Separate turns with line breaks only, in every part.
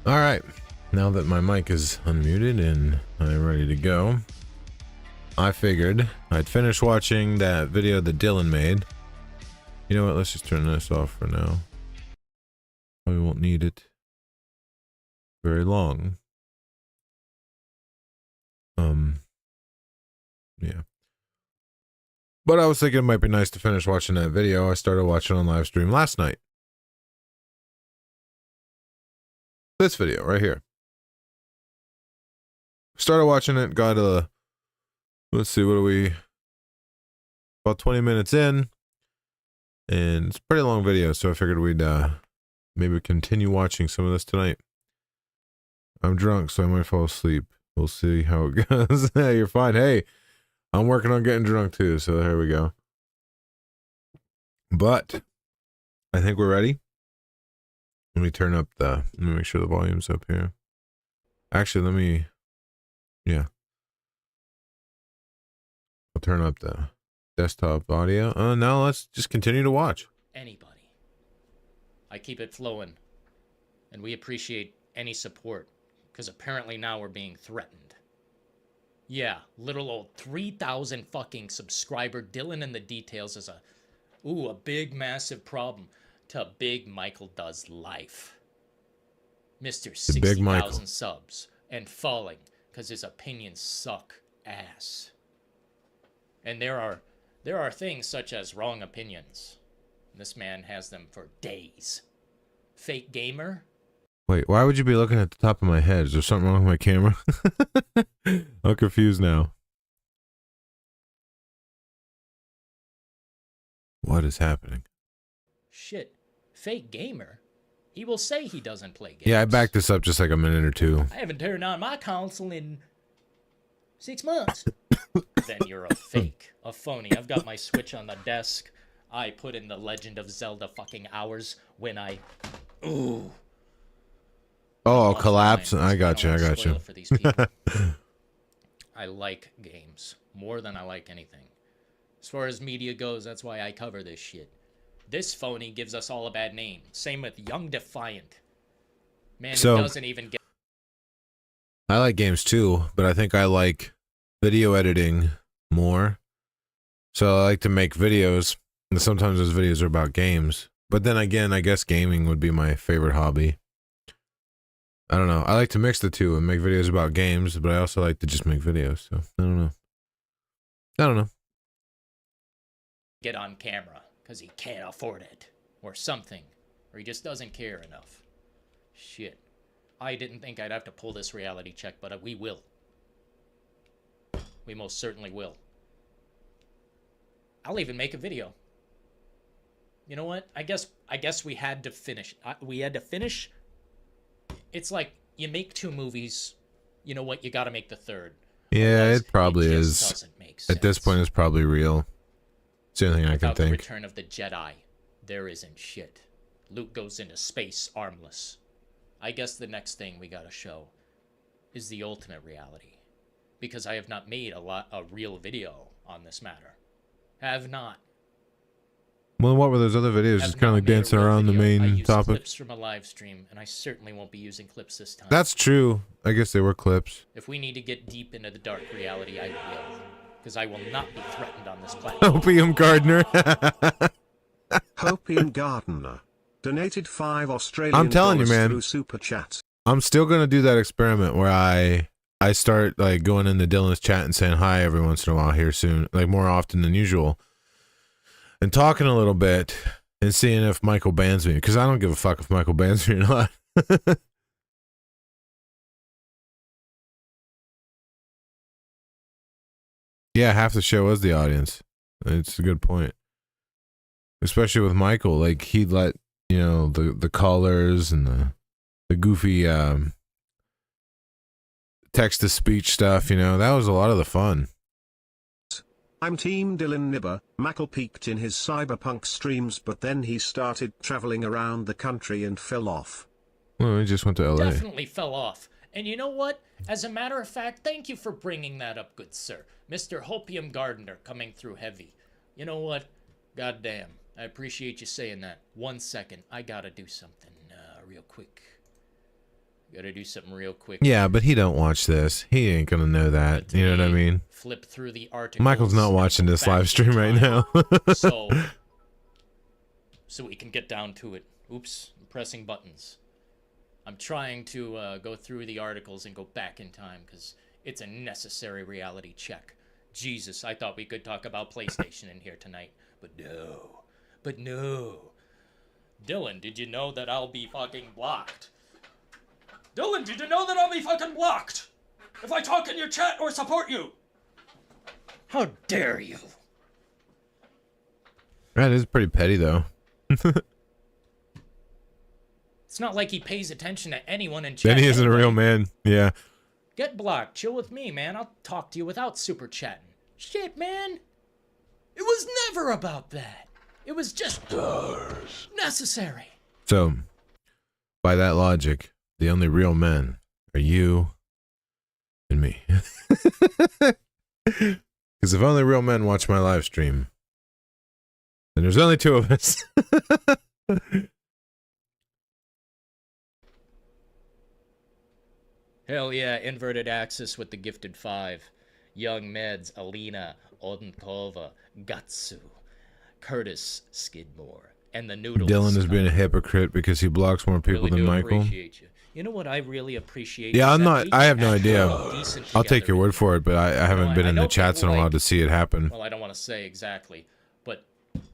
All right, now that my mic is unmuted and I'm ready to go, I figured I'd finish watching that video that Dillon made. You know what, let's just turn this off for now. We won't need it very long. Yeah. But I was thinking it might be nice to finish watching that video. I started watching on live stream last night. This video right here. Started watching it, got a, let's see, what are we, about 20 minutes in, and it's a pretty long video, so I figured we'd maybe continue watching some of this tonight. I'm drunk, so I might fall asleep. We'll see how it goes. Hey, you're fine. Hey, I'm working on getting drunk too, so here we go. But I think we're ready. Let me turn up let me make sure the volume's up here. Actually, yeah. I'll turn up the desktop audio. Now let's just continue to watch.
Anybody. I keep it flowing. And we appreciate any support, because apparently now we're being threatened. Yeah, little old 3,000 fucking subscriber Dillon in the details is a big massive problem to Big Michael Does Life. Mr. 60,000 subs and falling because his opinions suck ass. And there are things such as wrong opinions. This man has them for days. Fake gamer.
Wait, why would you be looking at the top of my head? Is there something wrong with my camera? I'm confused now. What is happening?
Shit. Fake gamer? He will say he doesn't play games.
Yeah, I backed this up just like a minute or two.
I haven't turned on my console in 6 months. Then you're a fake. A phony. I've got my Switch on the desk. I put in the Legend of Zelda fucking hours when I... Ooh.
Oh, collapse. I got you.
For these people. I like games more than I like anything. As far as media goes, that's why I cover this shit. This phony gives us all a bad name. Same with Young Defiant. Man, who doesn't even get...
I like games too, but I think I like video editing more. So I like to make videos, and sometimes those videos are about games. But then again, I guess gaming would be my favorite hobby. I don't know. I like to mix the two and make videos about games, but I also like to just make videos. So I don't know.
Get on camera because he can't afford it or something, or he just doesn't care enough. Shit. I didn't think I'd have to pull this reality check, but we will. We most certainly will. I'll even make a video. You know what? I guess we had to finish. We had to finish. It's like you make 2 movies. You know what? You got to make the third.
Yeah, it probably is. At this point, it's probably real. It's the only thing I can think.
Without the Return of the Jedi, there isn't shit. Luke goes into space armless. I guess the next thing we gotta show is the ultimate reality, because I have not made a real video on this matter. Have not.
Well, what were those other videos? Just kind of like dancing around the main topic.
Clips from a live stream, and I certainly won't be using clips this time.
That's true. I guess they were clips.
If we need to get deep into the dark reality, I will, because I will not be threatened on this platform.
Opium Gardener.
Opium Gardener donated 5 Australian
I'm telling you, man.
Through Super Chat.
I'm still gonna do that experiment where I start like going into Dillon's chat and saying hi every once in a while here soon, like more often than usual, and talking a little bit and seeing if Michael bans me, because I don't give a fuck if Michael bans me or not. Yeah, half the show was the audience. It's a good point, especially with Michael. Like he'd let the colors and the goofy text to speech stuff. That was a lot of the fun.
I'm Team Dillon Nibber. Michael peaked in his cyberpunk streams, but then he started traveling around the country and fell off.
Well, he just went to LA.
Definitely fell off. And you know what? As a matter of fact, thank you for bringing that up, good sir. Mr. Opium Gardener coming through heavy. You know what? Goddamn. I appreciate you saying that. 1 second. I gotta do something real quick. Gotta do something real quick.
Yeah, but he don't watch this. He ain't gonna know that. You know what I mean?
Flip through the articles.
Michael's not watching this live stream right now.
so we can get down to it. Oops, I'm pressing buttons. I'm trying to go through the articles and go back in time because it's a necessary reality check. Jesus, I thought we could talk about PlayStation in here tonight, but no. But no. Dylan, did you know that I'll be fucking blocked? Dylan, did you know that I'll be fucking blocked if I talk in your chat or support you? How dare you?
That is pretty petty, though.
It's not like he pays attention to anyone in chat.
Then he isn't a real man. Yeah.
Get blocked. Chill with me, man. I'll talk to you without super chatting. Shit, man. It was never about that. It was just necessary.
So, by that logic, the only real men are you and me. Because if only real men watch my live stream, then there's only two of us.
Hell yeah, inverted axis with the gifted 5. Young Meds, Alina, Odenkova, Gatsu, Curtis Skidmore, and the Noodles.
Dylan is being a hypocrite because he blocks more people than Michael.
Appreciate you. You know what I really appreciate?
Yeah,
is
I'm
that
not. I have no idea.
decent
I'll take
together.
your word for it, but I haven't been in the
know
chats in
people
a while
like-
to see it happen.
Well, I don't want to say exactly, but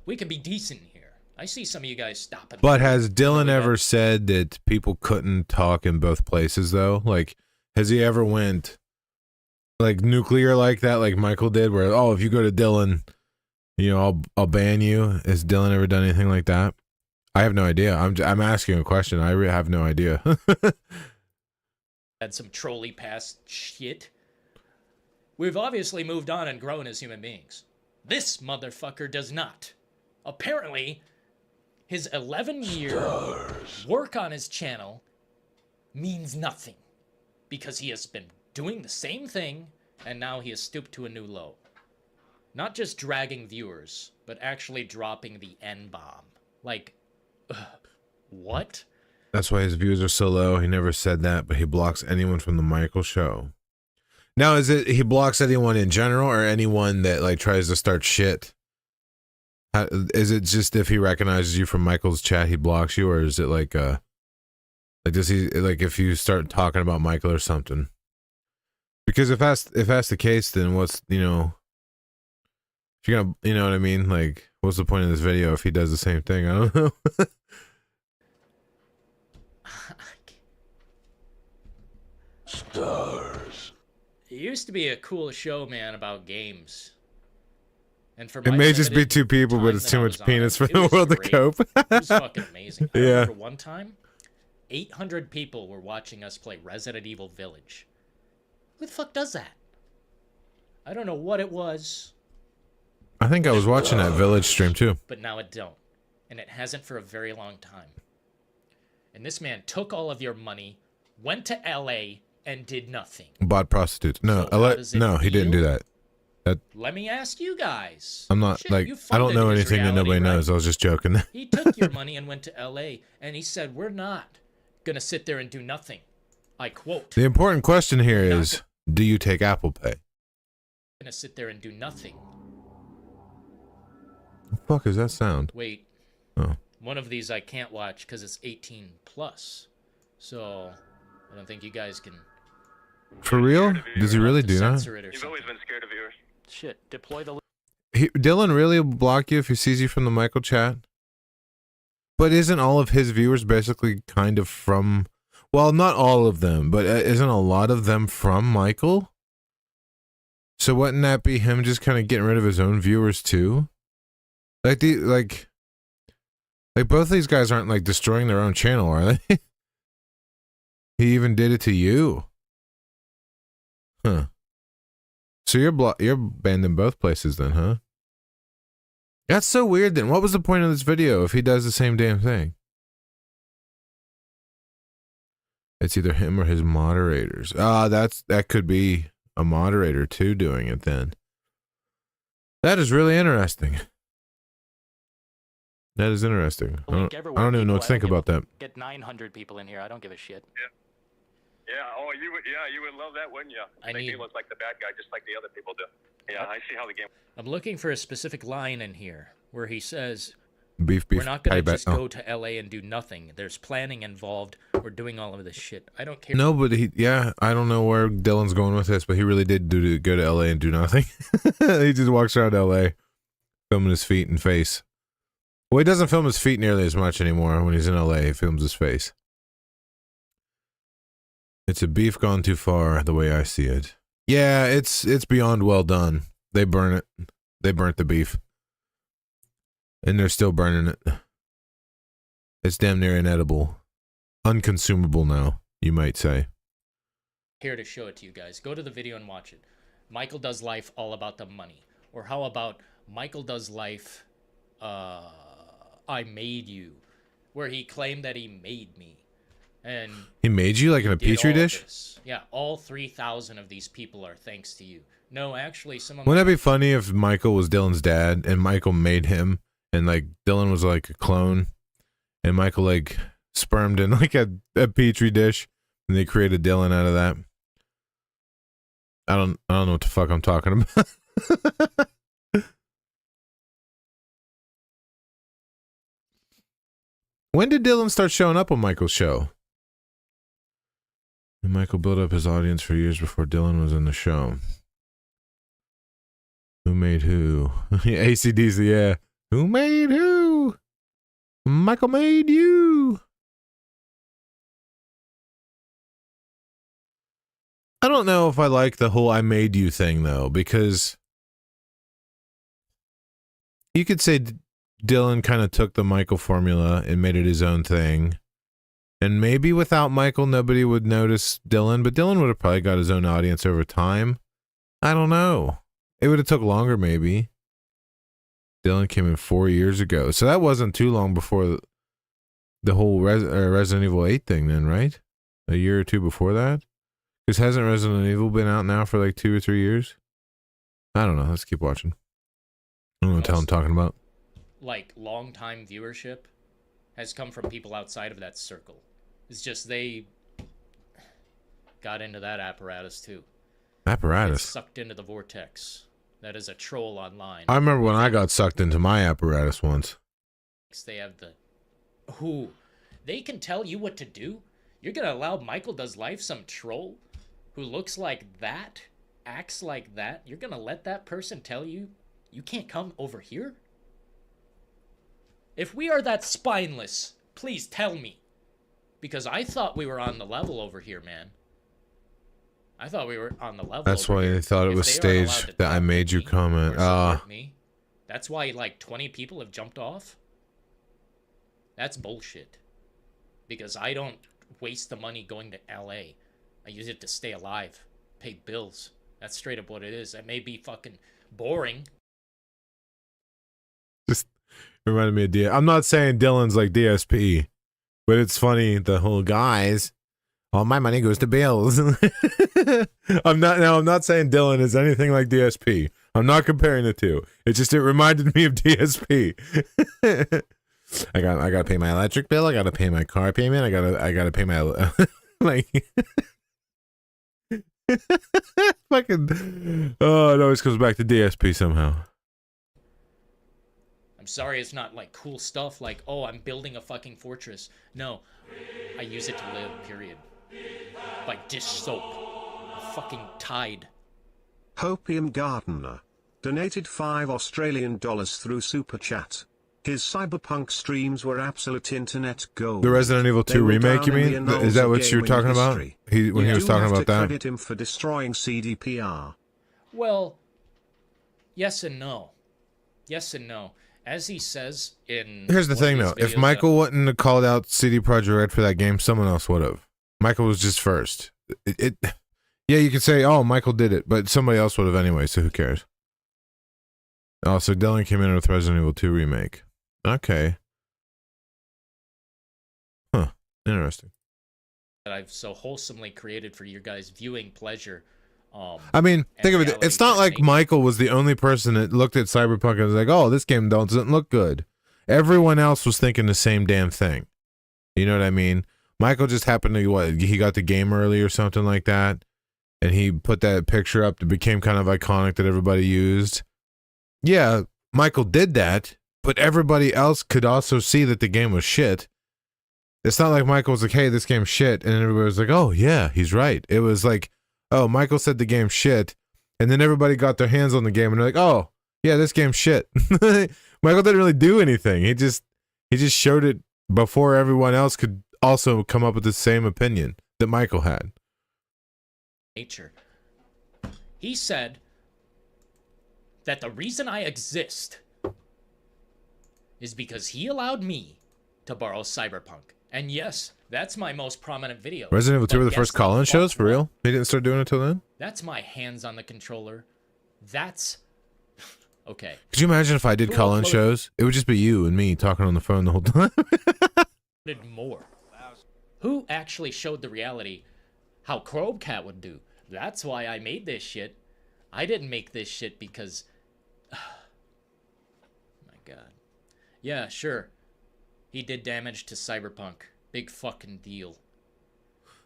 we can be decent here. I see some of you guys stopping.
But has Dylan
Really
ever
bad.
said that people couldn't talk in both places, though? Like, has he ever went, like, nuclear like that, like Michael did, where, oh, if you go to Dylan, you know, I'll ban you? Has Dylan ever done anything like that? I have no idea. I'm asking a question. I really have no idea.
Had some trolley pass shit. We've obviously moved on and grown as human beings. This motherfucker does not. Apparently, his 11-year work on his channel means nothing because he has been doing the same thing and now he has stooped to a new low. Not just dragging viewers, but actually dropping the N-bomb. Like, what?
That's why his views are so low. He never said that, but he blocks anyone from the Michael show. Now, is it he blocks anyone in general or anyone that, like, tries to start shit? Is it just if he recognizes you from Michael's chat, he blocks you, or is it like does he, like, if you start talking about Michael or something? Because if that's the case, then what's, you know, if you're gonna, you know what I mean? Like, what's the point of this video if he does the same thing? I don't know.
Stars.
It used to be a cool show, man, about games. And for
It
my
may just be
limited
two people, but
time
it's
that
too
I
much
was on
penis
it,
for
it
the
was
world to
great.
cope.
It was fucking amazing. I
Yeah.
remember one time, 800 people were watching us play Resident Evil Village. Who the fuck does that? I don't know what it was,
I think I was watching that Village stream too.
but now it don't. And it hasn't for a very long time. And this man took all of your money, went to LA, and did nothing.
Bought prostitutes. No,
So how does it
no, he didn't do
feel?
that.
Let me ask you guys.
I'm not
Shit,
like
you
I don't
funded
know
his
anything that
reality,
nobody
right?
knows. I was just joking.
He took your money and went to LA, and he said, we're not going to sit there and do nothing. I quote,
The important question here
Not
is, do you take Apple Pay?
going to sit there and do nothing.
The fuck is that sound?
Wait,
Oh,
one of these I can't watch because it's 18 plus. So I don't think you guys can
for real? Does he really do that?
censor it or
You've always
something.
been scared of viewers.
Shit, deploy the...
Dylan really will block you if he sees you from the Michael chat? But isn't all of his viewers basically kind of from... Well, not all of them, but isn't a lot of them from Michael? So wouldn't that be him just kind of getting rid of his own viewers too? Like both these guys aren't like destroying their own channel, are they? He even did it to you. Huh. So you're banned in both places then, huh? That's so weird then. What was the point of this video if he does the same damn thing? It's either him or his moderators. That could be a moderator too doing it then. That is really interesting. That is interesting. I don't even know what to think about that.
Get 900 people in here. I don't give a shit.
Yeah. Yeah. Oh, you would. Yeah, you would love that, wouldn't you?
I
Make
need-
me look like the bad guy, just like the other people do. Yeah, I see how the game.
I'm looking for a specific line in here where he says,
Beef.
we're not going
I
to
bet.
just go to LA and do nothing. There's planning involved. We're doing all of this shit. I don't care.
No, but I don't know where Dillon's going with this, but he really did go to LA and do nothing. He just walks around LA, filming his feet and face. Well, he doesn't film his feet nearly as much anymore. When he's in LA, he films his face. It's a beef gone too far, the way I see it. Yeah, it's beyond well done. They burn it. They burnt the beef. And they're still burning it. It's damn near inedible. Unconsumable now, you might say.
Here to show it to you guys. Go to the video and watch it. Michael Does Life All About the Money. Or how about Michael Does Life I Made You, where he claimed that he made me. And
he made you like in a
did
petri
all of
dish?
this. Yeah, all 3,000 of these people are thanks to you. No, actually, some of
Wouldn't that be funny if Michael was Dillon's dad and Michael made him and like Dillon was like a clone and Michael like spermed in like a petri dish and they created Dillon out of that? I don't know what the fuck I'm talking about. When did Dillon start showing up on Michael's show? And Michael built up his audience for years before Dillon was in the show. Who made who? AC/DC, yeah. Who made who? Michael made you. I don't know if I like the whole I made you thing, though, because you could say Dillon kind of took the Michael formula and made it his own thing. And maybe without Michael, nobody would notice Dillon, but Dillon would have probably got his own audience over time. I don't know. It would have took longer, maybe. Dillon came in 4 years ago, so that wasn't too long before the whole Resident Evil 8 thing then, right? A year or two before that? Because hasn't Resident Evil been out now for like 2 or 3 years? I don't know. Let's keep watching. I don't know what the hell I'm talking about.
like long-time viewership has come from people outside of that circle. It's just they got into that apparatus too.
Apparatus?
It's sucked into the vortex. That is a troll online.
I remember when I got sucked into my apparatus once.
They have the... Who? They can tell you what to do? You're gonna allow Michael Does Life, some troll who looks like that, acts like that? You're gonna let that person tell you you can't come over here? If we are that spineless, please tell me. Because I thought we were on the level over here, man. I thought we were on the level.
That's
over
why
here.
I thought it
If
was
they aren't allowed
staged
to
that I
talk
made
to
you
me
comment.
or support me, that's why like 20 people have jumped off. That's bullshit. Because I don't waste the money going to LA. I use it to stay alive, pay bills. That's straight up what it is. It may be fucking boring.
Just reminded me of I'm not saying Dillon's like DSP, but it's funny. The whole guys, all my money goes to bills. I'm not saying Dillon is anything like DSP. I'm not comparing the two. It reminded me of DSP. I gotta pay my electric bill. I gotta pay my car payment. I gotta pay my like fucking. Oh, it always comes back to DSP somehow.
I'm sorry it's not like cool stuff like, oh, I'm building a fucking fortress. No, I use it to live, period. Like dish soap. Fucking Tide.
Hopium Gardener donated $5 through Super Chat. His cyberpunk streams were absolute internet gold.
The Resident Evil 2 remake, you mean? Is that what you were talking about? When he was talking about that?
Credit him for destroying CDPR.
Well, yes and no. Yes and no. As he says in...
Here's the thing, though. If Michael wouldn't have called out CD Projekt Red for that game, someone else would have. Michael was just first. Yeah, you could say, oh, Michael did it, but somebody else would have anyway, so who cares? Oh, so Dillon came in with Resident Evil 2 remake. Okay. Huh. Interesting.
that I've so wholesomely created for your guys' viewing pleasure.
I mean, think of it.
reality
It's not like
technique.
Michael was the only person that looked at Cyberpunk and was like, oh, this game doesn't look good. Everyone else was thinking the same damn thing. You know what I mean? Michael just happened to, he got the game early or something like that, and he put that picture up that became kind of iconic that everybody used. Yeah, Michael did that, but everybody else could also see that the game was shit. It's not like Michael was like, hey, this game's shit, and everybody was like, oh, yeah, he's right. It was like, oh, Michael said the game's shit, and then everybody got their hands on the game, and they're like, oh, yeah, this game's shit. Michael didn't really do anything. He just showed it before everyone else could also come up with the same opinion that Michael had.
Nature. He said that the reason I exist is because he allowed me to borrow Cyberpunk. And yes, that's my most prominent video.
Resident Evil 2 were the
But
first
guess
call-in
the
shows,
fuck
for
what?
real? He didn't start doing it until then?
That's my hands on the controller. That's... Okay.
Could you imagine if I did
Who
call-in
uploaded-
shows? It would just be you and me talking on the phone the whole time.
Did more. Who actually showed the reality how Chromcat would do? That's why I made this shit. I didn't make this shit because... my god. Yeah, sure. He did damage to Cyberpunk. Big fucking deal.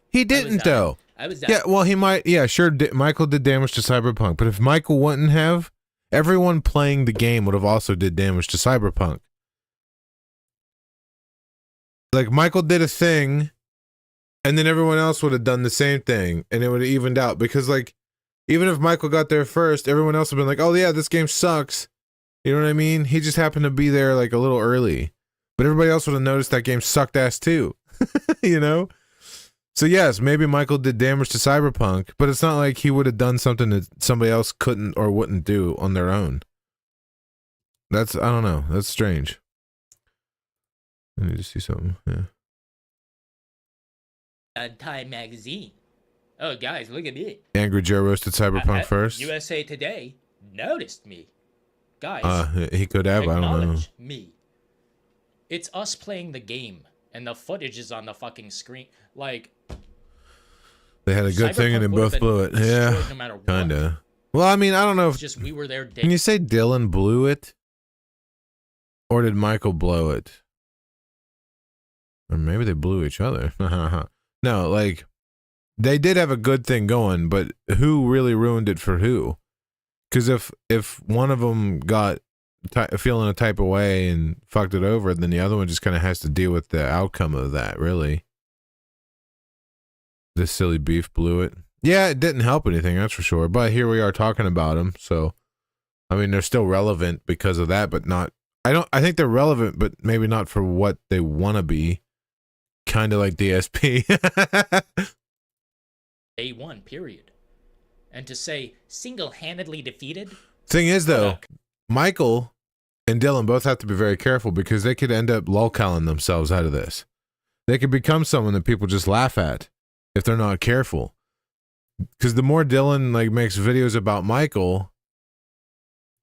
He didn't, though.
I was
Yeah, well, he might. Yeah, sure. Michael did damage to Cyberpunk, but if Michael wouldn't have, everyone playing the game would have also did damage to Cyberpunk. Like, Michael did a thing, and then everyone else would have done the same thing, and it would have evened out. Because, like, even if Michael got there first, everyone else would have been like, oh, yeah, this game sucks. You know what I mean? He just happened to be there, like, a little early. But everybody else would have noticed that game sucked ass, too. You know? So, yes, maybe Michael did damage to Cyberpunk, but it's not like he would have done something that somebody else couldn't or wouldn't do on their own. I don't know. That's strange. Let me just see something. Yeah.
Time magazine. Oh, guys, look at me.
Angry Joe roasted Cyberpunk first.
USA Today noticed me. Guys,
He could have. I don't know.
acknowledge me. It's us playing the game, and the footage is on the fucking screen. Like,
They had a good thing and they
Cyberpunk would've
both blew it.
been
Yeah.
destroyed no matter what.
Kinda. Well, I mean, I don't know
It's
if.
just we were there.
Can you say Dillon blew it? Or did Michael blow it? Or maybe they blew each other. No, like, they did have a good thing going, but who really ruined it for who? Because if one of them got feeling a type of way and fucked it over, then the other one just kind of has to deal with the outcome of that, really. This silly beef blew it. Yeah, it didn't help anything, that's for sure. But here we are talking about them, so I mean, they're still relevant because of that, but not. I think they're relevant, but maybe not for what they want to be. Kind of like DSP.
Day one, period. And to say single-handedly defeated.
Thing is, though,
Look.
Michael and Dillon both have to be very careful because they could end up lolcalling themselves out of this. They could become someone that people just laugh at if they're not careful. Because the more Dillon like makes videos about Michael,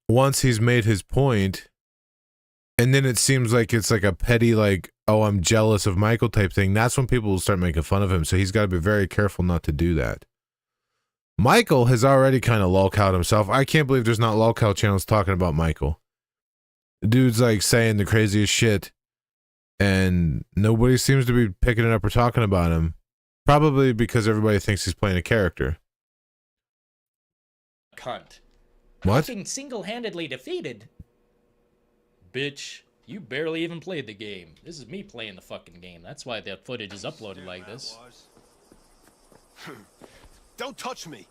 once he's made his point, and then it seems like it's like a petty, like, oh, I'm jealous of Michael type thing, that's when people will start making fun of him. So he's got to be very careful not to do that. Michael has already kind of lolcaled himself. I can't believe there's not lolcal channels talking about Michael. The dude's like saying the craziest shit, and nobody seems to be picking it up or talking about him. Probably because everybody thinks he's playing a character.
Cunt.
What?
Fucking single-handedly defeated. Bitch, you barely even played the game. This is me playing the fucking game. That's why the footage is uploaded like this.
Don't touch me.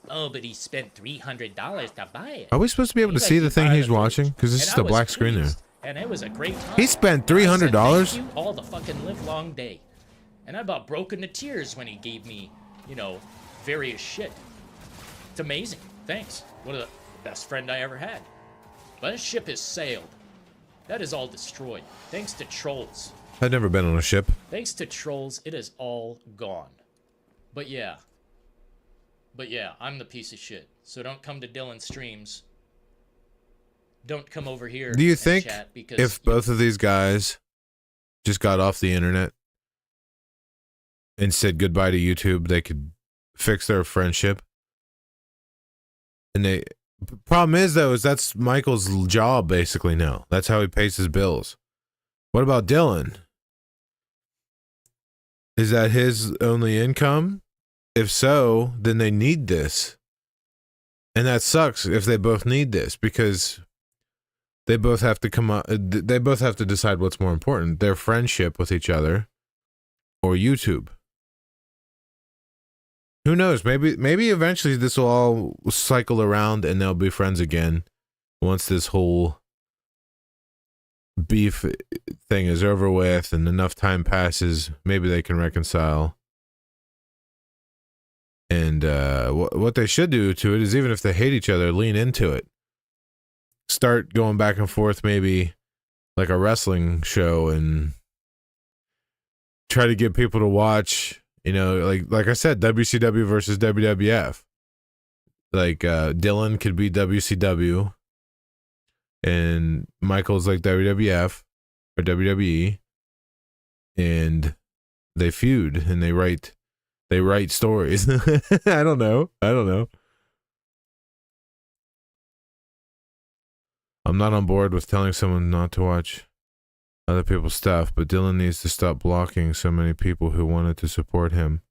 Oh, but he spent $300 to buy it.
Are we supposed to be able to
He's
see
like,
the
"You
thing
buy
he's
the footage."
watching? Because it's
And
just
I
a
was
black screen there.
pleased, and it was a great time.
He spent
I said,
$300?
"Thank you all the fucking live long day. And I about broke into tears when he gave me, you know, various shit. It's amazing. Thanks. One of the best friend I ever had. But his ship has sailed. That is all destroyed. Thanks to trolls.
I've never been on a ship.
Thanks to trolls, it is all gone. But yeah. I'm the piece of shit. So don't come to Dillon's streams. Don't come over here.
Do you
and
think
chat because
if both of these guys just got off the internet and said goodbye to YouTube, they could fix their friendship? And they problem is though is that's Michael's job basically now. That's how he pays his bills. What about Dillon? Is that his only income? If so, then they need this. And that sucks if they both need this, because they both have to come up, they both have to decide what's more important, their friendship with each other or YouTube. Who knows? Maybe eventually this will all cycle around and they'll be friends again once this whole beef thing is over with and enough time passes. Maybe they can reconcile. And what they should do to it is, even if they hate each other, lean into it. Start going back and forth, maybe like a wrestling show, and try to get people to watch, you know, like I said, WCW versus WWF. Like Dillon could be WCW and Michael's like WWF or WWE, and they feud and they write stories. I don't know. I'm not on board with telling someone not to watch other people's stuff, but Dillon needs to stop blocking so many people who wanted to support him.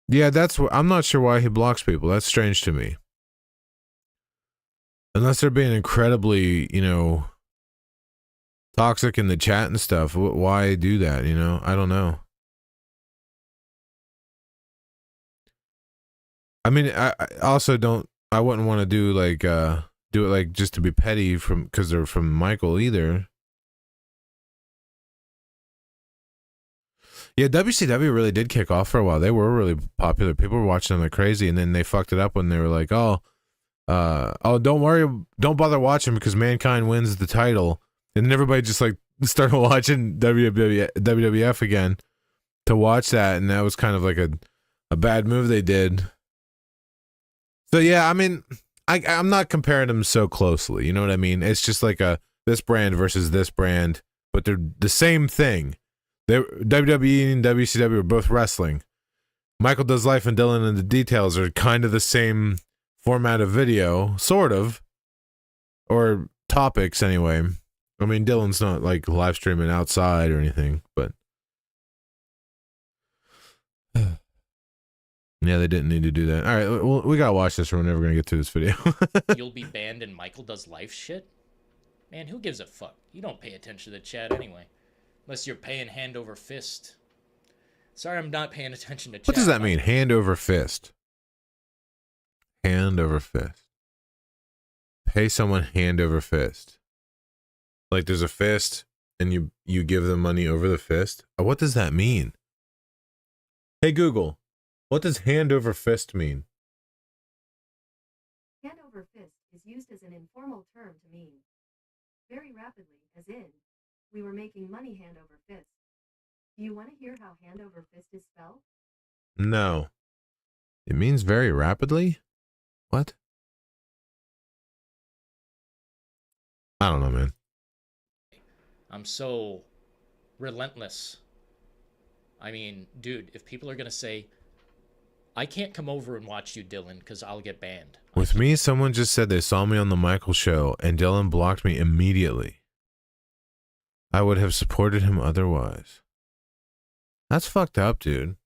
Yeah, that's what I'm not sure why he blocks people. That's strange to me. Unless they're being incredibly, you know, toxic in the chat and stuff. Why do that, you know? I don't know. I mean, I also don't, I wouldn't want to do it like just to be petty because they're from Michael either. Yeah, WCW really did kick off for a while. They were really popular. People were watching them like crazy, and then they fucked it up when they were like, oh, don't worry, don't bother watching because Mankind wins the title. And then everybody just like started watching WWF again to watch that, and that was kind of like a bad move they did. So yeah, I mean, I'm not comparing them so closely. You know what I mean? It's just like this brand versus this brand, but they're the same thing. WWE and WCW are both wrestling. Michael Does Life and Dillon and the Details are kind of the same format of video, sort of, or topics anyway. I mean, Dillon's not like live streaming outside or anything, but yeah, they didn't need to do that. All right, well, we gotta watch this or we're never gonna get through this video.
You'll be banned in Michael Does Life shit? Man, who gives a fuck? You don't pay attention to the chat anyway. Unless you're paying hand over fist. Sorry, I'm not paying attention to chat.
What does that mean? Hand over fist. Hand over fist. Pay someone hand over fist. Like there's a fist and you give them money over the fist? What does that mean? Hey Google, what does hand over fist mean?
Hand over fist is used as an informal term to mean very rapidly, as in, we were making money hand over fist. Do you want to hear how hand over fist is spelled?
No. It means very rapidly? What? I don't know, man.
I'm so relentless. I mean, dude, if people are going to say, I can't come over and watch you, Dillon, because I'll get banned.
With me, someone just said they saw me on the Michael show and Dillon blocked me immediately. I would have supported him otherwise. That's fucked up, dude.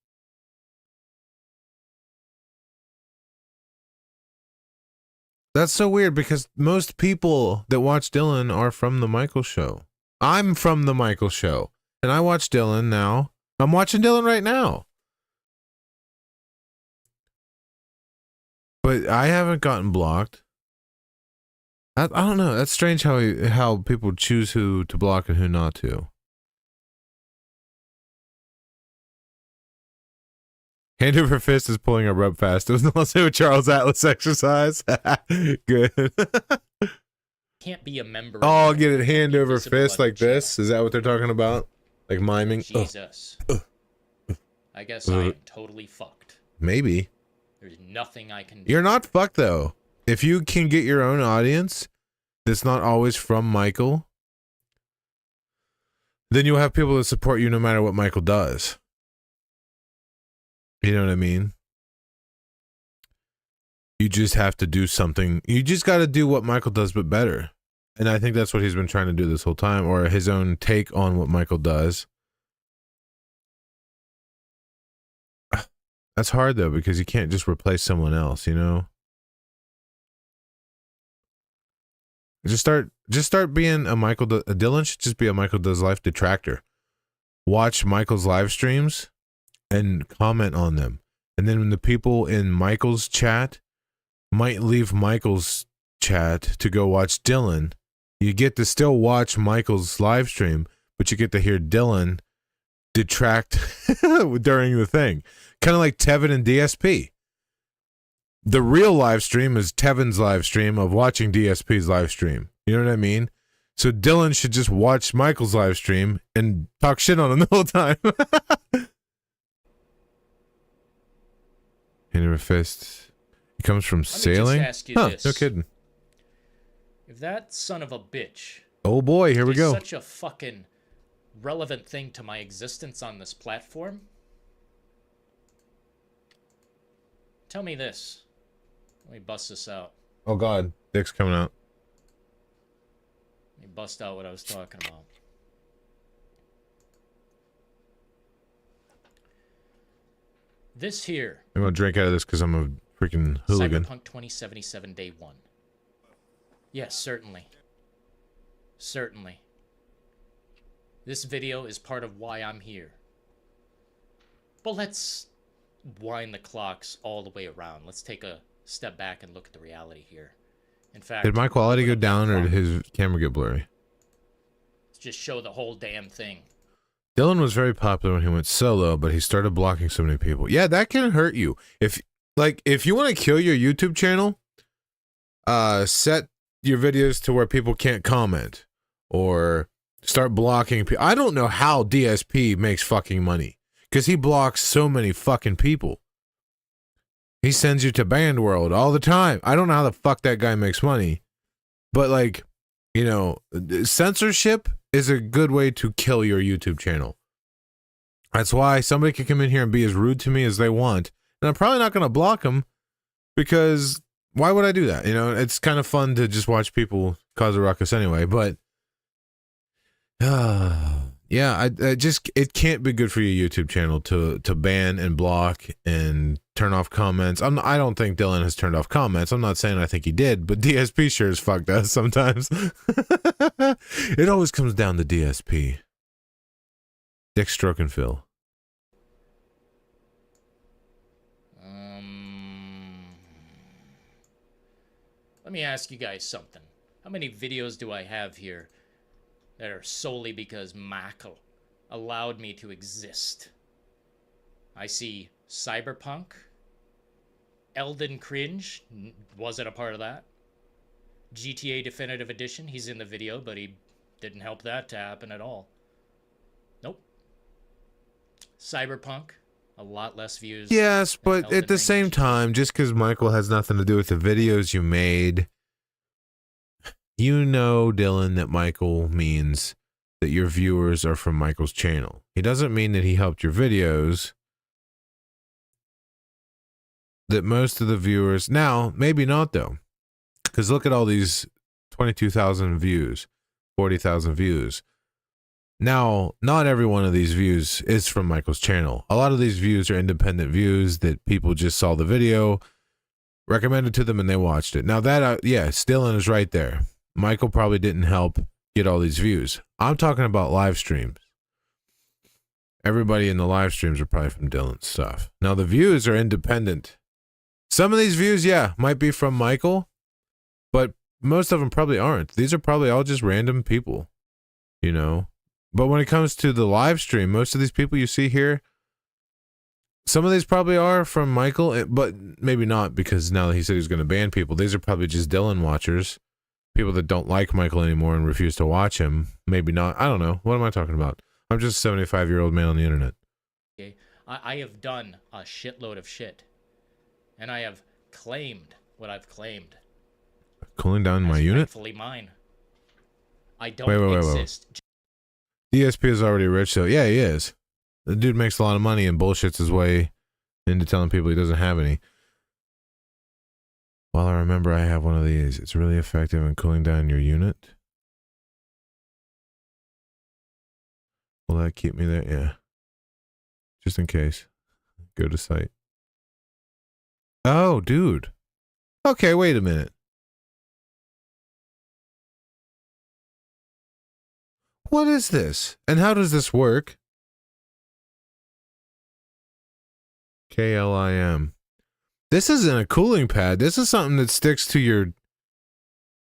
That's so weird because most people that watch Dillon are from the Michael show. I'm from the Michael show and I watch Dillon now. I'm watching Dillon right now. But I haven't gotten blocked. I don't know. That's strange how people choose who to block and who not to. Hand over fist is pulling a rub fast. It was also a Charles Atlas exercise. Good.
Can't be a member.
Oh, get it hand over fist like this? Is that what they're talking about? Like miming?
Jesus. I guess I am totally fucked.
Maybe.
There's nothing I can do.
You're not fucked though. If you can get your own audience that's not always from Michael, then you'll have people that support you no matter what Michael does. You know what I mean? You just have to do something. You just got to do what Michael does, but better. And I think that's what he's been trying to do this whole time, or his own take on what Michael does. That's hard though, because you can't just replace someone else, you know? Just start being a Dillon should just be a Michael Does Life detractor. Watch Michael's live streams and comment on them. And then when the people in Michael's chat might leave Michael's chat to go watch Dillon, you get to still watch Michael's live stream, but you get to hear Dillon detract during the thing. Kind of like Tevin and DSP. The real live stream is Tevin's live stream of watching DSP's live stream. You know what I mean? So Dillon should just watch Michael's live stream and talk shit on him the whole time. Hand of a fist. He comes from sailing?
Let me just ask you this.
No kidding.
If that son of a bitch
Oh boy, here we
is
go.
such a fucking relevant thing to my existence on this platform, tell me this. Let me bust this out.
Oh god, dick's coming out.
Let me bust out what I was talking about. This here.
I'm gonna drink out of this because I'm a freaking hooligan.
Cyberpunk 2077 Day 1. Yes, certainly. Certainly. This video is part of why I'm here. But let's wind the clocks all the way around. Let's take a step back and look at the reality here. In fact,
Did my quality go down or did his camera get blurry?
let's just show the whole damn thing.
Dillon was very popular when he went solo, but he started blocking so many people. Yeah, that can hurt you. If you want to kill your YouTube channel, set your videos to where people can't comment or start blocking people. I don't know how DSP makes fucking money because he blocks so many fucking people. He sends you to Band World all the time. I don't know how the fuck that guy makes money, but like, you know, censorship is a good way to kill your YouTube channel. That's why somebody can come in here and be as rude to me as they want, and I'm probably not going to block them because why would I do that? You know, it's kind of fun to just watch people cause a ruckus anyway, but yeah, it can't be good for your YouTube channel to ban and block and turn off comments. I don't think Dillon has turned off comments. I'm not saying I think he did, but DSP sure as fuck does sometimes. It always comes down to DSP. Dick Stroke and Phil.
Let me ask you guys something. How many videos do I have here that are solely because Michael allowed me to exist? I see Cyberpunk, Elden Cringe, wasn't a part of that. GTA Definitive Edition, he's in the video, but he didn't help that to happen at all. Nope. Cyberpunk, a lot less views.
Yes, but
Elden
at the
Ring
same
and
time, just because Michael has nothing to do with the videos you made, you know, Dillon, that Michael means that your viewers are from Michael's channel. He doesn't mean that he helped your videos. That most of the viewers, now, maybe not though, because look at all these 22,000 views, 40,000 views. Now, not every one of these views is from Michael's channel. A lot of these views are independent views that people just saw the video, recommended to them, and they watched it. Now that, yes, Dillon is right there. Michael probably didn't help get all these views. I'm talking about live streams. Everybody in the live streams are probably from Dillon's stuff. Now the views are independent. Some of these views, yeah, might be from Michael, but most of them probably aren't. These are probably all just random people, you know? But when it comes to the live stream, most of these people you see here, some of these probably are from Michael, but maybe not, because now that he said he's going to ban people, these are probably just Dillon watchers, people that don't like Michael anymore and refuse to watch him. Maybe not. I don't know. What am I talking about? I'm just a 75-year-old man on the internet.
Okay. I have done a shitload of shit. And I have claimed what I've claimed.
Cooling down my
As
unit?
rightfully mine. I don't
Wait.
exist.
DSP is already rich, so yeah, he is. The dude makes a lot of money and bullshits his way into telling people he doesn't have any. Well, I remember I have one of these. It's really effective in cooling down your unit. Will that keep me there? Yeah. Just in case. Go to site. Oh, dude. Okay, wait a minute. What is this? And how does this work? KLIM. This isn't a cooling pad. This is something that sticks to your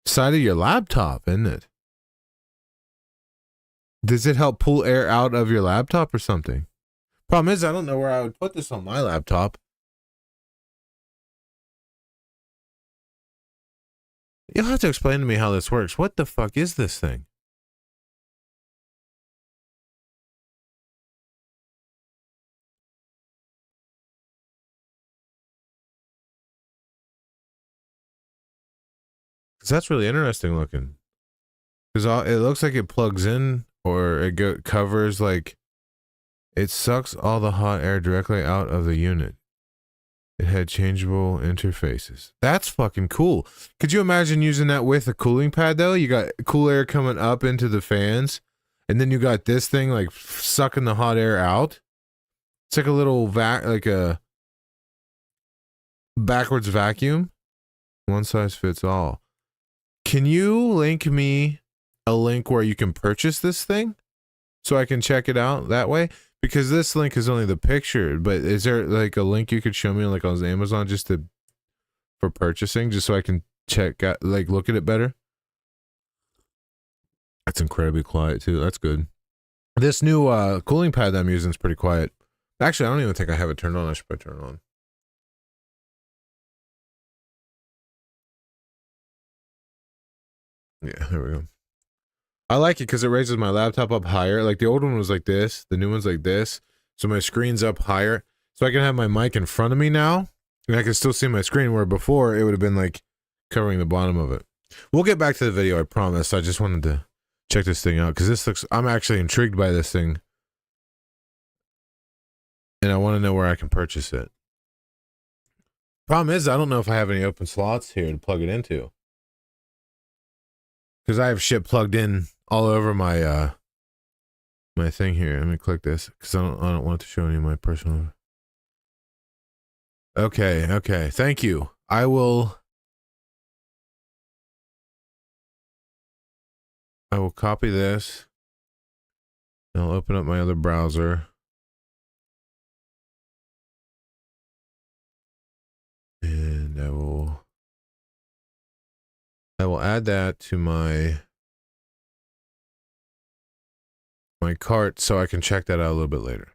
side of your laptop, isn't it? Does it help pull air out of your laptop or something? Problem is, I don't know where I would put this on my laptop. You'll have to explain to me how this works. What the fuck is this thing? Because that's really interesting looking. Because it looks like it plugs in or it covers, like, it sucks all the hot air directly out of the unit. It had changeable interfaces. That's fucking cool. Could you imagine using that with a cooling pad though? You got cool air coming up into the fans, and then you got this thing like sucking the hot air out. It's like a little like a backwards vacuum. One size fits all. Can you link me a link where you can purchase this thing so I can check it out that way? Because this link is only the picture, but is there like a link you could show me like on Amazon just for purchasing, just so I can check out, like look at it better? That's incredibly quiet too. That's good. This new cooling pad that I'm using is pretty quiet. Actually, I don't even think I have it turned on. I should probably turn it on. Yeah, there we go. I like it because it raises my laptop up higher. Like the old one was like this, the new one's like this. So my screen's up higher. So I can have my mic in front of me now, and I can still see my screen, where before it would have been like covering the bottom of it. We'll get back to the video, I promise. I just wanted to check this thing out because this looks, I'm actually intrigued by this thing. And I want to know where I can purchase it. Problem is, I don't know if I have any open slots here to plug it into. Because I have shit plugged in all over my my thing here. Let me click this because I don't want to show any of my personal. Okay. Thank you. I will copy this. And I'll open up my other browser. And I will add that to my cart so I can check that out a little bit later.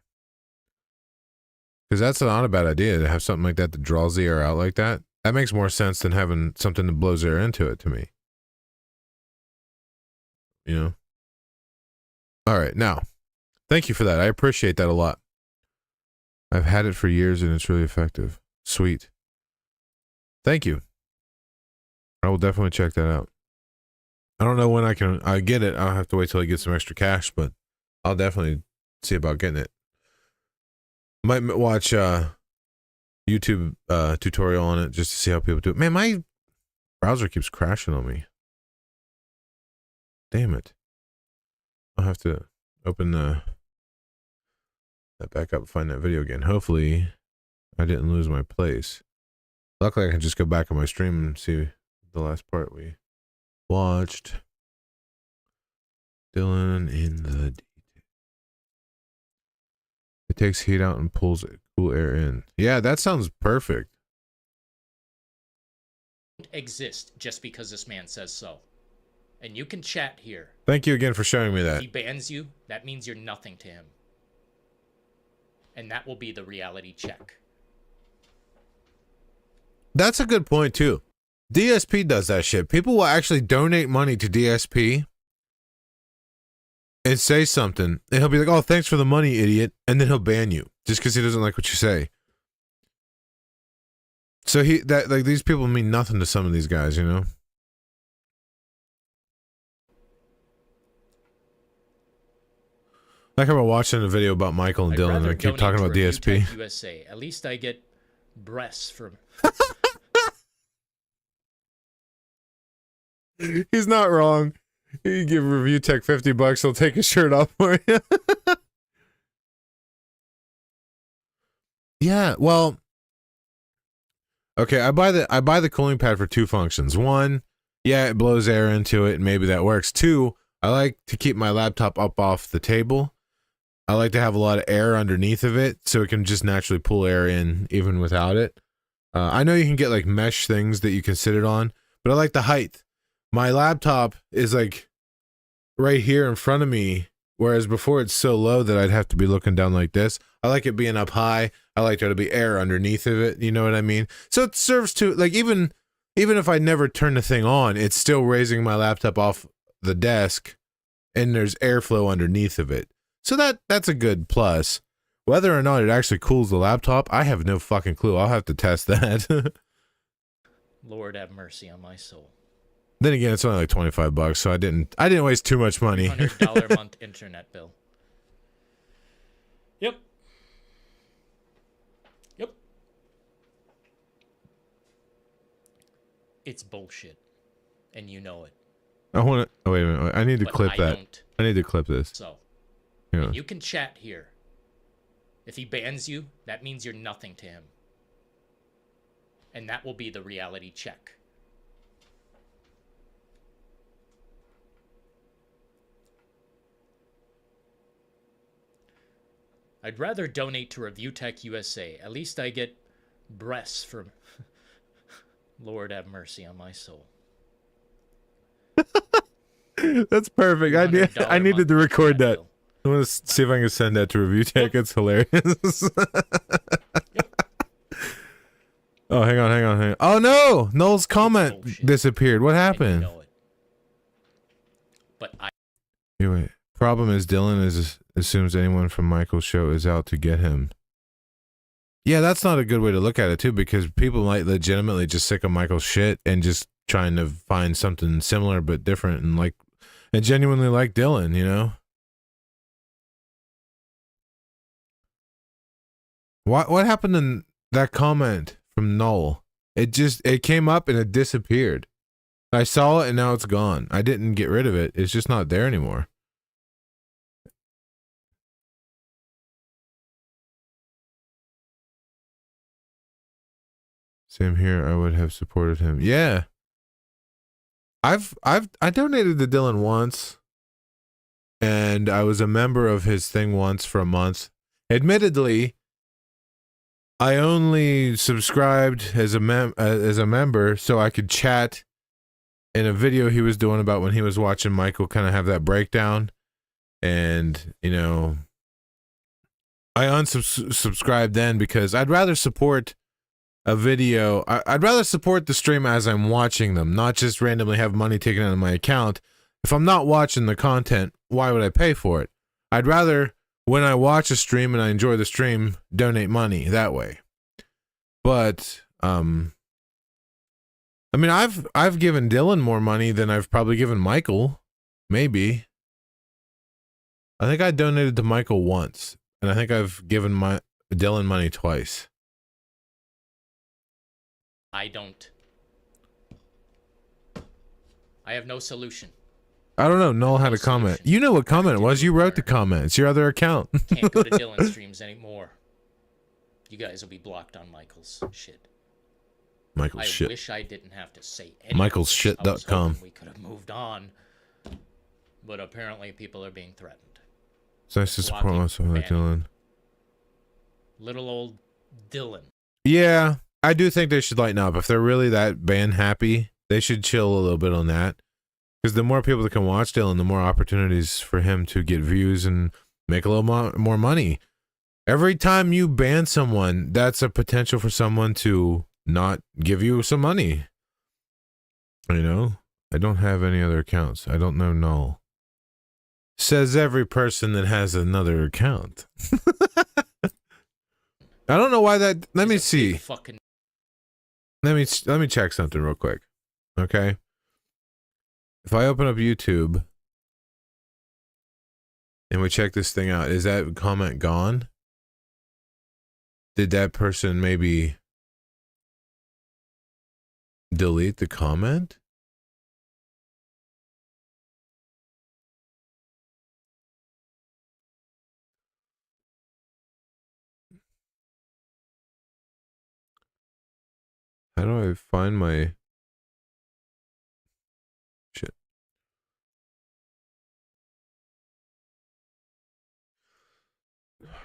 Because that's not a bad idea to have something like that that draws the air out like that. That makes more sense than having something that blows air into it to me. You know? All right, now, thank you for that. I appreciate that a lot. I've had it for years and it's really effective. Sweet. Thank you. I will definitely check that out. I don't know when I get it. I'll have to wait till I get some extra cash, but I'll definitely see about getting it. Might watch YouTube tutorial on it just to see how people do it. Man, my browser keeps crashing on me. Damn it. I'll have to open that back up and find that video again. Hopefully I didn't lose my place. Luckily I can just go back on my stream and see the last part we watched. Dillon in the... It takes heat out and pulls cool air in. Yeah, that sounds perfect.
Exist just because this man says so. And you can chat here.
Thank you again for showing me
If
that.
he bans you, that means you're nothing to him. And that will be the reality check.
That's a good point too. DSP does that shit. People will actually donate money to DSP and say something, and he'll be like, "Oh, thanks for the money, idiot," and then he'll ban you just because he doesn't like what you say. So these people mean nothing to some of these guys, you know. Like I was watching a video about Michael and Dillon, and I keep talking about DSP.
USA. At least I get breasts from.
He's not wrong. You give Review Tech $50, he'll take his shirt off for you. Yeah, well, Okay, I buy the cooling pad for two functions. One, yeah, it blows air into it and maybe that works. Two, I like to keep my laptop up off the table. I like to have a lot of air underneath of it so it can just naturally pull air in even without it. I know you can get like mesh things that you can sit it on, but I like the height. My laptop is like right here in front of me, whereas before it's so low that I'd have to be looking down like this. I like it being up high. I like there to be air underneath of it. You know what I mean? So it serves to like even if I never turn the thing on, it's still raising my laptop off the desk, and there's airflow underneath of it. So that's a good plus. Whether or not it actually cools the laptop, I have no fucking clue. I'll have to test that.
Lord have mercy on my soul.
Then again, it's only like $25, so I didn't waste too much money.
$100 a month internet bill. Yep. Yep. It's bullshit, and you know it.
I want to. Oh, wait a minute. I need to
But
clip
I
that.
don't.
I need to clip this.
So,
Yeah.
and you can chat here. If he bans you, that means you're nothing to him. And that will be the reality check. I'd rather donate to Review Tech USA. At least I get breasts from... Lord have mercy on my soul.
That's perfect. I needed to record that.
Bill.
I want to see if I can send that to Review Tech. It's hilarious. Oh, hang on. Oh no! Noel's comment disappeared. What
And you
happened?
know it. But I...
Wait. Problem is Dillon assumes anyone from Michael's show is out to get him. Yeah, that's not a good way to look at it too, because people might legitimately just sick of Michael's shit and just trying to find something similar but different and genuinely like Dillon, you know? What happened in that comment from Noel? It came up and it disappeared. I saw it and now it's gone. I didn't get rid of it. It's just not there anymore. Same here. I would have supported him. Yeah. I donated to Dillon once, and I was a member of his thing once for a month. Admittedly, I only subscribed as a member so I could chat in a video he was doing about when he was watching Michael kind of have that breakdown, and you know, I unsubscribed then because I'd rather support a video. I'd rather support the stream as I'm watching them, not just randomly have money taken out of my account. If I'm not watching the content, why would I pay for it? I'd rather, when I watch a stream and I enjoy the stream, donate money that way. But I mean, I've given Dillon more money than I've probably given Michael. Maybe. I think I donated to Michael once, and I think I've given Dillon money twice.
I don't. I have no solution.
I don't know. Noel had a comment. You know what comment it was. You wrote the comment. It's your other account.
Can't go to Dillon streams anymore. You guys will be blocked on Michael's shit.
Michael's shit.
I wish I didn't have to say anything.
Michael'sShit.com.
We could have moved on. But apparently people are being threatened.
It's nice to support myself like Dillon.
Little old Dillon.
Yeah, I do think they should lighten up. If they're really that band happy, they should chill a little bit on that. Because the more people that can watch Dillon, the more opportunities for him to get views and make a little more money. Every time you ban someone, that's a potential for someone to not give you some money. You know? I don't have any other accounts. I don't know Null. Says every person that has another account. I don't know why that... Let me see. Let me check something real quick. Okay? If I open up YouTube and we check this thing out, is that comment gone? Did that person maybe delete the comment? How do I find my shit?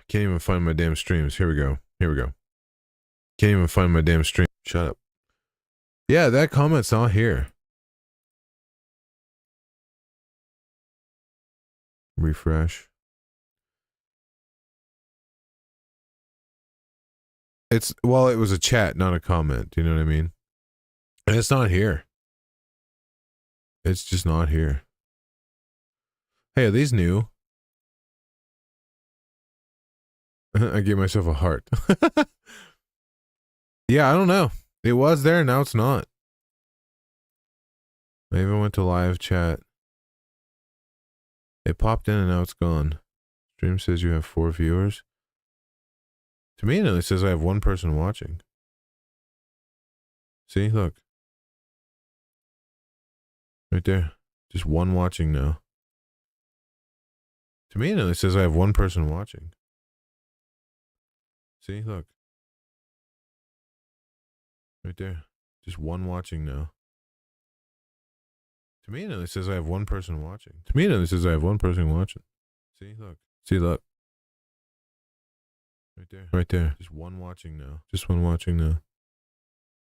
Can't even find my damn streams. Here we go. Here we go. Can't even find my damn stream. Shut up. Yeah, that comment's not here. Refresh. It's, well, it was a chat, not a comment. You know what I mean? And it's not here. It's just not here. Hey, are these new? I gave myself a heart. Yeah, I don't know. It was there, now it's not. I even went to live chat. It popped in and now it's gone. Stream says you have 4 viewers. To me, it only says I have 1 person watching. See, look. Right there. Just 1 watching now. To me, it only says I have 1 person watching. See, look. Right there. Just 1 watching now. To me, it only says I have 1 person watching. To me, it only says I have 1 person watching. See, look. See, look. Right there. Right there. Just 1 watching now. Just 1 watching now.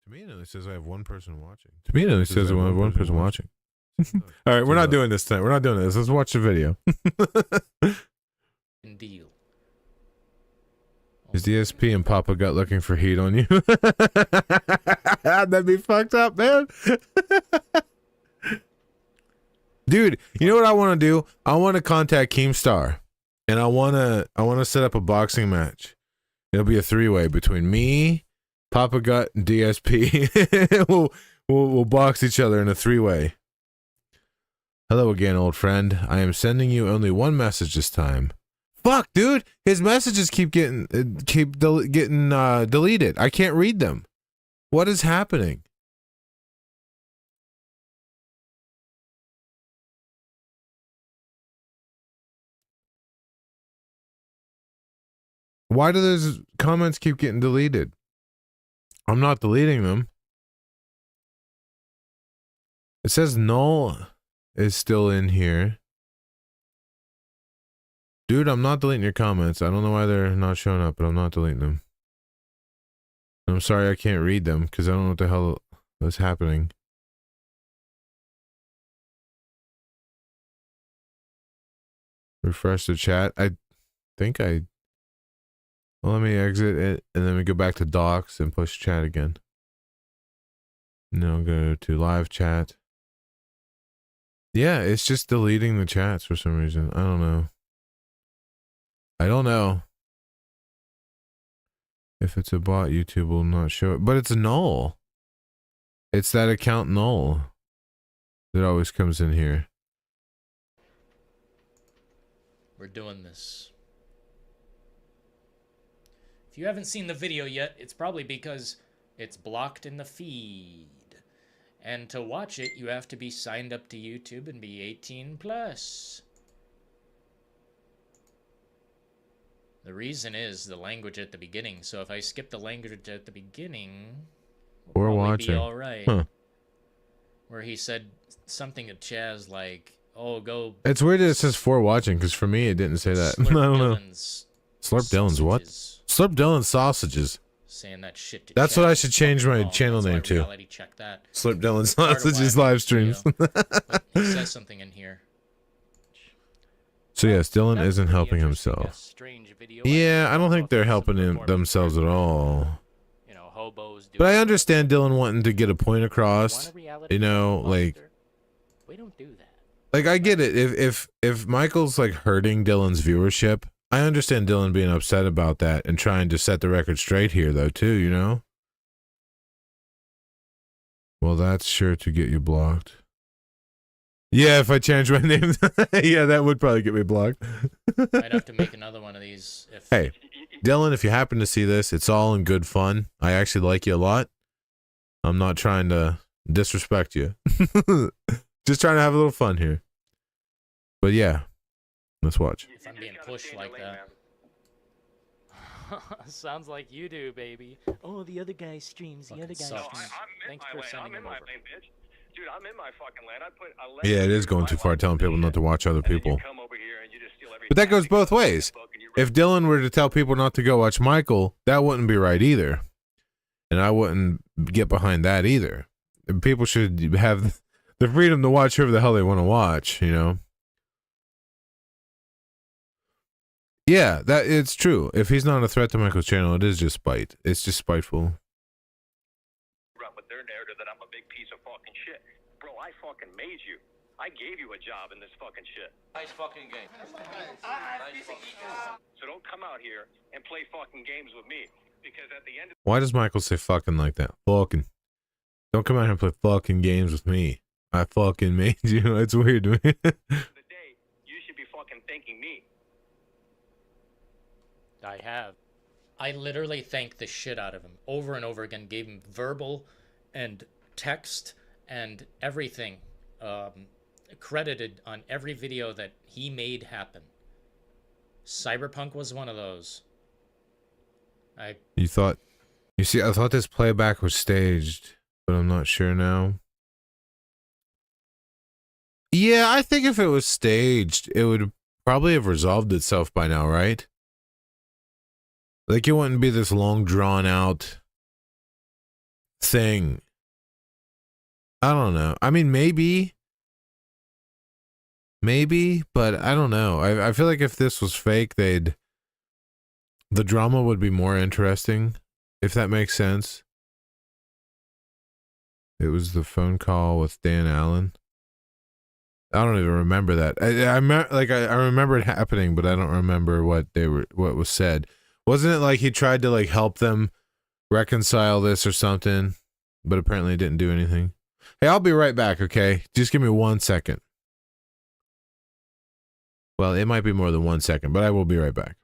To me, it only says I have 1 person watching. To me, it only says I have 1 person watching. All right, we're not doing this tonight. We're not doing this. Let's watch the video.
Deal.
Is DSP and Papa Gut looking for heat on you? That'd be fucked up, man. Dude, you know what I want to do? I want to contact Keemstar, and I want to set up a boxing match. It'll be a 3-way between me, Papa Gut, and DSP. we'll box each other in a 3-way. Hello again, old friend. I am sending you only 1 message this time. Fuck, dude, his messages keep getting deleted. I can't read them. What is happening? Why do those comments keep getting deleted? I'm not deleting them. It says null is still in here. Dude, I'm not deleting your comments. I don't know why they're not showing up, but I'm not deleting them. I'm sorry I can't read them because I don't know what the hell is happening. Refresh the chat. I think I... Well, let me exit it and then we go back to docs and push chat again. Now go to live chat. Yeah, it's just deleting the chats for some reason. I don't know. I don't know. If it's a bot, YouTube will not show it. But it's null. It's that account null that always comes in here.
We're doing this. If you haven't seen the video yet, it's probably because it's blocked in the feed. And to watch it, you have to be signed up to YouTube and be 18 plus. The reason is the language at the beginning. So if I skip the language at the beginning,
We're
probably
watching.
be all right.
Huh.
Where he said something to Chaz like, "Oh, go."
It's weird that it says for watching because for me it didn't say that. I
slurp
don't know.
Dillon's
Slurp Dillon's what?
sausages.
Slurp Dillon's sausages.
Saying that shit to
That's what I
Chaz.
should change my
Oh,
channel
that's why
name to.
reality check that.
Slurp Dillon's
Part of why
sausages
I made
live
this
streams.
video. But he says something in here.
So yes, Dillon
That's
isn't
pretty
helping
interesting,
himself.
a strange video.
Yeah, I don't think they're
Some
helping
performance
themselves at all.
You know, hobos
But I
doing-
understand Dillon wanting to get a point
Want
across.
a reality
You know,
show
like,
monster? We don't do that.
like I get it. If Michael's like hurting Dillon's viewership, I understand Dillon being upset about that and trying to set the record straight here, though, too. You know. Well, that's sure to get you blocked. Yeah, if I change my name, yeah, that would probably get me blocked.
Might have to make another one of these. If
Hey, Dillon, if you happen to see this, it's all in good fun. I actually like you a lot. I'm not trying to disrespect you. Just trying to have a little fun here. But yeah, let's watch.
If I'm being pushed like that.
Sounds like you do, baby. Oh, the other guy streams. The
Fucking
other guy
sucks.
No,
streams.
I'm in
Thanks
my
for
lane. I'm
sending
in
him
my
over.
lane, bitch. Dude, I'm in my fucking lane. I put 11
Yeah, it is
years
going
of
too
my
far
life
telling
into
people
this
not to
shit,
watch other
and then you
people.
come over here and you just steal every
But that goes
tactic in
both
the fucking
ways.
book and you
If
rip-
Dillon were to tell people not to go watch Michael, that wouldn't be right either. And I wouldn't get behind that either. People should have the freedom to watch whoever the hell they want to watch, you know? Yeah, that it's true. If he's not a threat to Michael's channel, it is just spite. It's just spiteful.
run with their narrative that I'm a big piece of fucking shit. Bro, I fucking made you. I gave you a job in this fucking shit.
Nice fucking game.
So don't come out here and play fucking games with me. Because at the end of
Why does Michael say fucking like that? Fucking. Don't come out here and play fucking games with me. I fucking made you. It's weird to me.
the day, you should be fucking thanking me.
I have.
I literally thanked the shit out of him over and over again. Gave him verbal and text and everything. Credited on every video that he made happen. Cyberpunk was one of those.
You see, I thought this playback was staged, but I'm not sure now. Yeah, I think if it was staged, it would probably have resolved itself by now, right? Like, it wouldn't be this long, drawn-out thing. I don't know. I mean, maybe, but I don't know. I feel like if this was fake, the drama would be more interesting, if that makes sense. It was the phone call with Dan Allen. I don't even remember that. I remember it happening, but I don't remember what was said. Wasn't it like he tried to like help them reconcile this or something, but apparently it didn't do anything? Hey, I'll be right back, okay? Just give me 1 second. Well, it might be more than 1 second, but I will be right back.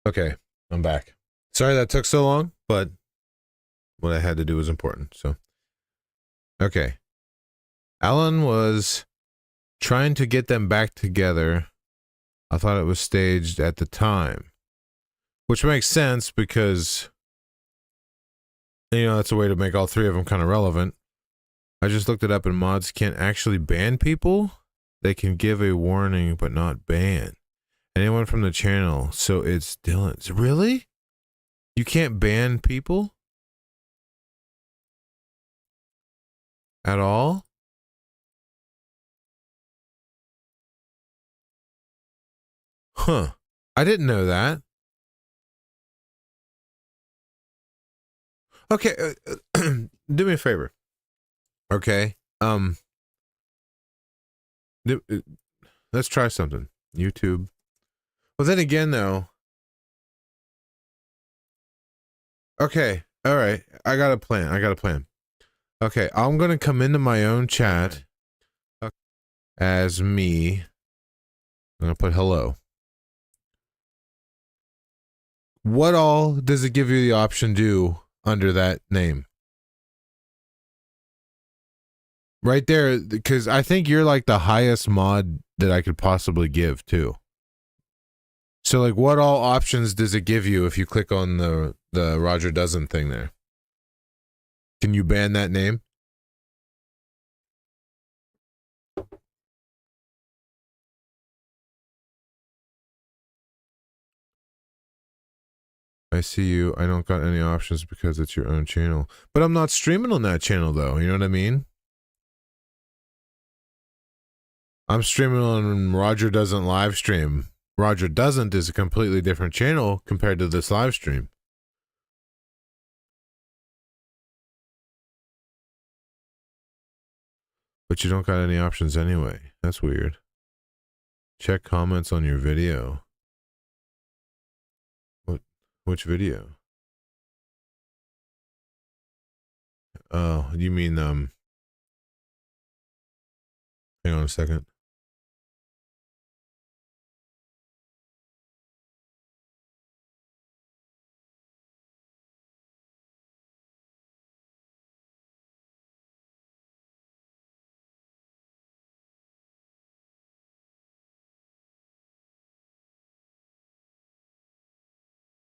Okay, I'm back. Sorry that took so long, but what I had to do was important. So, okay. Alan was trying to get them back together. I thought it was staged at the time, which makes sense because, you know, that's a way to make all three of them kind of relevant. I just looked it up, and mods can't actually ban people. They can give a warning, but not ban anyone from the channel. So it's Dillon. Really? You can't ban people at all? Huh. I didn't know that. Okay, do me a favor. Okay. Let's try something. YouTube. Well, then again, though. Okay. All right. I got a plan. Okay. I'm going to come into my own chat as me. I'm going to put hello. What all does it give you the option do under that name? Right there, because I think you're like the highest mod that I could possibly give too. So like what all options does it give you if you click on the Roger Doesn't thing there? Can you ban that name? I see you. I don't got any options because it's your own channel. But I'm not streaming on that channel though, you know what I mean? I'm streaming on Roger Doesn't live stream. Roger Doesn't is a completely different channel compared to this live stream. But you don't got any options anyway. That's weird. Check comments on your video. Which video? Oh, you mean, hang on a second.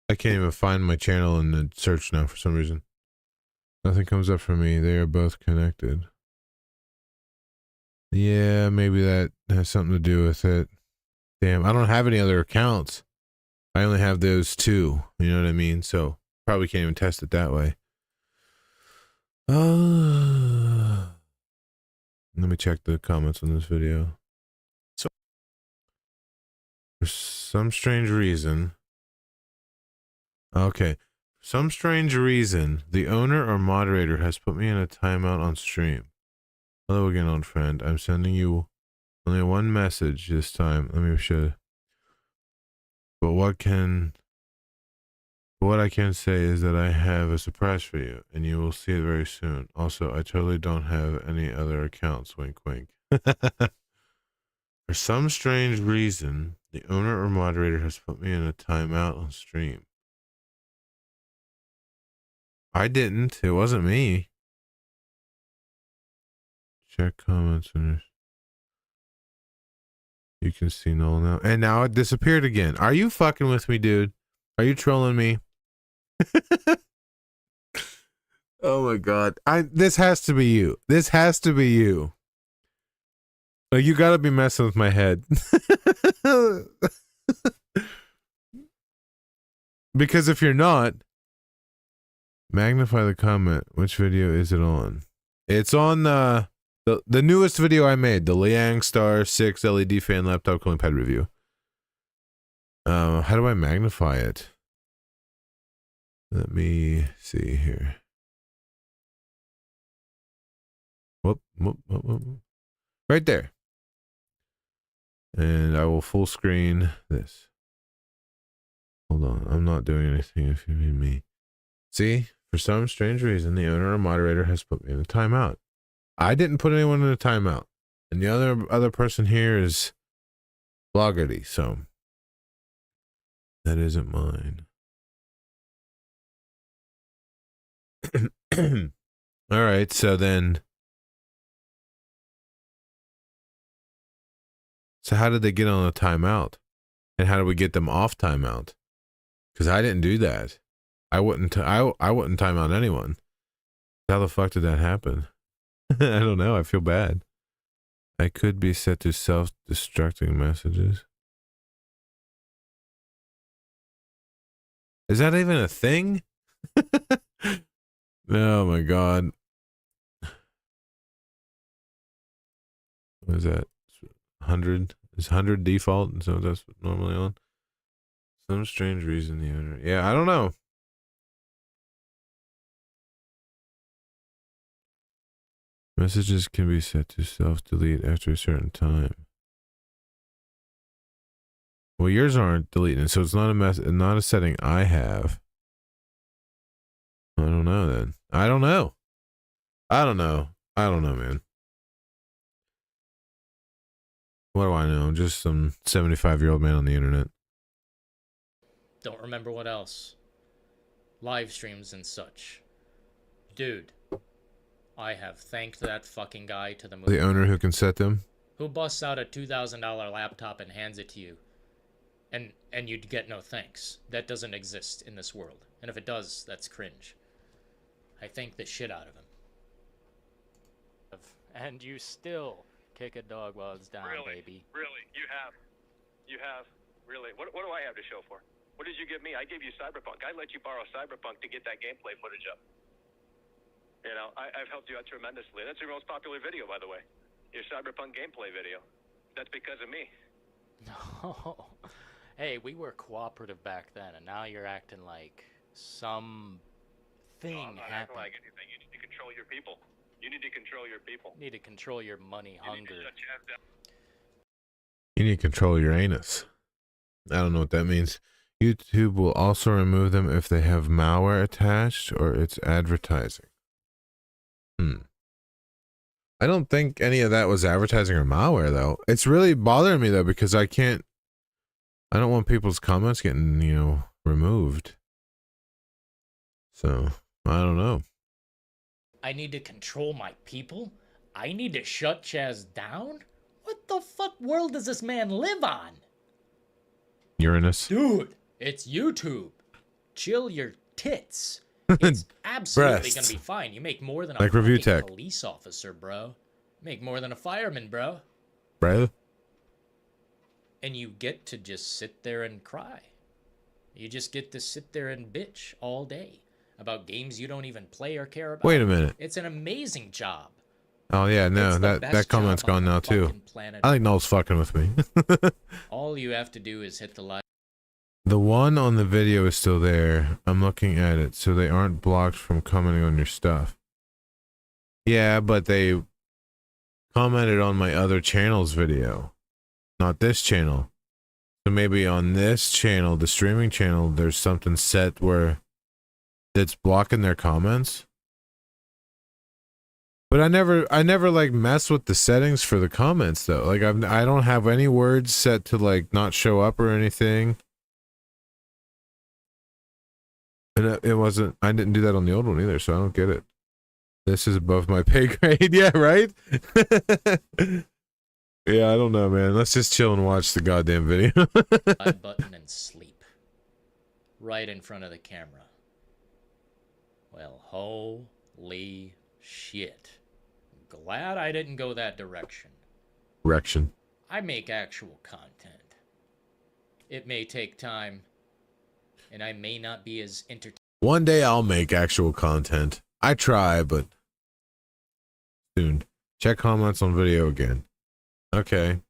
I can't even find my channel in the search now for some reason. Nothing comes up for me. They are both connected. Yeah, maybe that has something to do with it. Damn, I don't have any other accounts. I only have those two. You know what I mean? So probably can't even test it that way. Let me check the comments on this video. So, for some strange reason. Okay. Some strange reason, the owner or moderator has put me in a timeout on stream. Hello again, old friend. I'm sending you only one message this time. Let me show. But what I can say is that I have a surprise for you, and you will see it very soon. Also, I totally don't have any other accounts. Wink, wink. For some strange reason, the owner or moderator has put me in a timeout on stream. I didn't. It wasn't me. Check comments. You can see null now. And now it disappeared again. Are you fucking with me, dude? Are you trolling me? Oh my god. This has to be you. This has to be you. Like, you gotta be messing with my head. Because if you're not, magnify the comment. Which video is it on? It's on the newest video I made, the Liang Star 6 LED fan laptop cooling pad review. How do I magnify it? Let me see here. Whoop. Right there. And I will full screen this. Hold on. I'm not doing anything if you mean me. See? For some strange reason, the owner or moderator has put me in a timeout. I didn't put anyone in a timeout. And the other person here is Bloggerty, so That isn't mine. All right, so then. So how did they get on a timeout? And how do we get them off timeout? Because I didn't do that. I wouldn't time out anyone. How the fuck did that happen? I don't know. I feel bad. I could be set to self-destructing messages. Is that even a thing? Oh my god. What is that? 100? Is 100 default? So that's normally on? Some strange reason the owner. Yeah, I don't know. Messages can be set to self-delete after a certain time. Well, yours aren't deleting, so it's not not a setting I have. I don't know then. I don't know, man. What do I know? I'm just some 75-year-old man on the internet.
Don't remember what else. Live streams and such. Dude, I have thanked that fucking guy to the moon.
The owner who can set them?
Who busts out a $2,000 laptop and hands it to you? And you'd get no thanks. That doesn't exist in this world. And if it does, that's cringe. I thank the shit out of him.
And you still kick a dog while it's down, baby.
Really, you have, really. What do I have to show for? What did you give me? I gave you Cyberpunk. I let you borrow Cyberpunk to get that gameplay footage up. You know, I've helped you out tremendously. That's your most popular video, by the way. Your Cyberpunk gameplay video. That's because of me.
No. Hey, we were cooperative back then, and now you're acting like some thing
I'm not acting
happened.
like anything. You need to control your people. You need to control your people.
You need to control your money
You need to
hunger.
shut your ass down.
You need to control your anus. I don't know what that means. YouTube will also remove them if they have malware attached or it's advertising. I don't think any of that was advertising or malware though. It's really bothering me though because I don't want people's comments getting, removed. So, I don't know.
I need to control my people? I need to shut Chaz down? What the fuck world does this man live on?
Uranus.
Dude, it's YouTube. Chill your tits. It's absolutely
Breasts.
gonna be fine. You make more than a
Like review
fucking
tech.
police officer, bro. You make more than a fireman, bro.
Bro?
And you get to just sit there and cry. You just get to sit there and bitch all day about games you don't even play or care about.
Wait a minute.
It's an amazing job.
Oh yeah, no,
It's the
that
best
comment's
job on
gone
the
now too.
fucking planet.
I think Noel's fucking with me.
All you have to do is hit the like.
The one on the video is still there. I'm looking at it, so they aren't blocked from commenting on your stuff. Yeah, but they commented on my other channel's video, not this channel. So maybe on this channel, the streaming channel, there's something set where that's blocking their comments. But I never like mess with the settings for the comments though. Like I don't have any words set to like not show up or anything. And it wasn't, I didn't do that on the old one either, so I don't get it. This is above my pay grade. Yeah, right? Yeah, I don't know, man. Let's just chill and watch the goddamn video.
Button and sleep. Right in front of the camera. Well, holy shit. Glad I didn't go that direction.
Correction.
I make actual content. It may take time, and I may not be as entertaining.
One day I'll make actual content. I try, but soon. Check comments on video again. Okay.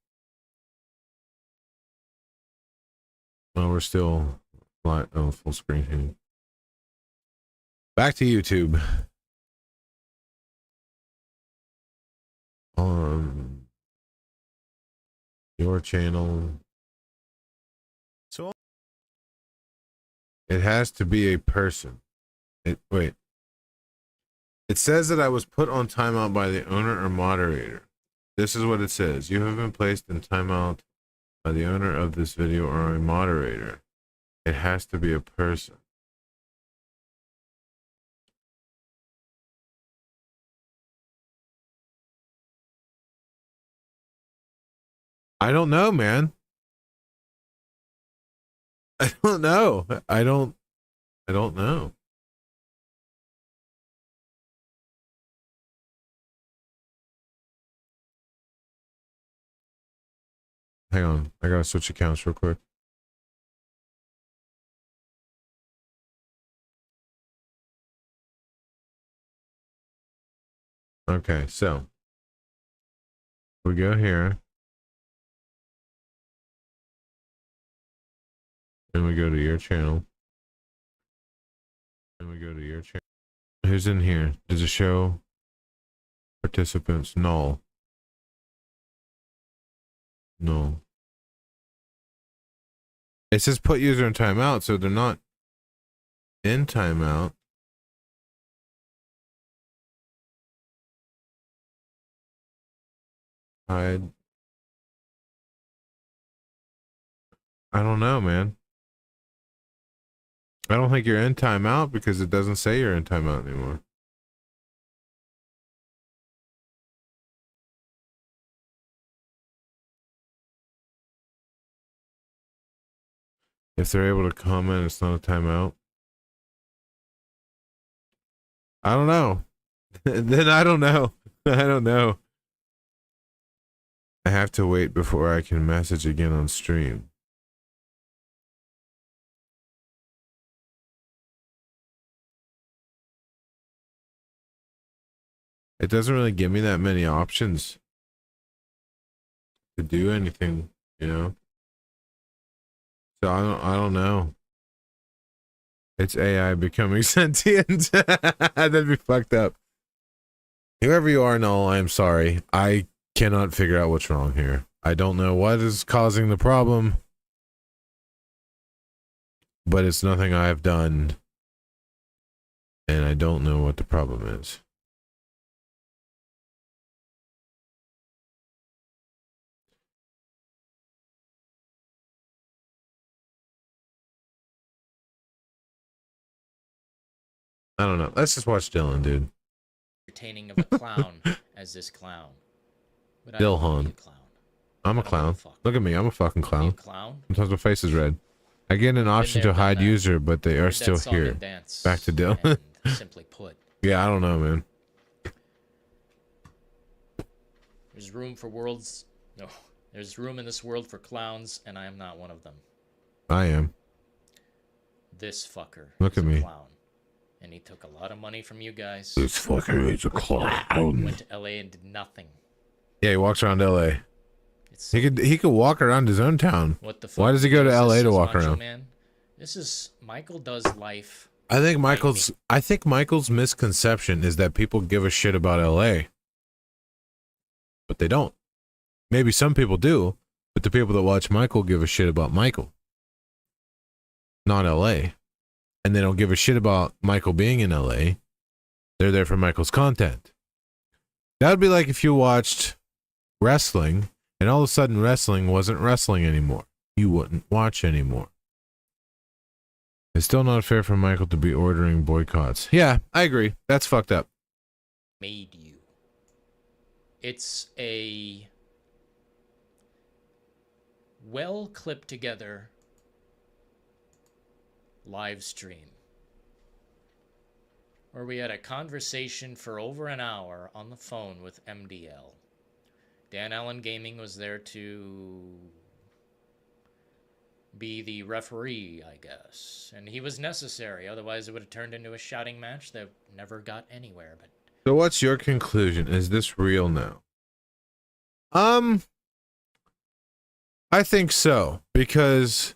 Well, we're still full screen here. Back to YouTube. Your channel. So it has to be a person. Wait. It says that I was put on timeout by the owner or moderator. This is what it says. You have been placed in timeout by the owner of this video or a moderator. It has to be a person. I don't know, man. I don't know. I don't know. Hang on. I gotta switch accounts real quick. Okay, so we go here. And we go to your channel. And we go to your channel. Who's in here? Does it show participants? Null. No. It says put user in timeout, so they're not in timeout. Hide. I don't know, man. I don't think you're in timeout because it doesn't say you're in timeout anymore. If they're able to comment, it's not a timeout. I don't know. Then I don't know. I don't know. I have to wait before I can message again on stream. It doesn't really give me that many options to do anything, you know? So I don't know. It's AI becoming sentient. That'd be fucked up. Whoever you are, Null, I'm sorry. I cannot figure out what's wrong here. I don't know what is causing the problem, but it's nothing I have done, and I don't know what the problem is. I don't know. Let's just watch Dillon, dude.
Entertaining of a clown as this clown. But I don't
Dillon.
wanna be a clown.
I'm a
I don't wanna
clown.
fuck.
Look at me. I'm a fucking
Be a
clown.
clown?
Sometimes my face is red. I get an option
there,
to
done
hide
that.
user, but they are
Heard that
still
song
here.
and dance,
Back to Dillon.
and simply put,
Yeah, I don't know, man.
there's room for worlds. No, there's room in this world for clowns, and I am not one of them.
I am.
This fucker.
Look
is
at
a
me.
Clown. And he took a lot of money from you guys.
This fucker is a clown.
Went to LA and did nothing.
Yeah, he walks around LA.
It's
He could walk around his own town.
what the fuck?
Why does he go to
is
LA
this,
to
this
walk
Macho
around?
Man? This is Michael does life.
I think Michael's misconception is that people give a shit about LA. But they don't. Maybe some people do, but the people that watch Michael give a shit about Michael. Not LA. And they don't give a shit about Michael being in LA. They're there for Michael's content. That would be like if you watched wrestling and all of a sudden wrestling wasn't wrestling anymore. You wouldn't watch anymore. It's still not fair for Michael to be ordering boycotts. Yeah, I agree. That's fucked up.
Made you. It's a well clipped together live stream where we had a conversation for over an hour on the phone with MDL. Dan Allen Gaming was there to be the referee, I guess. And he was necessary, otherwise it would have turned into a shouting match that never got anywhere. But
So what's your conclusion? Is this real now? I think so, because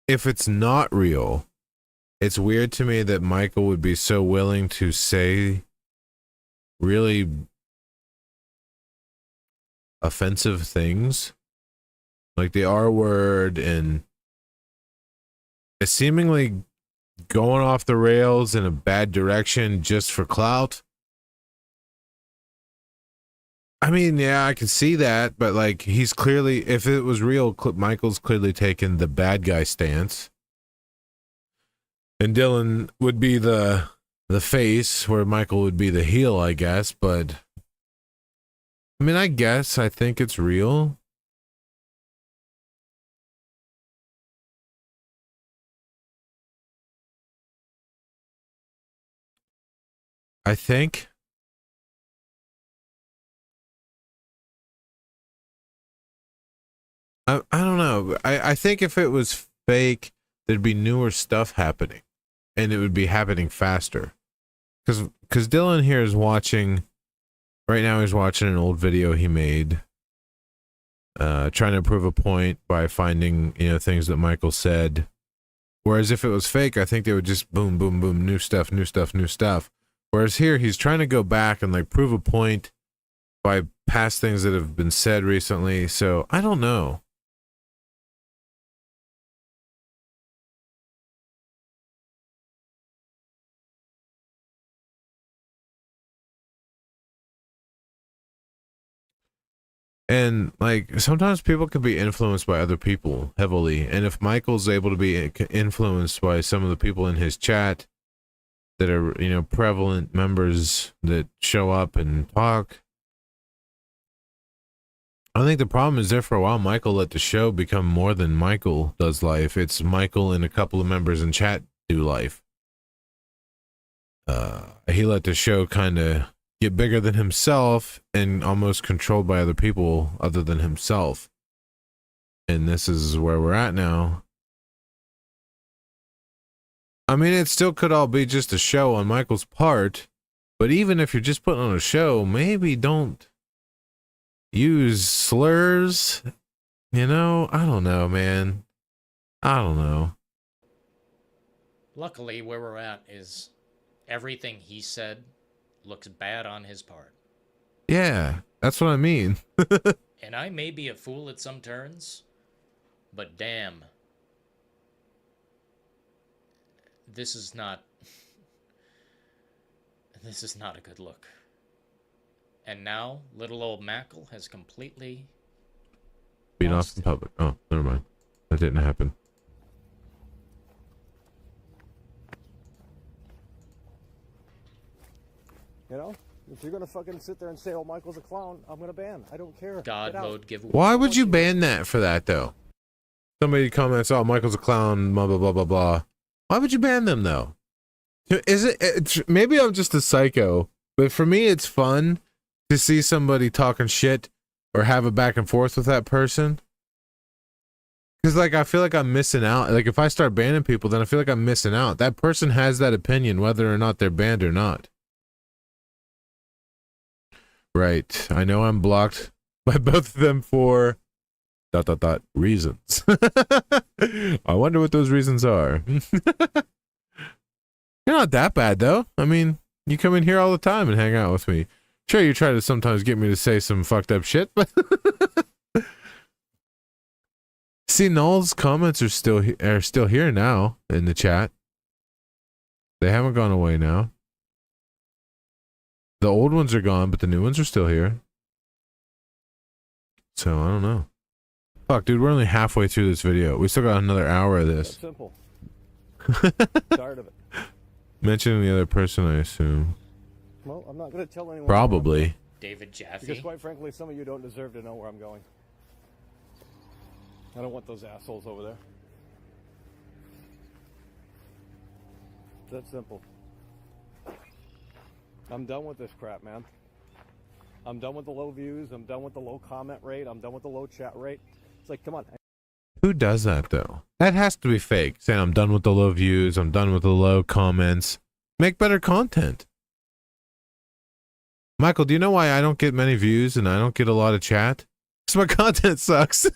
if it's not real, it's weird to me that Michael would be so willing to say really offensive things, like the R word, and it's seemingly going off the rails in a bad direction just for clout. I mean, yeah, I can see that, but like, he's clearly, if it was real, Michael's clearly taken the bad guy stance. And Dillon would be the face, where Michael would be the heel, I guess. But I mean, I think it's real. I think. I don't know. I think if it was fake, there'd be newer stuff happening, and it would be happening faster. Because Dillon here is watching, right now he's watching an old video he made, trying to prove a point by finding, you know, things that Michael said. Whereas if it was fake, I think they would just boom, boom, boom, new stuff, new stuff, new stuff. Whereas here, he's trying to go back and like prove a point by past things that have been said recently. So I don't know. And like sometimes people can be influenced by other people heavily, and if Michael's able to be influenced by some of the people in his chat that are, you know, prevalent members that show up and talk, I think the problem is there for a while. Michael let the show become more than Michael does life. It's Michael and a couple of members in chat do life. He let the show kind of get bigger than himself and almost controlled by other people other than himself. And this is where we're at now. I mean, it still could all be just a show on Michael's part, but even if you're just putting on a show, maybe don't use slurs. You know, I don't know, man. I don't know.
Luckily, where we're at is everything he said looks bad on his part.
Yeah, that's what I mean.
And I may be a fool at some turns, but damn. This is not a good look. And now, little old Mackle has completely
Being off in public. Oh, never mind. That didn't happen.
You know, if you're gonna fucking sit there and say, "Oh, Michael's a clown," I'm gonna ban. I don't care.
God
Get out.
mode giveaway.
Why would you ban that for that, though? Somebody comments, "Oh, Michael's a clown," blah, blah, blah, blah, blah. Why would you ban them, though? Is it maybe I'm just a psycho, but for me, it's fun to see somebody talking shit or have a back and forth with that person. Because, like, I feel like I'm missing out. Like, if I start banning people, then I feel like I'm missing out. That person has that opinion, whether or not they're banned or not. Right. I know I'm blocked by both of them for ... reasons. I wonder what those reasons are. You're not that bad, though. I mean, you come in here all the time and hang out with me. Sure, you try to sometimes get me to say some fucked up shit, but... See, Null's comments are still here now in the chat. They haven't gone away now. The old ones are gone, but the new ones are still here. So, I don't know. Fuck, dude, we're only halfway through this video. We still got another hour of this.
That's simple. Tired of it.
Mentioning the other person, I assume.
Well, I'm not gonna tell anyone.
Probably.
David Jaffe.
Because quite frankly, some of you don't deserve to know where I'm going. I don't want those assholes over there. It's that simple. I'm done with this crap, man. I'm done with the low views. I'm done with the low comment rate. I'm done with the low chat rate. It's like, come on.
Who does that, though? That has to be fake. Saying, I'm done with the low views. I'm done with the low comments. Make better content. Michael, do you know why I don't get many views and I don't get a lot of chat? Because my content sucks.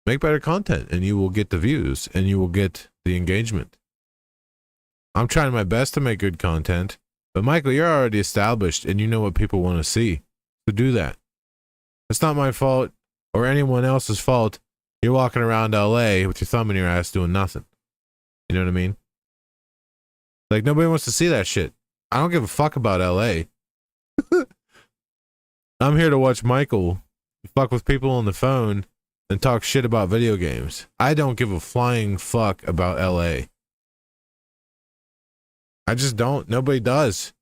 Make better content and you will get the views and you will get the engagement. I'm trying my best to make good content, but Michael, you're already established and you know what people want to see. So do that. It's not my fault or anyone else's fault. You're walking around LA with your thumb in your ass doing nothing. You know what I mean? Like, nobody wants to see that shit. I don't give a fuck about LA. I'm here to watch Michael fuck with people on the phone and talk shit about video games. I don't give a flying fuck about LA. I just don't. Nobody does.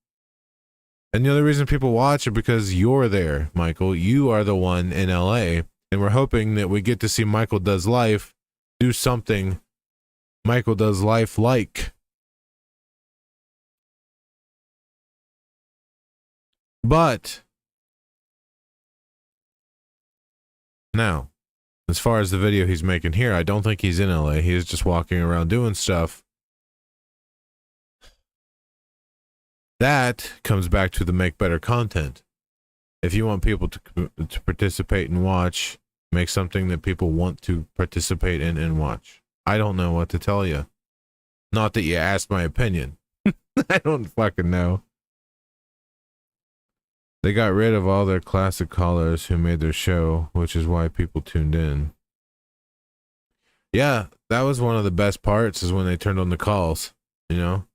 And the only reason people watch are because you're there, Michael. You are the one in LA. And we're hoping that we get to see Michael Does Life do something Michael Does Life like. But now, as far as the video he's making here, I don't think he's in LA. He's just walking around doing stuff. That comes back to the make better content. If you want people to participate and watch, make something that people want to participate in and watch. I don't know what to tell you. Not that you asked my opinion. I don't fucking know. They got rid of all their classic callers who made their show, which is why people tuned in. Yeah, that was one of the best parts, is when they turned on the calls, you know?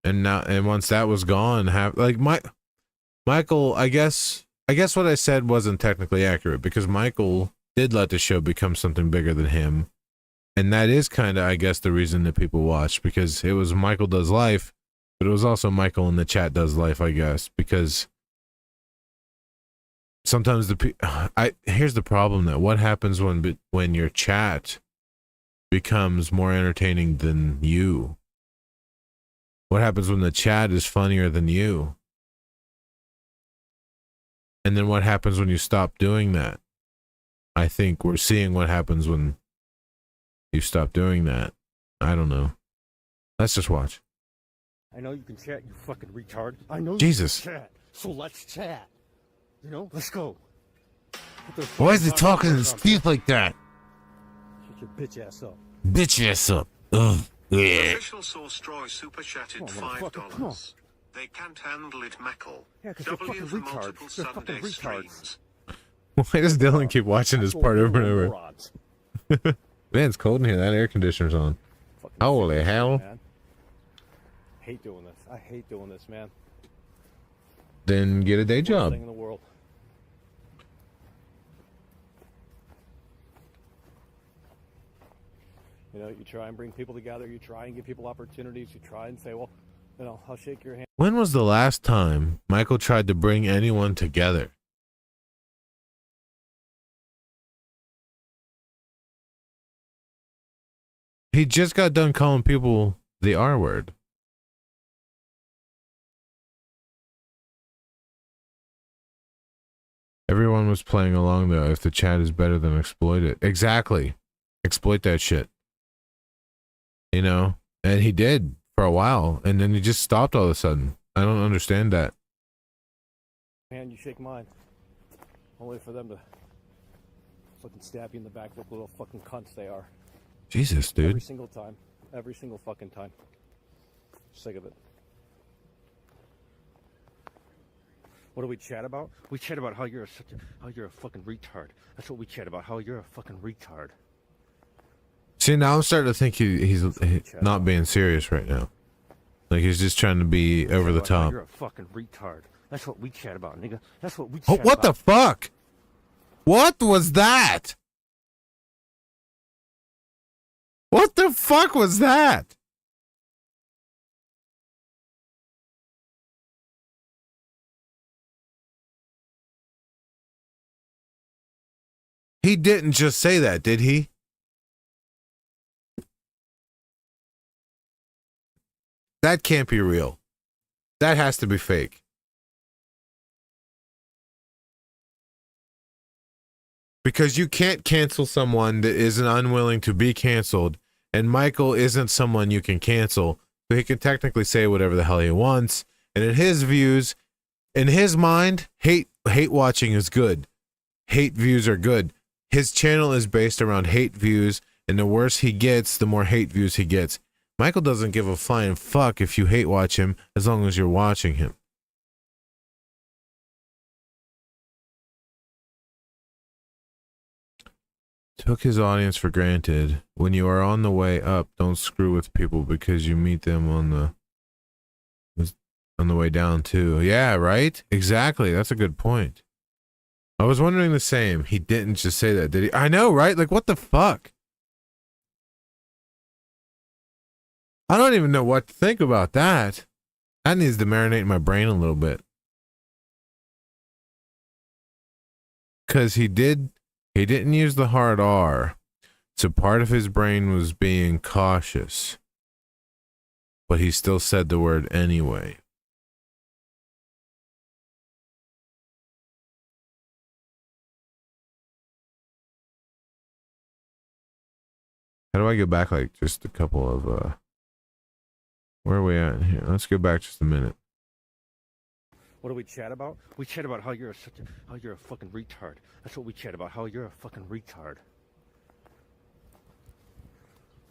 And now, and once that was gone, Michael, I guess what I said wasn't technically accurate, because Michael did let the show become something bigger than him. And that is kind of, I guess, the reason that people watched, because it was Michael Does Life, but it was also Michael in the chat Does Life, I guess, because sometimes here's the problem, that what happens when your chat becomes more entertaining than you? What happens when the chat is funnier than you? And then what happens when you stop doing that? I think we're seeing what happens when you stop doing that. I don't know. Let's just watch.
I know you can chat, you fucking retard. I know
Jesus.
You can chat, so let's chat. You know, let's go.
Why is he talking in Steve like that?
Shut your bitch ass up.
Bitch ass up. Ugh. Yeah.
Official Source Troy super chatted $5. They can't handle it, Mackle.
Yeah, because they're fucking
for
retards.
multiple
They're fucking
Sunday
retards.
streams.
Why does Dillon keep watching this part over and over?
Morons.
Man, it's cold in here. That air conditioner's on.
Fucking
Holy
shit,
hell.
man. Hate doing this. I hate doing this, man.
Then get a day
Worst
job.
thing in the world. You know, you try and bring people together. You try and give people opportunities. You try and say, well, you know, I'll shake your hand.
When was the last time Michael tried to bring anyone together? He just got done calling people the R word. Everyone was playing along though. If the chat is better, than exploit it. Exactly. Exploit that shit. You know? And he did for a while. And then he just stopped all of a sudden. I don't understand that.
Man, you shake mine. Only for them to fucking stab you in the back like little fucking cunts they are.
Jesus, dude.
Every single time. Every single fucking time. Sick of it. What do we chat about? We chat about how you're a fucking retard. That's what we chat about. How you're a fucking retard.
See, now I'm starting to think he's not being serious right now. Like he's just trying to be over the top.
You're a fucking retard. That's what we chat about, nigga. That's what we chat
Oh,
about.
what the fuck? What was that? What the fuck was that? He didn't just say that, did he? That can't be real. That has to be fake. Because you can't cancel someone that isn't unwilling to be canceled, and Michael isn't someone you can cancel, so he can technically say whatever the hell he wants. And in his views, in his mind, hate watching is good. Hate views are good. His channel is based around hate views, and the worse he gets, the more hate views he gets. Michael doesn't give a flying fuck if you hate watch him, as long as you're watching him. Took his audience for granted. When you are on the way up, don't screw with people because you meet them on the way down too. Yeah, right? Exactly. That's a good point. I was wondering the same. He didn't just say that, did he? I know, right? Like, what the fuck? I don't even know what to think about that. That needs to marinate in my brain a little bit. Because he didn't use the hard R. So part of his brain was being cautious. But he still said the word anyway. How do I go back like just a couple of where are we at here? Let's go back just a minute.
What do we chat about? We chat about how you're a fucking retard. That's what we chat about. How you're a fucking retard.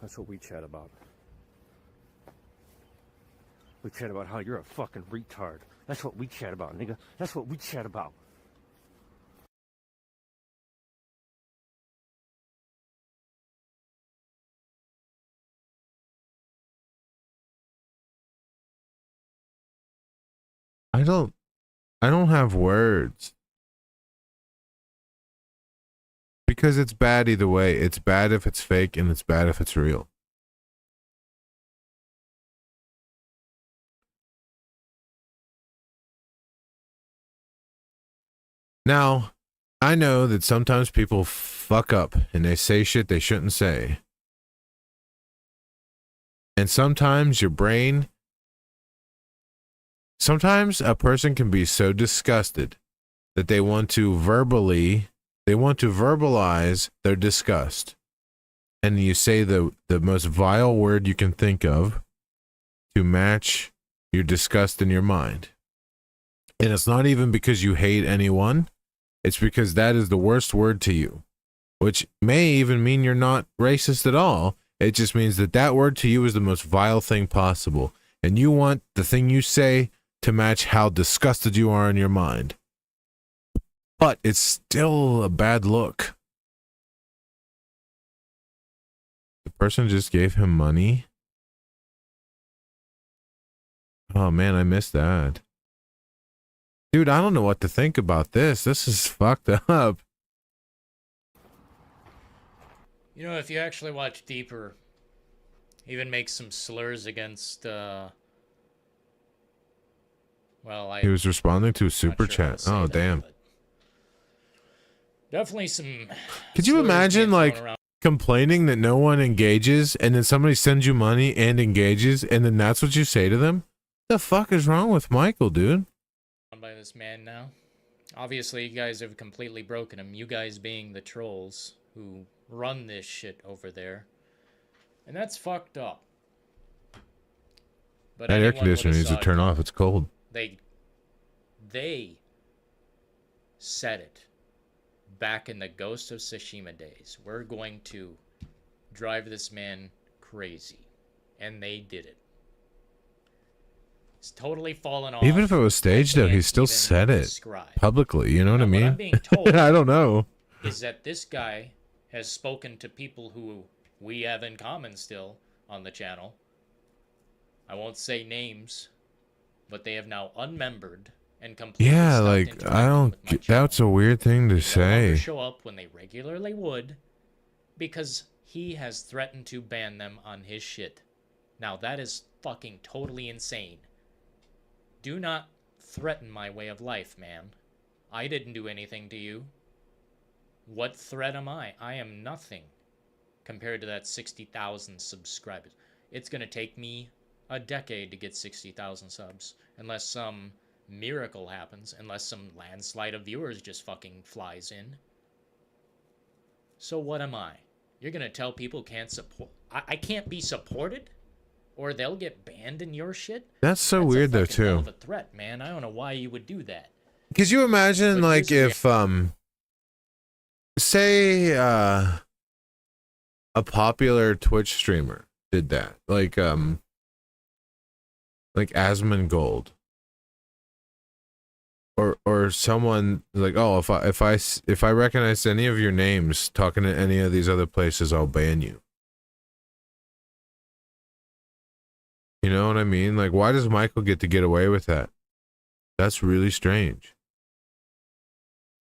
That's what we chat about. We chat about how you're a fucking retard. That's what we chat about, nigga. That's what we chat about.
I don't have words. Because it's bad either way. It's bad if it's fake and it's bad if it's real. Now, I know that sometimes people fuck up and they say shit they shouldn't say. And sometimes your brain, sometimes a person can be so disgusted that they want to verbalize their disgust. And you say the most vile word you can think of to match your disgust in your mind. And it's not even because you hate anyone. It's because that is the worst word to you, which may even mean you're not racist at all. It just means that that word to you is the most vile thing possible. And you want the thing you say to match how disgusted you are in your mind. But it's still a bad look. The person just gave him money. Oh man, I missed that. Dude, I don't know what to think about this. This is fucked up.
You know, if you actually watch deeper, even make some slurs against, well,
He was responding to a super
not sure how to
chat.
say
Oh,
that,
damn.
but definitely some.
Could you
slurs
imagine,
being thrown
like,
around.
complaining that no one engages, and then somebody sends you money and engages, and then that's what you say to them? The fuck is wrong with Michael, dude?
By this man now. Obviously, you guys have completely broken him. You guys being the trolls who run this shit over there. And that's fucked up. But
That air
anyone
conditioner
would've
needs to
saw it
turn off.
coming.
It's cold.
They said it back in the Ghost of Tsushima days. We're going to drive this man crazy. And they did it. It's totally fallen off.
Even if it was staged, though, he
can't
still
even
said it
describe.
publicly. You know what I
Now,
mean?
what I'm being told
I don't know.
is that this guy has spoken to people who we have in common still on the channel. I won't say names, but they have now unmembered and completely
Yeah,
stopped
like,
interacting
I don't
with my
get,
channel.
that's a weird thing to
They no longer
say.
show up when they regularly would because he has threatened to ban them on his shit. Now that is fucking totally insane. Do not threaten my way of life, man. I didn't do anything to you. What threat am I? I am nothing compared to that 60,000 subscribers. It's going to take me a decade to get 60,000 subs unless some miracle happens, unless some landslide of viewers just fucking flies in. So what am I? You're going to tell people can't support... I can't be supported? Or they'll get banned in your shit?
That's so weird, though,
That's a fucking hell
too.
of a threat, man. I don't know why you would do that.
Could you imagine,
But
like,
here's the
if, say, a popular Twitch streamer did that? Like Asmongold. Or someone like, oh, if I recognize any of your names talking to any of these other places, I'll ban you. You know what I mean? Like, why does Michael get to get away with that? That's really strange.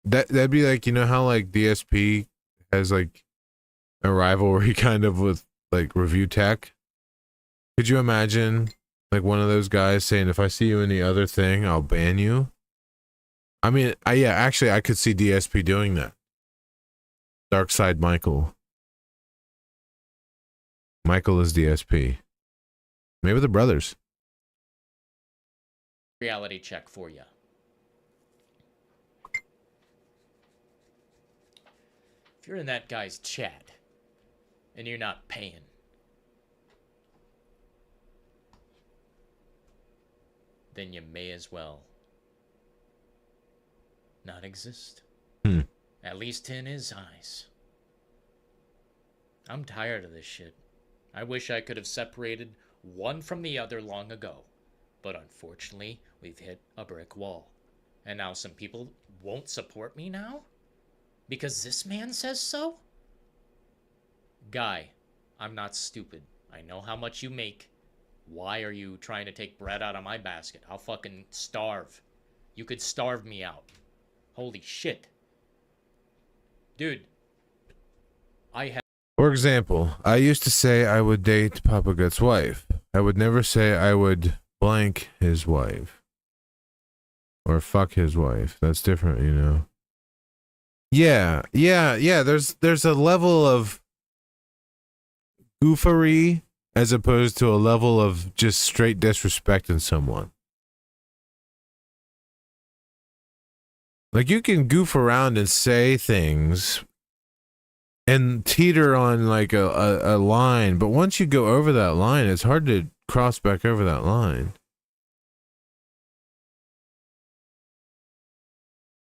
That'd be like, you know how like DSP has like a rivalry kind of with like Review Tech. Could you imagine like one of those guys saying, if I see you in the other thing, I'll ban you? I mean, yeah, actually, I could see DSP doing that. Dark Side Michael. Michael is DSP. Maybe the brothers.
Reality check for you. If you're in that guy's chat and you're not paying, then you may as well not exist. At least in his eyes. I'm tired of this shit. I wish I could have separated one from the other long ago. But unfortunately, we've hit a brick wall. And now some people won't support me now? Because this man says so? Guy, I'm not stupid. I know how much you make. Why are you trying to take bread out of my basket? I'll fucking starve. You could starve me out. Holy shit. Dude.
For example, I used to say I would date Papa Gut's wife. I would never say I would blank his wife. Or fuck his wife. That's different, you know. Yeah. There's a level of goofery as opposed to a level of just straight disrespecting someone. Like, you can goof around and say things and teeter on like a line, but once you go over that line, it's hard to cross back over that line.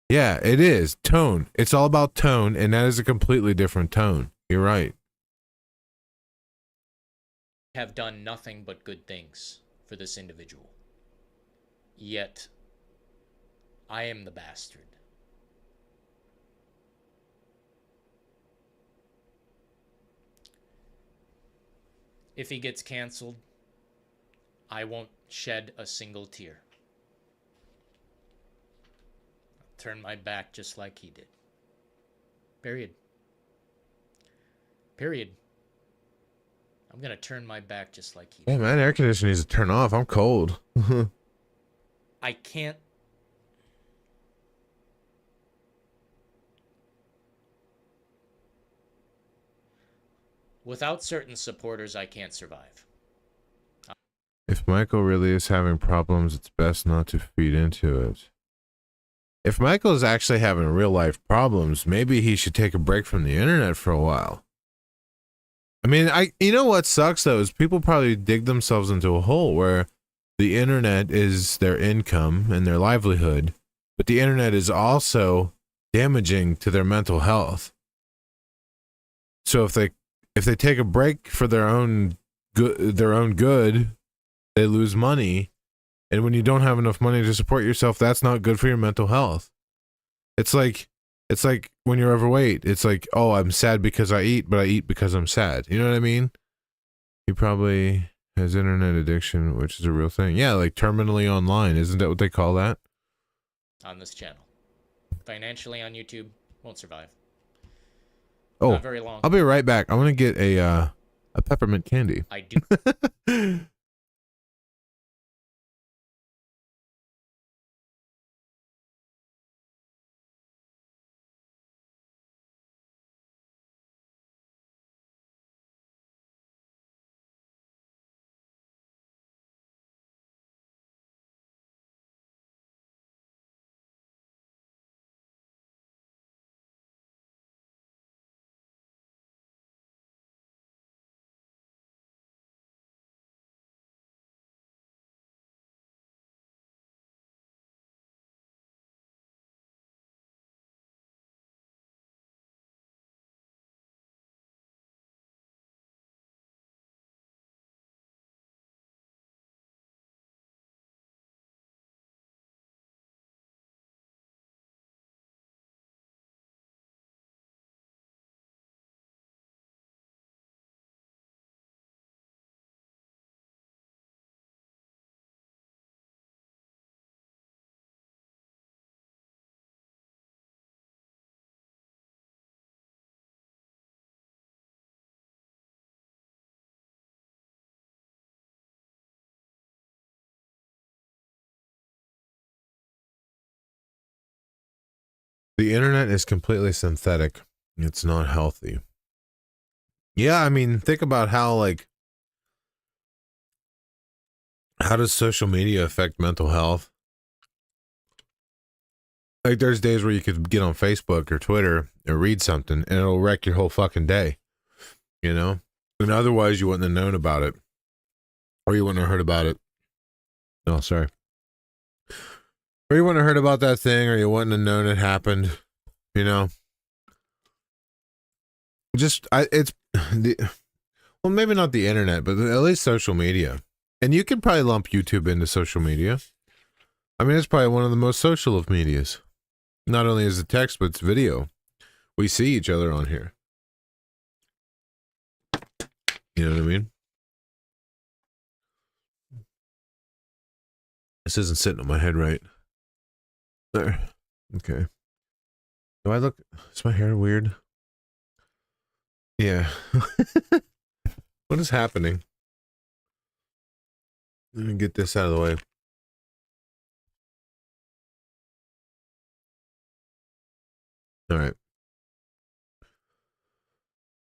Yeah, it is. Tone. It's all about tone, and that is a completely different tone. You're right.
Have done nothing but good things for this individual. Yet, I am the bastard. If he gets canceled, I won't shed a single tear. I'll turn my back just like he did. Period. I'm gonna turn my back just like he did.
Yeah, man, air conditioning needs to turn off. I'm cold.
I can't. Without certain supporters, I can't survive.
If Michael really is having problems, it's best not to feed into it. If Michael is actually having real life problems, maybe he should take a break from the internet for a while. I mean, you know what sucks though is people probably dig themselves into a hole where the internet is their income and their livelihood, but the internet is also damaging to their mental health. So if they take a break for their own good, they lose money, and when you don't have enough money to support yourself, that's not good for your mental health. It's like when you're overweight. It's like, oh, I'm sad because I eat, but I eat because I'm sad. You know what I mean? He probably has internet addiction, which is a real thing. Yeah, like terminally online. Isn't that what they call that?
On this channel. Financially on YouTube, won't survive.
Oh,
not very long.
I'll be right back. I want to get a peppermint candy.
I do.
The internet is completely synthetic. It's not healthy. Yeah, I mean, think about how, like, how does social media affect mental health? Like, there's days where you could get on Facebook or Twitter and read something, and it'll wreck your whole fucking day, you know? And otherwise, you wouldn't have known about it. Or you wouldn't have heard about it. No, sorry. Or you wouldn't have heard about that thing, or you wouldn't have known it happened, you know? It's well, maybe not the internet, but at least social media. And you could probably lump YouTube into social media. I mean, it's probably one of the most social of medias. Not only is it text, but it's video. We see each other on here. You know what I mean? This isn't sitting on my head right. There. Okay. Do I look... Is my hair weird? Yeah. What is happening? Let me get this out of the way. All right.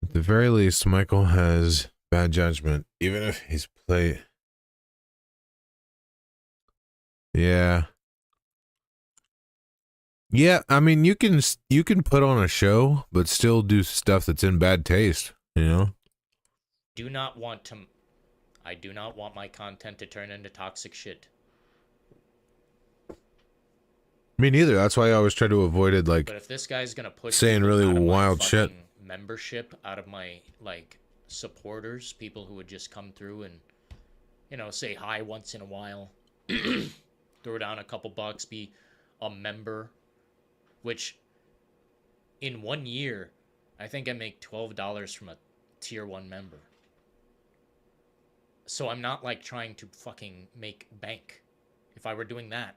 At the very least, Michael has bad judgment, even if he's played. Yeah. Yeah, I mean, you can put on a show, but still do stuff that's in bad taste, you know?
I do not want my content to turn into toxic shit.
Me neither. That's why I always try to avoid it, like,
but if this guy's gonna push
saying really
out of my
wild shit.
fucking membership, out of my, like, supporters, people who would just come through and, you know, say hi once in a while, throw down a couple bucks, be a member, which in 1 year, I think I make $12 from a tier 1 member. So I'm not, like, trying to fucking make bank. If I were doing that,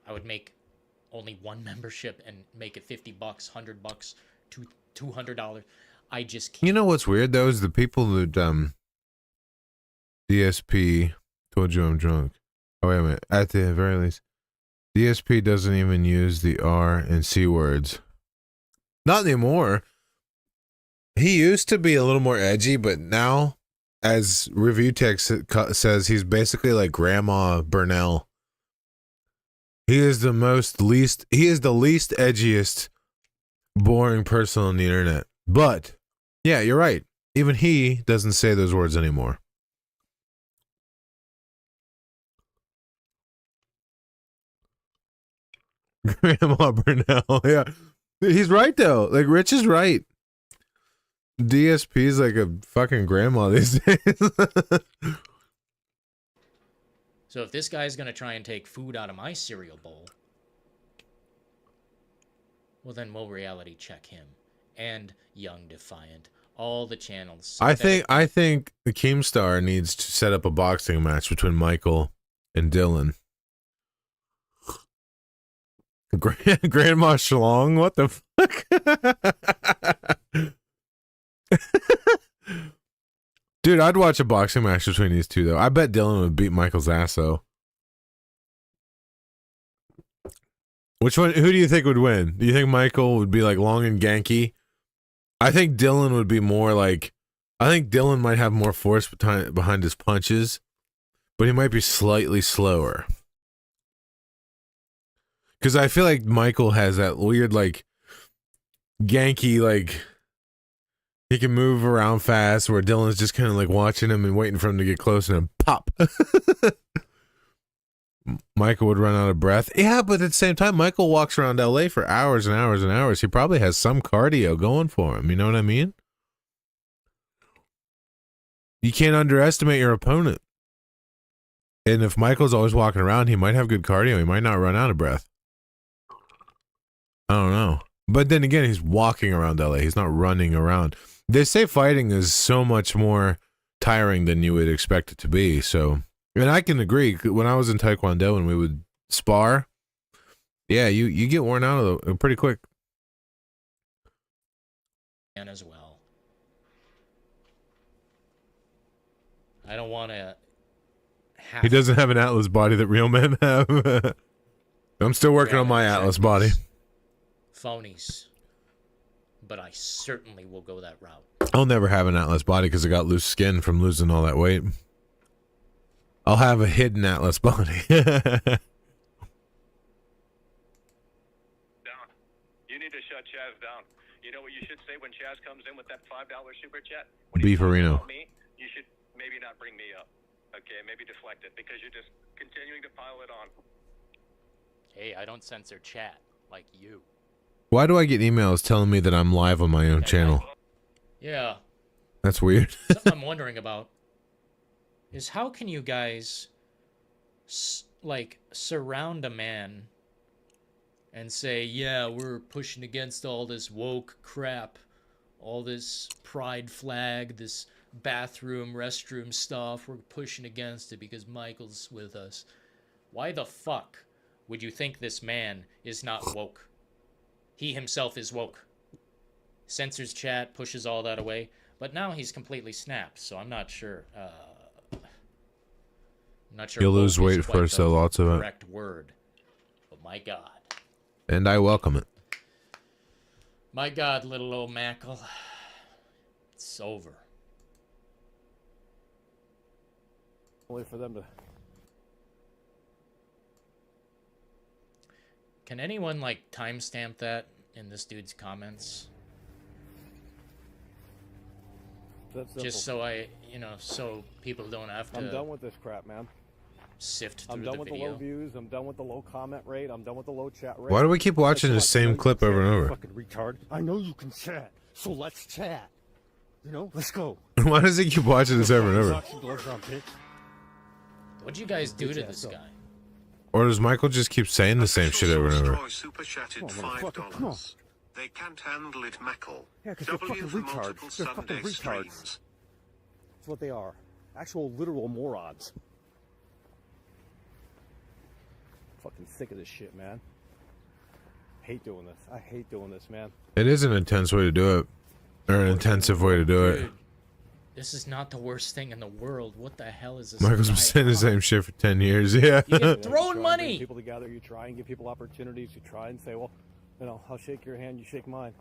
I would make only one membership and make it $50, $100, $200. I just can't.
You know what's weird though is the people that DSP told you I'm drunk. Oh wait a minute. At the very least, DSP doesn't even use the R and C words. Not anymore. He used to be a little more edgy, but now, as review text says, he's basically like Grandma Burnell. He is the least edgiest, boring person on the internet. But, yeah, you're right. Even he doesn't say those words anymore. Grandma Burnell, yeah. He's right, though. Like, Rich is right. DSP is like a fucking grandma these days.
So if this guy's going to try and take food out of my cereal bowl, well, then we'll reality check him. And Young Defiant. All the channels.
I think the Keemstar needs to set up a boxing match between Michael and Dillon. Grandma Schlong? What the fuck? Dude, I'd watch a boxing match between these two, though. I bet Dillon would beat Michael's ass, though. Which one? Who do you think would win? Do you think Michael would be like long and ganky? I think Dillon would be more like. I think Dillon might have more force behind his punches, but he might be slightly slower. Because I feel like Michael has that weird, like, ganky, like, he can move around fast, where Dillon's just kind of like watching him and waiting for him to get close and then pop. Michael would run out of breath. Yeah, but at the same time, Michael walks around LA for hours and hours and hours. He probably has some cardio going for him. You know what I mean? You can't underestimate your opponent. And if Michael's always walking around, he might have good cardio. He might not run out of breath. I don't know. But then again, he's walking around LA. He's not running around. They say fighting is so much more tiring than you would expect it to be. So, and I can agree. When I was in Taekwondo and we would spar, yeah, you get worn out of it pretty quick.
And as well. I don't want to.
He doesn't have an Atlas body that real men have. I'm still working on my Atlas body.
phonies. But I certainly will go that route.
I'll never have an Atlas body because I got loose skin from losing all that weight. I'll have a hidden Atlas body.
Down. You need to shut Chaz down. You know what you should say when Chaz comes in with that $5 super chat? When he's talking
Beefarino.
about me, you should maybe not bring me up. Okay, maybe deflect it because you're just continuing to pile it on.
Hey, I don't censor chat like you.
Why do I get emails telling me that I'm live on my own channel?
Yeah.
That's weird.
Something I'm wondering about is how can you guys like surround a man and say, yeah, we're pushing against all this woke crap, all this pride flag, this bathroom, restroom stuff. We're pushing against it because Michael's with us. Why the fuck would you think this man is not woke? He himself is woke. Censors chat, pushes all that away. But now he's completely snapped, so I'm not sure. I'm not sure.
You'll lose
woke is
weight
quite
first,
the
so lots of it.
correct word. But my God.
And I welcome it.
My God, little old Mackle. It's over.
Wait for them to.
Can anyone, like, timestamp that in this dude's comments?
That's simple.
Just so I, you know, so people don't have to
I'm done with this crap, man.
sift through
I'm
the
done with
video.
the low views. I'm done with the low comment rate. I'm done with the low chat rate.
Why do we keep watching the same clip over and over?
Fucking retard. I know you can chat, so let's chat. You know, let's go.
Why does he keep watching this over and over?
Socks and gloves on, bitch.
What'd you guys do to this guy?
Or does Michael just keep saying the same shit over and over?
Destroy super chatted
Come on, motherfucker, come on.
$5. They can't handle it, Mackle.
Yeah, 'cause they're
W
fucking
for
retards.
multiple
They're fucking
Sunday
retards.
streams.
That's what they are. Actual literal morons. Fucking sick of this shit, man. Hate doing this. I hate doing this, man.
It is an intense way to do it. Or an intensive way to do it.
Dude, this is not the worst thing in the world. What the hell is this?
Michael's been
guy
saying the
on?
same shit for 10 years, yeah.
You get
You
throwing
try and bring
money.
people together. You try and give people opportunities. You try and say, well, you know, I'll shake your hand, you shake mine.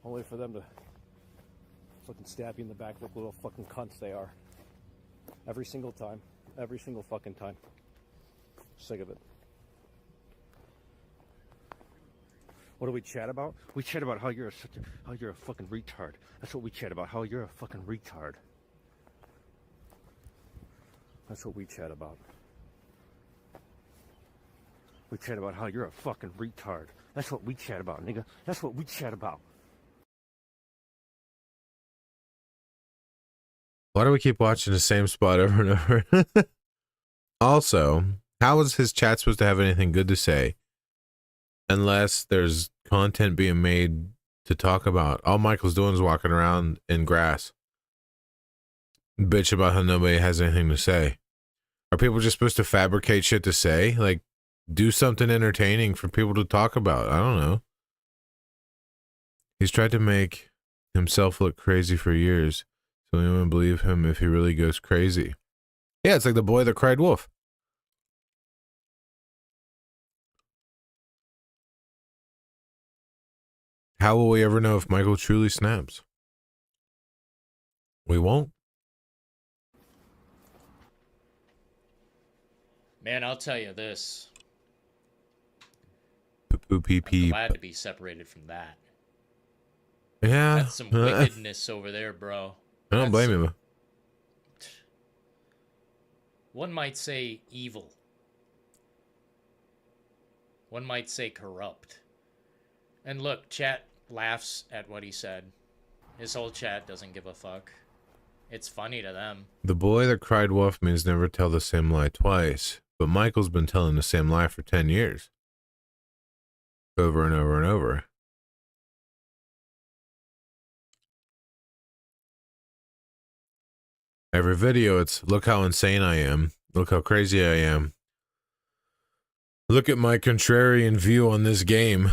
Only for them to fucking stab you in the back like little fucking cunts they are. Every single time. Every single fucking time. Sick of it. What do we chat about? We chat about how you're a fucking retard. That's what we chat about. How you're a fucking retard. That's what we chat about. We chat about how you're a fucking retard. That's what we chat about, nigga. That's what we chat about.
Why do we keep watching the same spot over and over? Also, how is his chat supposed to have anything good to say unless there's content being made to talk about? All Michael's doing is walking around in grass, bitch about how nobody has anything to say. Are people just supposed to fabricate shit to say? Like, do something entertaining for people to talk about. I don't know. He's tried to make himself look crazy for years, so anyone believe him if he really goes crazy. Yeah, it's like the boy that cried wolf. How will we ever know if Michael truly snaps? We won't.
Man, I'll tell you this.
Poo pee
I'm
pee.
glad to be separated from that.
Yeah.
That's some wickedness over there, bro.
I don't blame you.
One might say evil. One might say corrupt. And look, chat laughs at what he said. His whole chat doesn't give a fuck. It's funny to them.
The boy that cried wolf means never tell the same lie twice. But Michael's been telling the same lie for 10 years. Over and over and over. Every video, it's look how insane I am. Look how crazy I am. Look at my contrarian view on this game.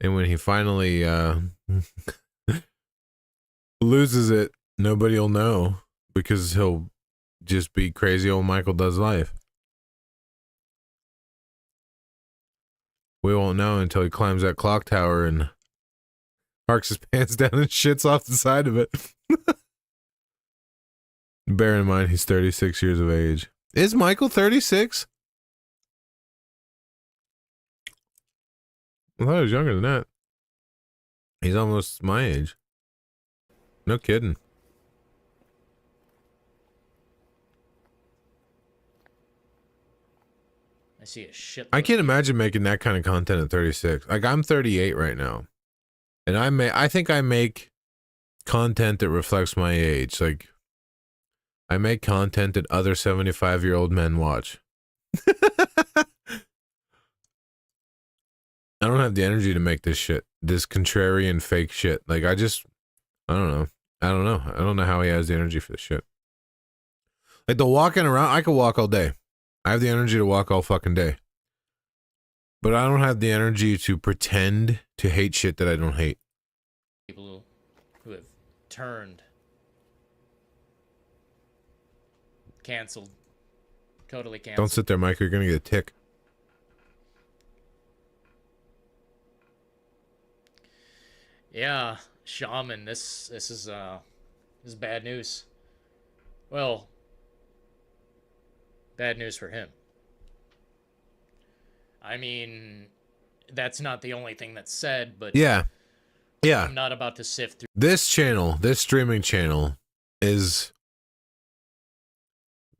And when he finally loses it, nobody will know because he'll just be crazy old Michael does life. We won't know until he climbs that clock tower and parks his pants down and shits off the side of it. Bear in mind, he's 36 years of age. Is Michael 36? I thought he was younger than that. He's almost my age. No kidding.
I see a shit.
I can't imagine making that kind of content at 36. Like, I'm 38 right now. And I think I make content that reflects my age. Like, I make content that other 75-year-old men watch. I don't have the energy to make this shit. This contrarian fake shit. Like, I don't know. I don't know how he has the energy for this shit. Like, the walking around, I could walk all day. I have the energy to walk all fucking day. But I don't have the energy to pretend to hate shit that I don't hate.
People who have turned. Canceled. Totally canceled.
Don't sit there, Mike. You're gonna get a tick.
Yeah, Shaman, this is bad news. Well, bad news for him. I mean, that's not the only thing that's said, but
Yeah.
I'm not about to sift through.
This channel, this streaming channel, is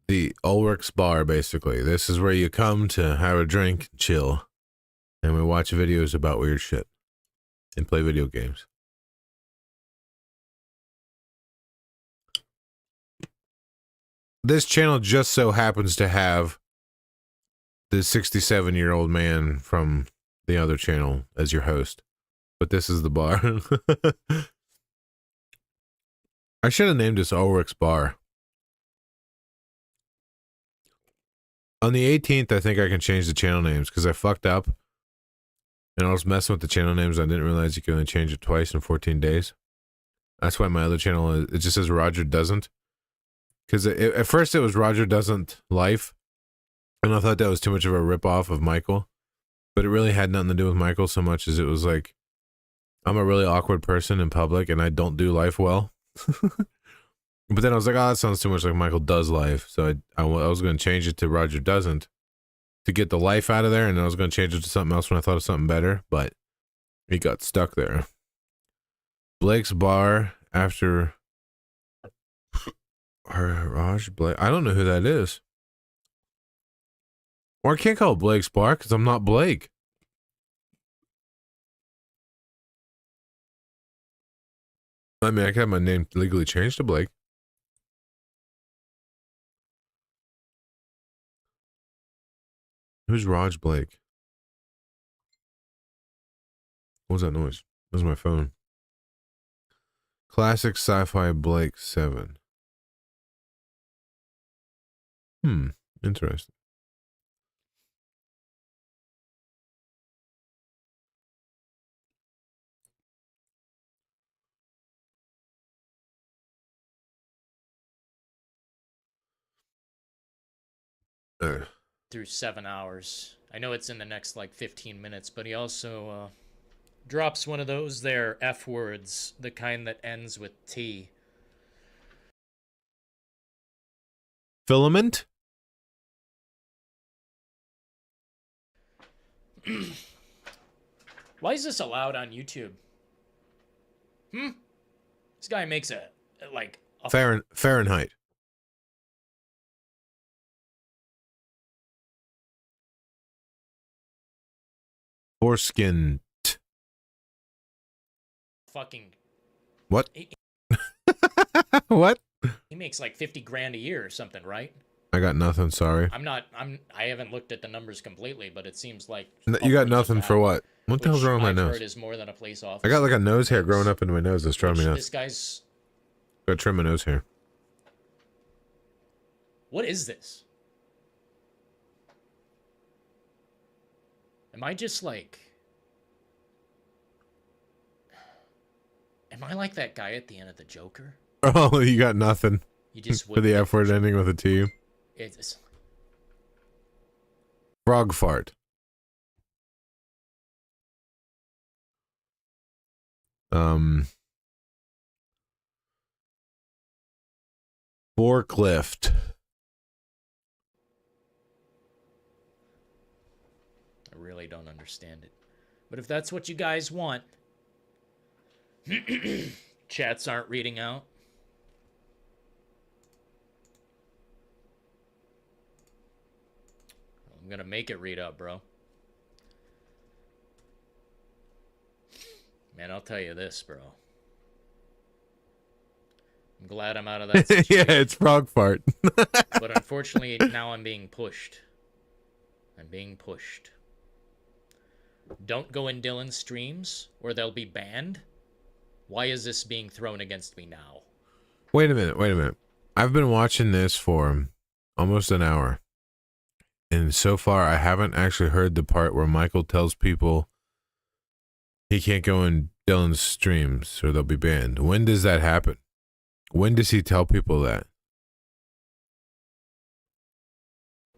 the Ulrich's Bar, basically. This is where you come to have a drink, chill, and we watch videos about weird shit and play video games. This channel just so happens to have the 67-year-old man from the other channel as your host. But this is the bar. I should have named this Ulrich's Bar. On the 18th, I think I can change the channel names because I fucked up. And I was messing with the channel names. I didn't realize you could only change it twice in 14 days. That's why my other channel, it just says Roger Doesn't. Because at first it was Roger Doesn't Life. And I thought that was too much of a ripoff of Michael. But it really had nothing to do with Michael so much as it was like, I'm a really awkward person in public and I don't do life well. But then I was like, oh, that sounds too much like Michael Does Life. So I was going to change it to Roger Doesn't to get the life out of there. And then I was going to change it to something else when I thought of something better. But he got stuck there. Blake's Bar after Raj Blake. I don't know who that is. Or I can't call it Blake's Bar because I'm not Blake. I mean, I can have my name legally changed to Blake. Who's Raj Blake? What was that noise? That was my phone. Classic Sci-Fi Blake 7. Interesting.
Through 7 hours. I know it's in the next like 15 minutes, but he also drops one of those there F words, the kind that ends with T.
Filament?
Why is this allowed on YouTube? This guy makes a
Fahrenheit. Foreskin.
fucking.
What? What?
He makes like 50 grand a year or something, right?
I got nothing, sorry.
I haven't looked at the numbers completely, but it seems like
You got nothing for what? What the hell's wrong with my nose?
Is more than a police officer.
I got like a nose hair growing up into my nose that's driving me nuts.
This guy's.
Gotta trim my nose hair.
What is this? Am I just like... Am I like that guy at the end of the Joker?
Oh, you got nothing.
You just
For the F word ending with a T.
It's...
Frog fart. Forklift.
I really don't understand it. But if that's what you guys want, chats aren't reading out. I'm gonna make it read out, bro. Man, I'll tell you this, bro. I'm glad I'm out of that situation.
Yeah, it's frog fart.
But unfortunately, now I'm being pushed. I'm being pushed. Don't go in Dillon's streams or they'll be banned. Why is this being thrown against me now?
Wait a minute. I've been watching this for almost an hour. And so far, I haven't actually heard the part where Michael tells people he can't go in Dillon's streams or they'll be banned. When does that happen? When does he tell people that?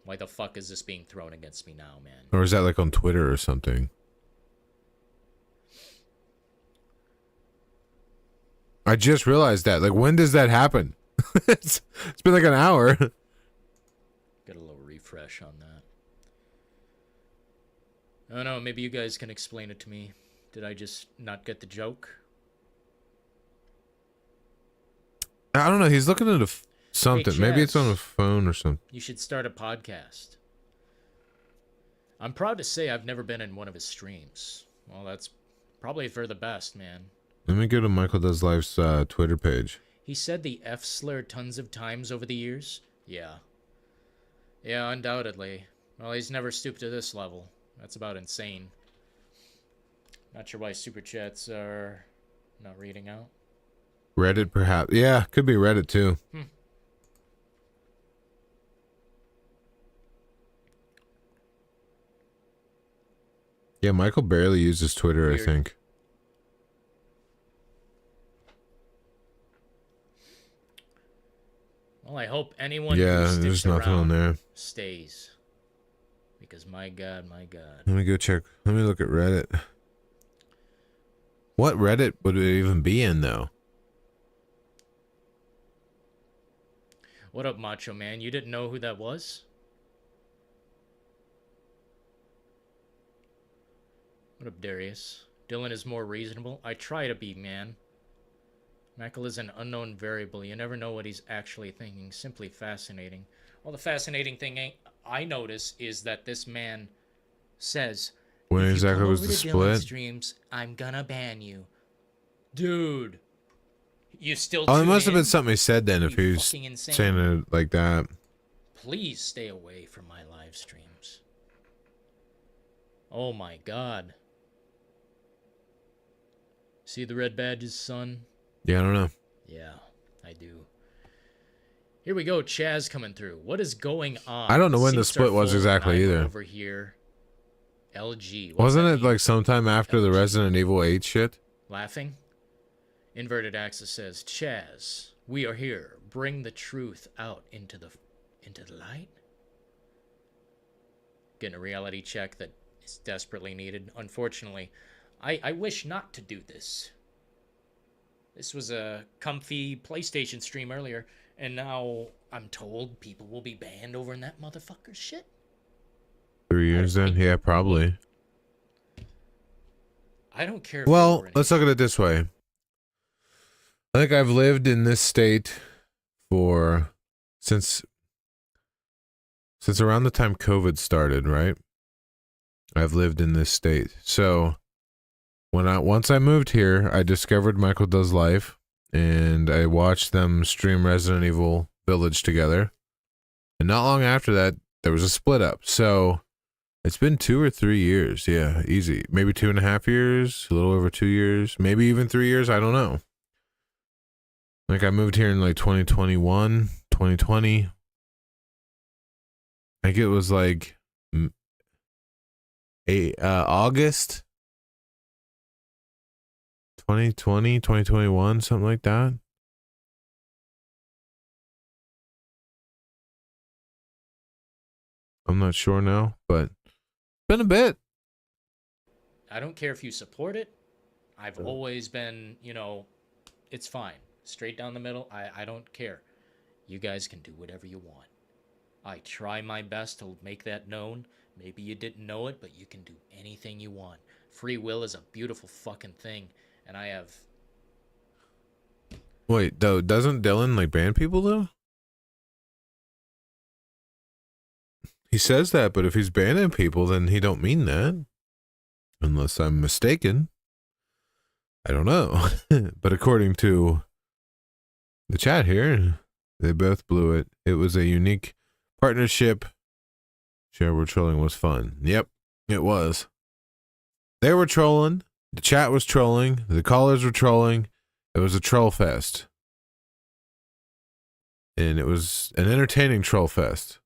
Why the fuck is this being thrown against me now, man?
Or is that like on Twitter or something? I just realized that. Like, when does that happen? it's been like an hour.
Get a little refresh on that. I don't know, maybe you guys can explain it to me. Did I just not get the joke?
I don't know. He's looking at something.
Hey,
Maybe it's on
Chaz.
a phone or something.
You should start a podcast. I'm proud to say I've never been in one of his streams. Well, that's probably for the best, man.
Let me go to Michael Does Life's Twitter page.
He said the F slur tons of times over the years. Yeah. Yeah, undoubtedly. Well, he's never stooped to this level. That's about insane. Not sure why super chats are not reading out.
Reddit, perhaps. Yeah, could be Reddit too. Yeah, Michael barely uses Twitter,
Weird.
I think.
Well, I hope anyone
Yeah,
who sticks
there's nothing
around
on there.
stays. Because my god, my god.
Let me go check. Let me look at Reddit. What Reddit would it even be in, though?
What up, Macho Man? You didn't know who that was? What up, Darius? Dillon is more reasonable. I try to be, man. Michael is an unknown variable. You never know what he's actually thinking. Simply fascinating. Well, the fascinating thing I notice is that this man says,
When
"If you
exactly
come
was
over
the
to Dillon
split?
streams, I'm gonna ban you." Dude. You still
Oh, it
tune
must have
in?
been something he said then if
You
he was
fucking insane.
saying it like that.
Please stay away from my live streams. Oh my god. See the red badges, son?
Yeah, I don't know.
Yeah, I do. Here we go, Chaz coming through. What is going on?
I don't know when the
Seats
split
are
was
full,
exactly
and I'm
either.
Over here. LG. What's
Wasn't
that
it
mean?
like sometime after the Resident Evil 8 shit?
Laughing? Inverted Axis says, Chaz, we are here. Bring the truth out into the light. Getting a reality check that is desperately needed. Unfortunately, I wish not to do this. This was a comfy PlayStation stream earlier, and now I'm told people will be banned over in that motherfucker's shit.
3 years then? Yeah, probably.
I don't care if
Well,
you're
let's look at it this way. I think I've lived in this state for since around the time COVID started, right? I've lived in this state. So once I moved here, I discovered Michael Does Life, and I watched them stream Resident Evil Village together. And not long after that, there was a split up. So it's been 2 or 3 years. Yeah, easy. Maybe 2.5 years, a little over 2 years, maybe even 3 years. I don't know. Like I moved here in like 2021, 2020. I think it was like August 2020, 2021, something like that. I'm not sure now, but it's been a bit.
I don't care if you support it. I've always been, you know, it's fine. Straight down the middle. I don't care. You guys can do whatever you want. I try my best to make that known. Maybe you didn't know it, but you can do anything you want. Free will is a beautiful fucking thing, and I have...
Wait, though, doesn't Dillon like ban people though? He says that, but if he's banning people, then he don't mean that. Unless I'm mistaken. I don't know. But according to the chat here, they both blew it. It was a unique partnership. Shareware trolling was fun. Yep, it was. They were trolling. The chat was trolling. The callers were trolling. It was a troll fest. And it was an entertaining troll fest.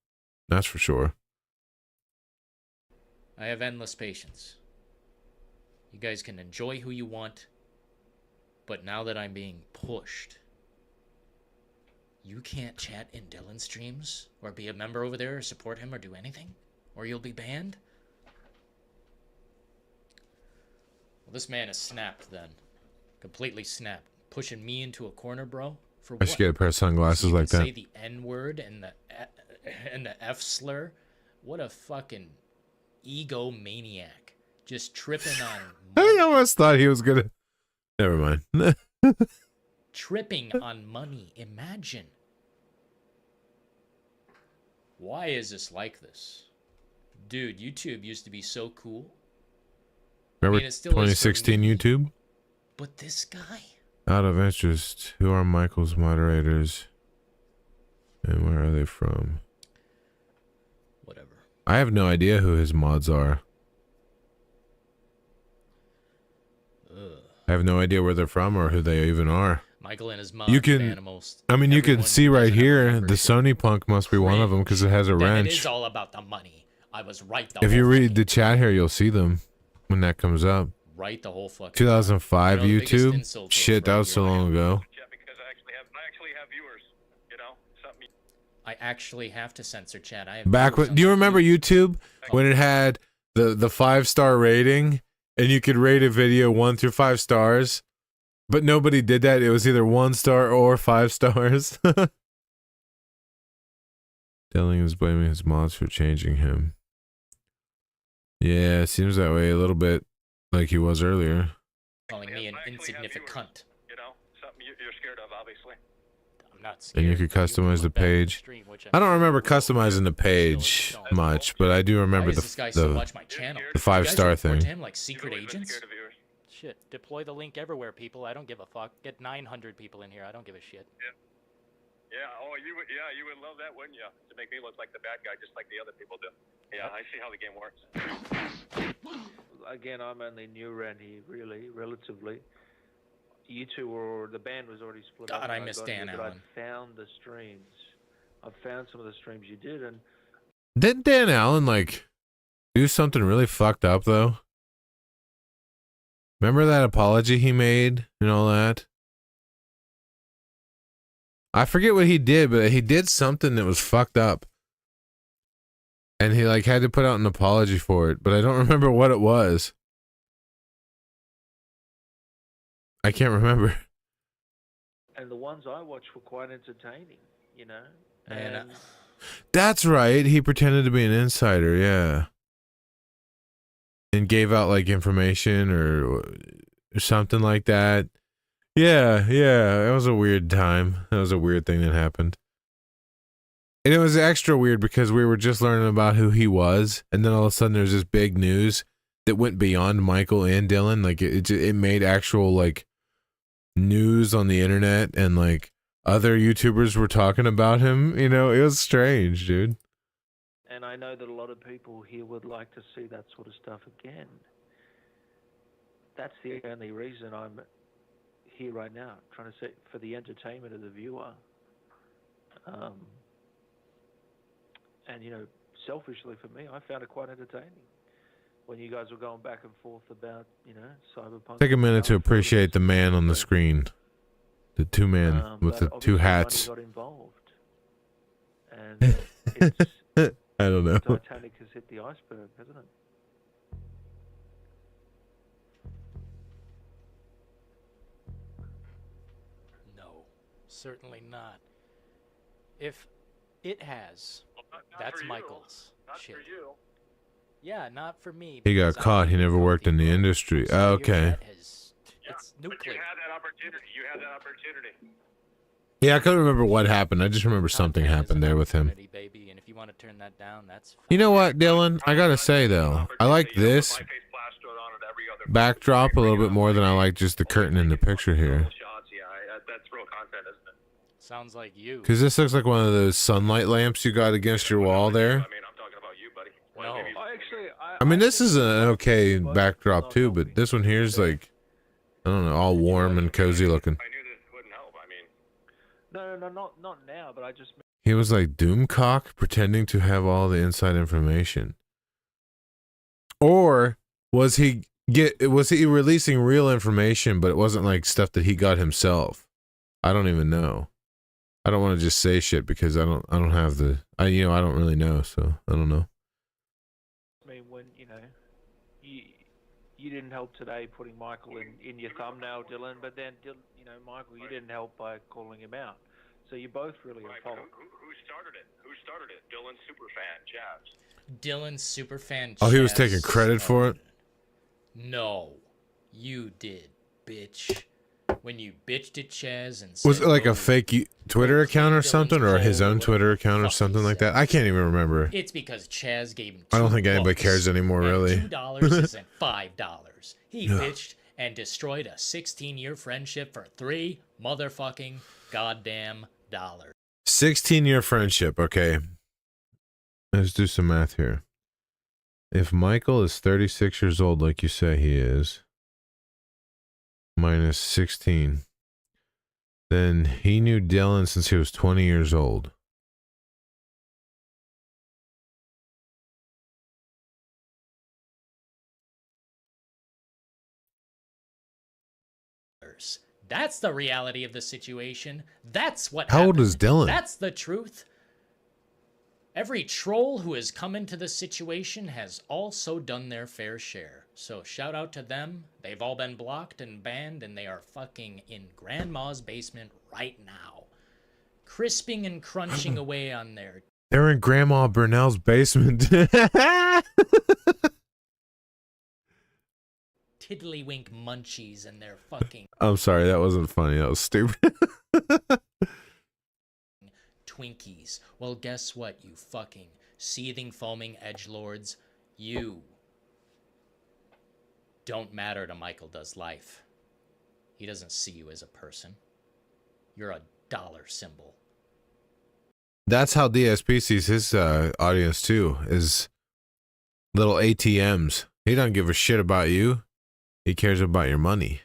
That's for sure.
I have endless patience. You guys can enjoy who you want, but now that I'm being pushed, you can't chat in Dillon streams or be a member over there or support him or do anything, or you'll be banned. Well, this man is snapped then. Completely snapped. Pushing me into a corner, bro. For what?
I should get a pair of sunglasses
So you
like
can
that.
say the N-word and the F slur. What a fucking egomaniac. Just tripping on
I almost thought he was gonna. Never mind.
tripping on money. Imagine. Why is this like this? Dude, YouTube used to be so cool.
Remember
it still is for
2016
me.
YouTube?
But this guy?
Out of interest, who are Michael's moderators? And where are they from?
Whatever.
I have no idea who his mods are. I have no idea where they're from or who they even are.
Michael and his mom.
You can,
animals.
I mean, you can
Everyone
see
who
right
doesn't have a
here, the
membership.
Sony Punk must be one of them because it has a
Then
wrench.
It is all about the money. I was right.
If you read the chat here, you'll see them when that comes up.
Right the whole fucking
2005
You know, the biggest
YouTube?
insult to a
Shit, that
friend
was so
you're like,
long ago.
Chat because I actually have viewers. You know, something.
I actually have to censor chat. I have
Back
viewers
when,
on
do you
my
remember
feed.
YouTube when it had the 5-star rating and you could rate a video 1 through 5 stars, but nobody did that. It was either 1 star or 5 stars. Dillon is blaming his mods for changing him. Yeah, it seems that way a little bit, like he was earlier.
Calling me an
I actually have
insignificant
viewers.
cunt.
You know, something you're scared of, obviously.
I'm not scared.
And you could customize the page. I don't remember customizing the page much, but I do remember
Why is this guy so much my channel?
the 5-star
You guys report
thing.
to him like secret
You've always been
agents?
scared of viewers.
Shit, deploy the link everywhere, people. I don't give a fuck. Get 900 people in here. I don't give a shit.
Yeah. Oh, you would love that, wouldn't you? To make me look like the bad guy, just like the other people do. Yeah, I see how the game works.
Again, I'm only new around here, really, relatively. You two were, the band was already split up.
God, I
when
miss
got
Dan
here, but
Allen.
I found the streams. I found some of the streams you did, and
Didn't Dan Allen, like, do something really fucked up, though? Remember that apology he made and all that? I forget what he did, but he did something that was fucked up. And he, like, had to put out an apology for it, but I don't remember what it was. I can't remember.
and the ones I watched were quite entertaining, you know.
Man,
And
That's right. He pretended to be an insider, yeah. And gave out, like, information or something like that. Yeah. It was a weird time. That was a weird thing that happened. And it was extra weird because we were just learning about who he was. And then all of a sudden there's this big news that went beyond Michael and Dillon. Like, it made actual, like, news on the internet. And, like, other YouTubers were talking about him. You know, it was strange, dude.
and I know that a lot of people here would like to see that sort of stuff again. That's the only reason I'm here right now, trying to say for the entertainment of the viewer. And, you know, selfishly for me, I found it quite entertaining when you guys were going back and forth about, you know, cyberpunk.
Take a minute to appreciate the man on the screen. The two men with the
but
two
obviously
hats.
money got involved. And it's,
I don't know.
Titanic has hit the iceberg, hasn't it?
certainly not. If it has,
Well, not
that's
for you.
Michael's
Not
shit.
for you.
Yeah, not for me.
He got
because I
caught. He
need
never
help,
worked in the
people.
industry.
Sorry, your
Okay.
debt has,
Yeah,
it's
but you
nuclear.
had that opportunity. You had that opportunity.
Yeah, I couldn't remember what happened. I just remember something
Content is
happened
an
there with him.
opportunity, baby, and if you want to turn that down, that's fine.
You know what, Dylan? I gotta say though, I like this
My face plastered on it every other
backdrop a little bit more than I like just the curtain in the picture here.
shots. Yeah, that's real content, isn't it?
Sounds like you.
Because this looks like one of those sunlight lamps you got against your wall there.
I mean, I'm talking about you, buddy.
No.
I mean, this is an okay backdrop too, but this one here is like, I don't know, all warm and cozy looking.
I knew this wouldn't help. I mean,
No, not now. But I just
He was like Doomcock pretending to have all the inside information. Or was he releasing real information, but it wasn't like stuff that he got himself? I don't even know. I don't want to just say shit because I don't have the I don't really know, so I don't know.
mean when you didn't help today putting Michael in your thumbnail, Dylan. But then Michael, you didn't help by calling him out. So you're both really at fault.
who started it? Who started it? Dylan Superfan, Jabs.
Dylan Superfan.
Oh, he was
Chaz
taking credit for it?
No, you did, bitch. When you bitched at Chaz and
Was
said,
it like
"Oh,
a fake Twitter account or something, or his own Twitter account or something like that? I can't even remember.
It's because Chaz gave him.
I don't think anybody
$2
cares anymore,
and
$2
really. $2 isn't $5. He bitched and destroyed a 16-year friendship for $3 motherfucking goddamn dollars.
16-year friendship. Okay, let's do some math here. If Michael is 36 years old, like you say he is, minus 16, then he knew Dillon since he was 20 years old.
That's the reality of the situation. That's what
How old
happened.
is Dillon?
That's the truth. Every troll who has come into this situation has also done their fair share. So shout out to them. They've all been blocked and banned, and they are fucking in Grandma's basement right now. Crisping and crunching away on their
They're in Grandma Burnell's basement.
tiddlywink munchies and their fucking
I'm sorry, that wasn't funny. That was stupid.
Twinkies. Well, guess what, you fucking seething, foaming edgelords? You don't matter to Michael Does Life. He doesn't see you as a person. You're a dollar symbol.
That's how DSP sees his audience too, is little ATMs. He doesn't give a shit about you. He cares about your money.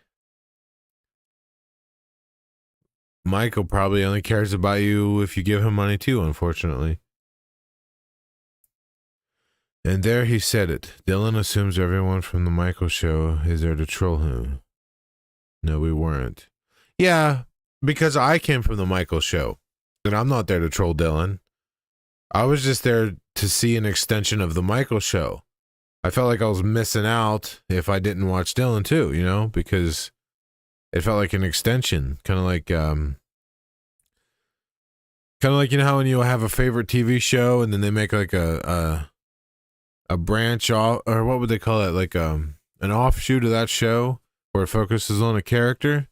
Michael probably only cares about you if you give him money too, unfortunately. And there he said it. Dillon assumes everyone from the Michael show is there to troll him. No, we weren't. Yeah, because I came from the Michael show. And I'm not there to troll Dillon. I was just there to see an extension of the Michael show. I felt like I was missing out if I didn't watch Dillon too, because it felt like an extension, kind of like how when you have a favorite TV show and then they make like a branch off, or what would they call it, like an offshoot of that show where it focuses on a character.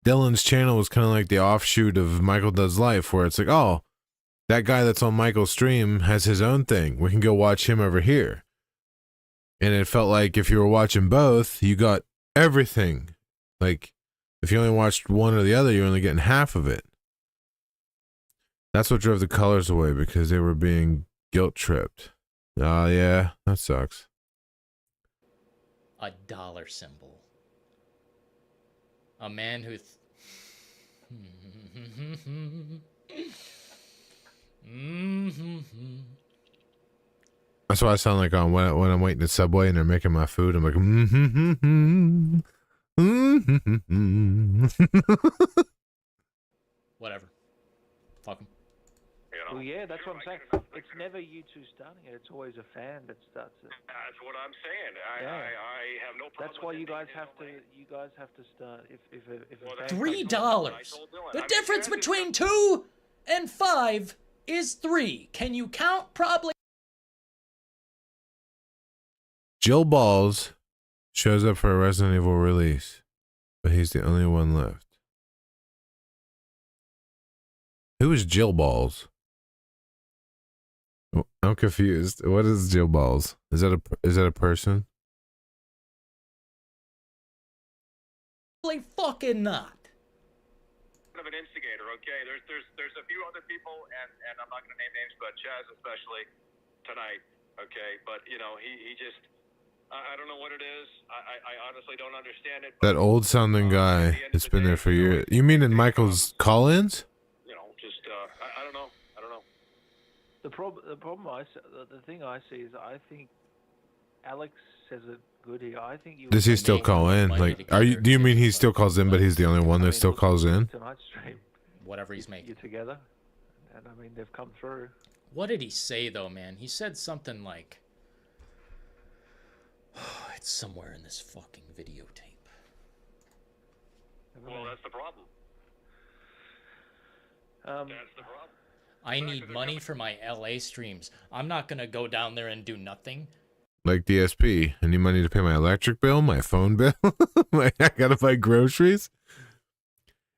Dillon's channel was kind of like the offshoot of Michael Does Life, where it's like, oh, that guy that's on Michael's stream has his own thing. We can go watch him over here. And it felt like if you were watching both, you got everything. Like, if you only watched one or the other, you're only getting half of it. That's what drove the colors away, because they were being guilt tripped. Oh, yeah, that sucks.
A dollar symbol. A man who...
That's what I sound like on when I'm waiting at Subway and they're making my food. I'm like,
Whatever. Fuck him.
know.
Well, yeah, that's
Sure,
what I'm saying.
I can-
It's never you two starting it. It's always a fan that starts it.
That's what I'm saying.
Yeah.
I have no problem.
That's why
with
you
it
guys
being
have
in
to.
LA.
You guys have to start. If a
Well,
fan
that's-
comes
$3.
on-
I told Dillon.
The
I mean,
difference
Chaz is
between
not-
2 and 5 is 3. Can you count? Probably.
Jill Balls shows up for a Resident Evil release, but he's the only one left. Who is Jill Balls? Oh, I'm confused. What is Jill Balls? Is that a person?
Probably fucking not.
Of an instigator, okay? There's a few other people, and I'm not going to name names, but Chaz especially tonight, okay? But you know, he just I don't know what it is. I honestly don't understand it.
That old sounding guy that's been there for years. You mean in Michael's call-ins?
You know, just I don't know. I don't know.
The problem the thing I see is I think Alex says it good here. I think you.
Does he still call in? Like, do you mean he still calls in, but he's the only one that still calls in?
Tonight's stream.
Whatever he's making.
You're together, and I mean they've come through.
What did he say though, man? He said something like, "It's somewhere in this fucking videotape."
Well, that's the problem. That's the problem.
I need money for my LA streams. I'm not gonna go down there and do nothing.
Like DSP, I need money to pay my electric bill, my phone bill. I gotta buy groceries.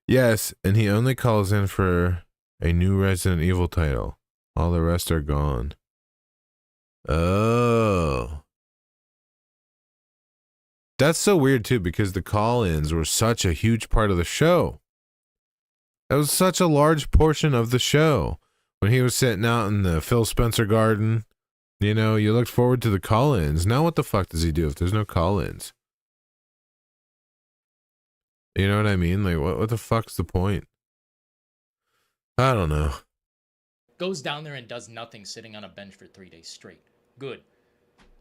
Yes, and he only calls in for a new Resident Evil title. All the rest are gone. Oh. That's so weird too, because the call-ins were such a huge part of the show. That was such a large portion of the show. When he was sitting out in the Phil Spencer garden, you know, you looked forward to the call-ins. Now what the fuck does he do if there's no call-ins? You know what I mean? Like, what the fuck's the point? I don't know.
Goes down there and does nothing, sitting on a bench for 3 days straight. Good.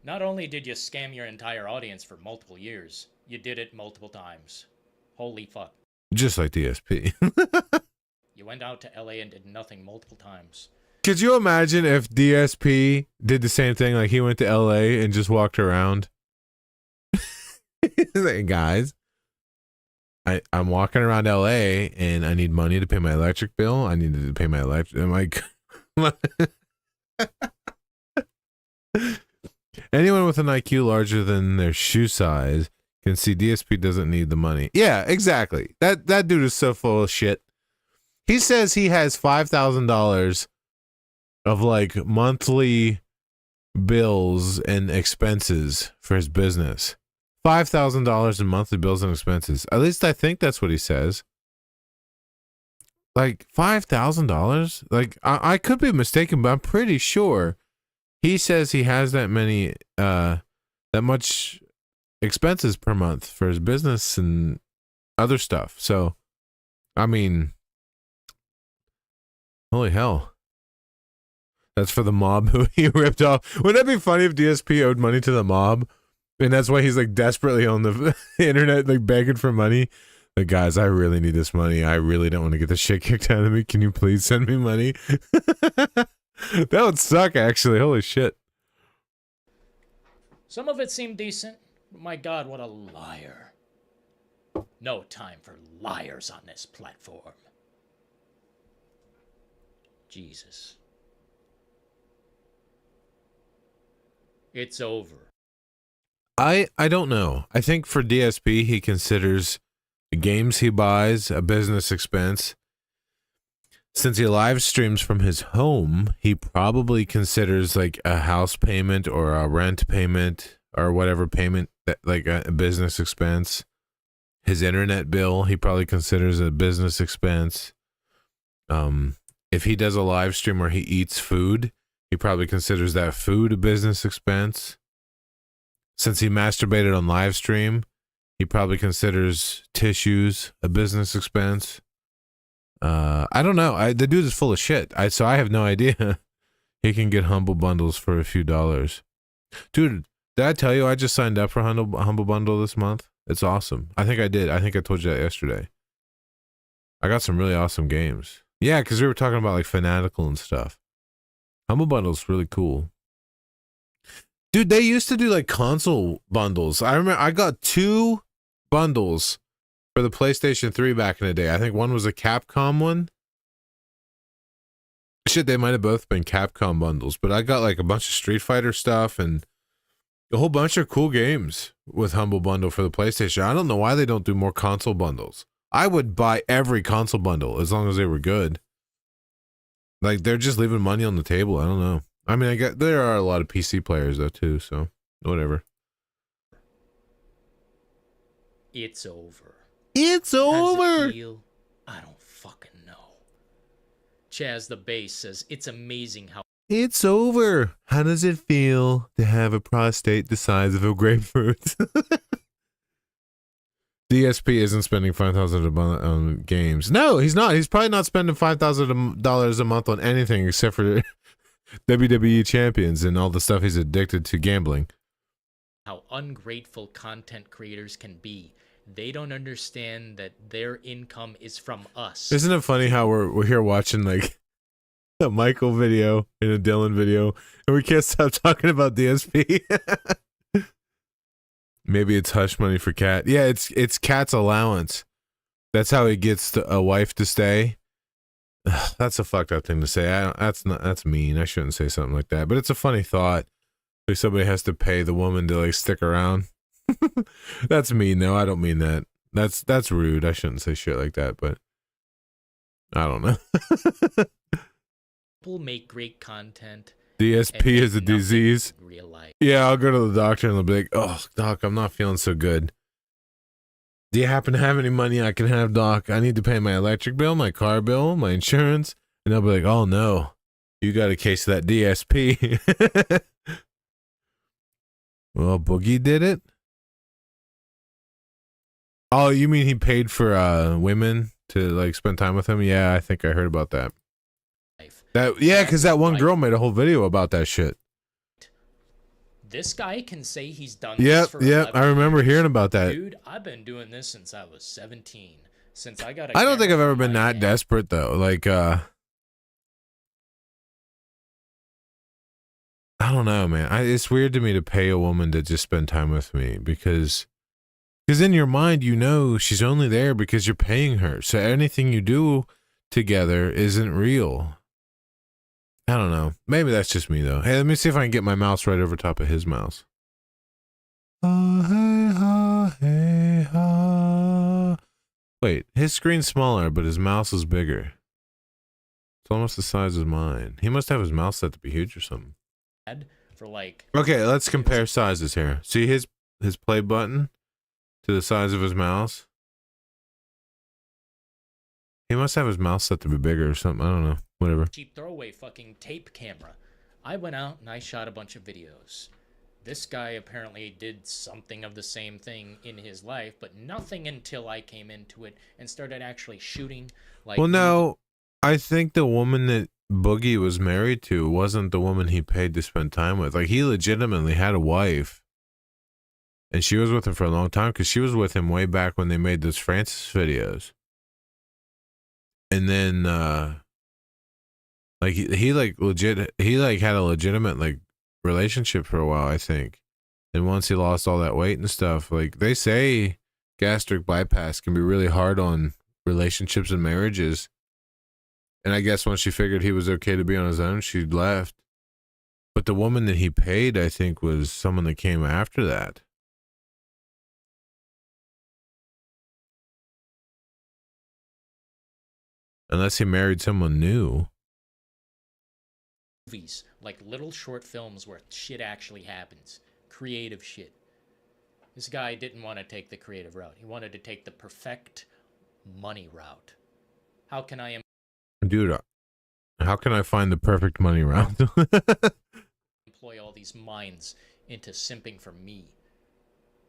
Not only did you scam your entire audience for multiple years, you did it multiple times. Holy fuck.
Just like DSP.
You went out to LA and did nothing multiple times.
Could you imagine if DSP did the same thing? Like he went to LA and just walked around. Like, guys, I'm walking around LA and I need money to pay my electric bill. I need to pay my electric. I'm like, anyone with an IQ larger than their shoe size can see DSP doesn't need the money. Yeah, exactly. That dude is so full of shit. He says he has $5,000 of like monthly bills and expenses for his business. $5,000 in monthly bills and expenses. At least I think that's what he says. Like $5,000? Like I could be mistaken, but I'm pretty sure he says he has that many that much expenses per month for his business and other stuff. So I mean, holy hell. That's for the mob who he ripped off. Wouldn't that be funny if DSP owed money to the mob? And that's why he's like desperately on the internet, like begging for money. Like, guys, I really need this money. I really don't want to get the shit kicked out of me. Can you please send me money? That would suck, actually. Holy shit.
Some of it seemed decent. My God, what a liar. No time for liars on this platform. Jesus. It's over.
I don't know. I think for DSP, he considers the games he buys a business expense. Since he live streams from his home, he probably considers like a house payment or a rent payment or whatever payment that like a business expense. His internet bill, he probably considers a business expense. If he does a live stream where he eats food, he probably considers that food a business expense. Since he masturbated on live stream, he probably considers tissues a business expense. I don't know. The dude is full of shit. So I have no idea. He can get Humble Bundles for a few dollars. Dude, did I tell you I just signed up for Humble Bundle this month? It's awesome. I think I did. I think I told you that yesterday. I got some really awesome games. Yeah, because we were talking about like Fanatical and stuff. Humble Bundle's really cool. Dude, they used to do like console bundles. I remember I got 2 bundles for the PlayStation 3 back in the day. I think one was a Capcom one. Shit, they might have both been Capcom bundles, but I got like a bunch of Street Fighter stuff and a whole bunch of cool games with Humble Bundle for the PlayStation. I don't know why they don't do more console bundles. I would buy every console bundle as long as they were good. Like, they're just leaving money on the table. I don't know. I mean, there are a lot of PC players though too, so whatever.
It's over.
It's
How does
over.
it feel? I don't fucking know. Chaz the Bass says it's amazing how
It's over. How does it feel to have a prostate the size of a grapefruit? DSP isn't spending $5,000 a month on games. No, he's not. He's probably not spending $5,000 a month on anything except for WWE champions and all the stuff he's addicted to gambling.
how ungrateful content creators can be. They don't understand that their income is from us.
Isn't it funny how we're here watching like a Michael video and a Dillon video, and we can't stop talking about DSP? Maybe it's hush money for Cat. Yeah, it's Cat's allowance. That's how he gets a wife to stay. That's a fucked up thing to say. That's mean. I shouldn't say something like that. But it's a funny thought. Like somebody has to pay the woman to like stick around. That's mean though. I don't mean that. That's rude. I shouldn't say shit like that, but I don't know.
People make great content.
DSP is a disease.
Real life.
Yeah, I'll go to the doctor and they'll be like, "Oh, doc, I'm not feeling so good. Do you happen to have any money I can have, doc? I need to pay my electric bill, my car bill, my insurance." And they'll be like, "Oh no, you got a case of that DSP." Well, Boogie did it. Oh, you mean he paid for women to like spend time with him? Yeah, I think I heard about that. Because that one girl made a whole video about that shit.
This guy can say he's done
Yep,
this for
yep.
11
I remember
years.
hearing about that.
Dude, I've been doing this since I was 17. Since I got
I don't think I've ever been that desperate though. Like, I don't know, man. It's weird to me to pay a woman to just spend time with me because in your mind, you know, she's only there because you're paying her. So anything you do together isn't real. I don't know. Maybe that's just me though. Hey, let me see if I can get my mouse right over top of his mouse. Wait, his screen's smaller, but his mouse is bigger. It's almost the size of mine. He must have his mouse set to be huge or something.
For like.
Okay, let's compare sizes here. See his play button to the size of his mouse? He must have his mouse set to be bigger or something. I don't know. Whatever.
Cheap throwaway fucking tape camera. I went out and I shot a bunch of videos. This guy apparently did something of the same thing in his life, but nothing until I came into it and started actually shooting. Like,
well, no, I think the woman that Boogie was married to wasn't the woman he paid to spend time with. Like, he legitimately had a wife, and she was with him for a long time because she was with him way back when they made those Francis videos. And then, like he had a legitimate like relationship for a while, I think. And once he lost all that weight and stuff, like they say gastric bypass can be really hard on relationships and marriages. And I guess once she figured he was okay to be on his own, she left. But the woman that he paid, I think, was someone that came after that. Unless he married someone new.
movies, like little short films where shit actually happens. Creative shit. This guy didn't want to take the creative route. He wanted to take the perfect money route. How can I
Dude, how can I find the perfect money route?
employ all these minds into simping for me?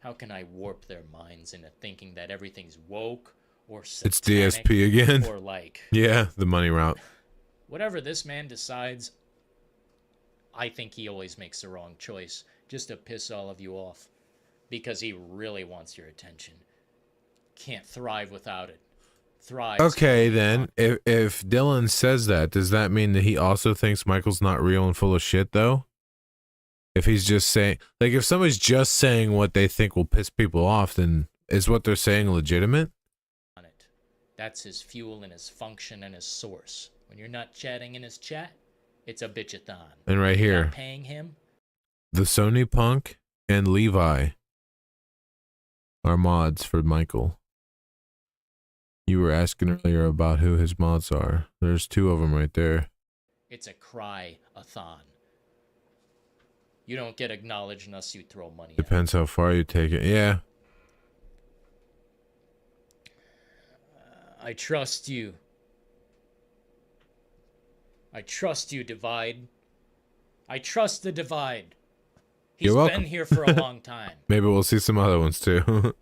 How can I warp their minds into thinking that everything's woke or satanic?
It's DSP again.
Or like...
Yeah, the money route.
Whatever this man decides, I think he always makes the wrong choice just to piss all of you off because he really wants your attention. Can't thrive without it. thrives.
Okay, then if Dillon says that, does that mean that he also thinks Michael's not real and full of shit though? If he's just saying, like, if somebody's just saying what they think will piss people off, then is what they're saying legitimate?
On it. That's his fuel and his function and his source. When you're not chatting in his chat, it's a bitchathon.
And right
You're
here,
not paying him.
the Sony Punk and Levi are mods for Michael. You were asking earlier about who his mods are. There's 2 of them right there.
It's a cry-a-thon. You don't get acknowledged unless you throw money at it.
Depends how far you take it. Yeah.
I trust you. I trust you, Divide. I trust the Divide. He's
You're welcome.
been here for a long time.
Maybe we'll see some other ones too.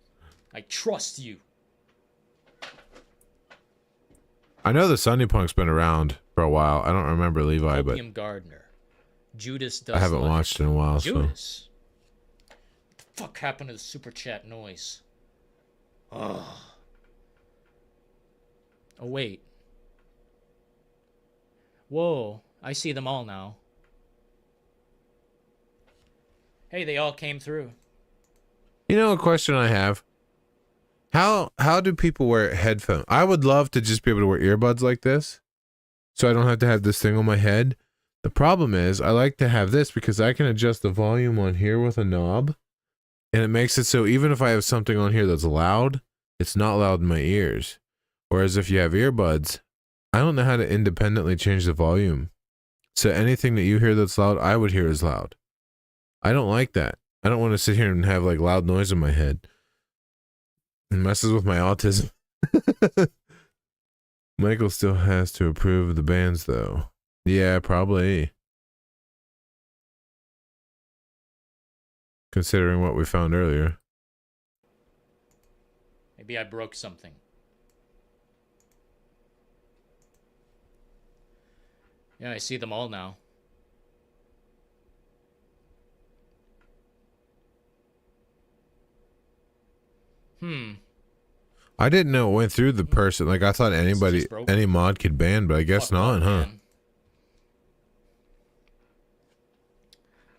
I trust you.
I know the Sunny Punk's been around for a while. I don't remember Levi, but
Opium Gardener. Judas does
I haven't
life.
watched in a while.
Judas. What the fuck happened to the super chat noise? Ugh. Oh, wait. Whoa, I see them all now. Hey, they all came through.
You know, a question I have. How do people wear headphones? I would love to just be able to wear earbuds like this, so I don't have to have this thing on my head. The problem is, I like to have this because I can adjust the volume on here with a knob, and it makes it so even if I have something on here that's loud, it's not loud in my ears. Whereas if you have earbuds, I don't know how to independently change the volume. So anything that you hear that's loud, I would hear as loud. I don't like that. I don't want to sit here and have like loud noise in my head. It messes with my autism. Michael still has to approve of the bands though. Yeah, probably. Considering what we found earlier.
Maybe I broke something. Yeah, I see them all now.
I didn't know it went through the person. Like, I thought anybody, any mod could ban, but I guess
Fuck
not,
off,
huh?
man.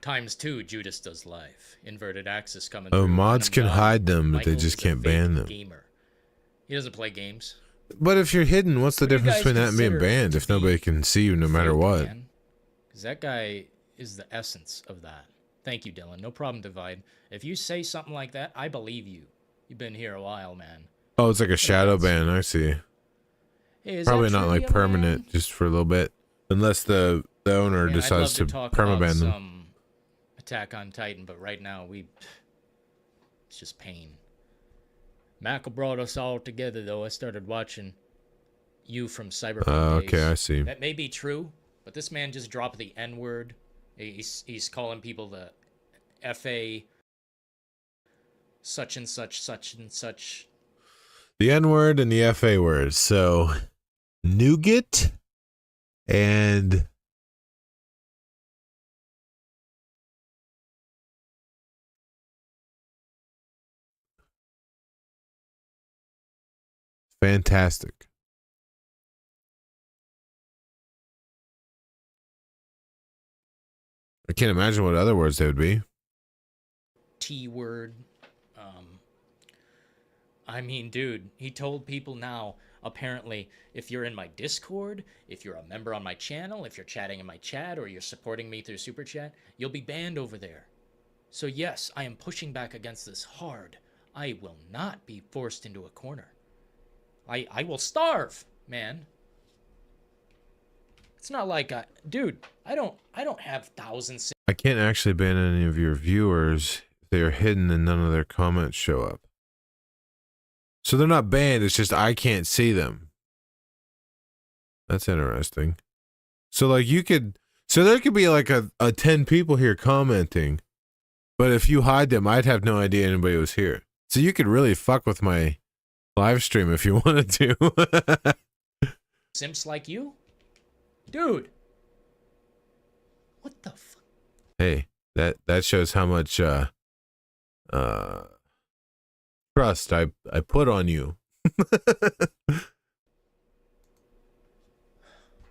×2, Judas does live. Inverted axis coming
Oh,
through.
mods can
Venom
hide them, but they
Michael
just
is a
can't
fake
ban them.
Gamer. He doesn't play games.
But if you're hidden, what's the
What do you
difference
guys
between that and being
consider
banned
to
if nobody
be
can see you no matter
fake,
what?
man? 'Cause that guy is the essence of that. Thank you, Dillon. No problem, Divide. If you say something like that, I believe you. You've been here a while, man.
Oh, it's like a shadow ban. I see.
Hey, is
Probably
that
not like
trivia,
permanent,
man?
just for a little bit, unless the owner
Man, I'd love
decides to
talk about
permaban them.
some Attack on Titan, but right now it's just pain. Michael brought us all together, though. I started watching you from Cyberpunk days.
Okay, I see.
That may be true, but this man just dropped the N-word. He's calling people the FA such and such, such and such.
The N word and the FA word. So, nougat and fantastic. I can't imagine what other words they would be.
T-word. I mean, dude, he told people now, apparently, if you're in my Discord, if you're a member on my channel, if you're chatting in my chat, or you're supporting me through Super Chat, you'll be banned over there. So yes, I am pushing back against this hard. I will not be forced into a corner. I will starve, man. It's not like dude, I don't have thousands.
I can't actually ban any of your viewers if they are hidden and none of their comments show up. So they're not banned, it's just I can't see them. That's interesting. So like so there could be like a 10 people here commenting, but if you hide them, I'd have no idea anybody was here. So you could really fuck with my live stream if you wanted to.
Simps like you? Dude. What the fuck?
Hey, that shows how much trust I put on you.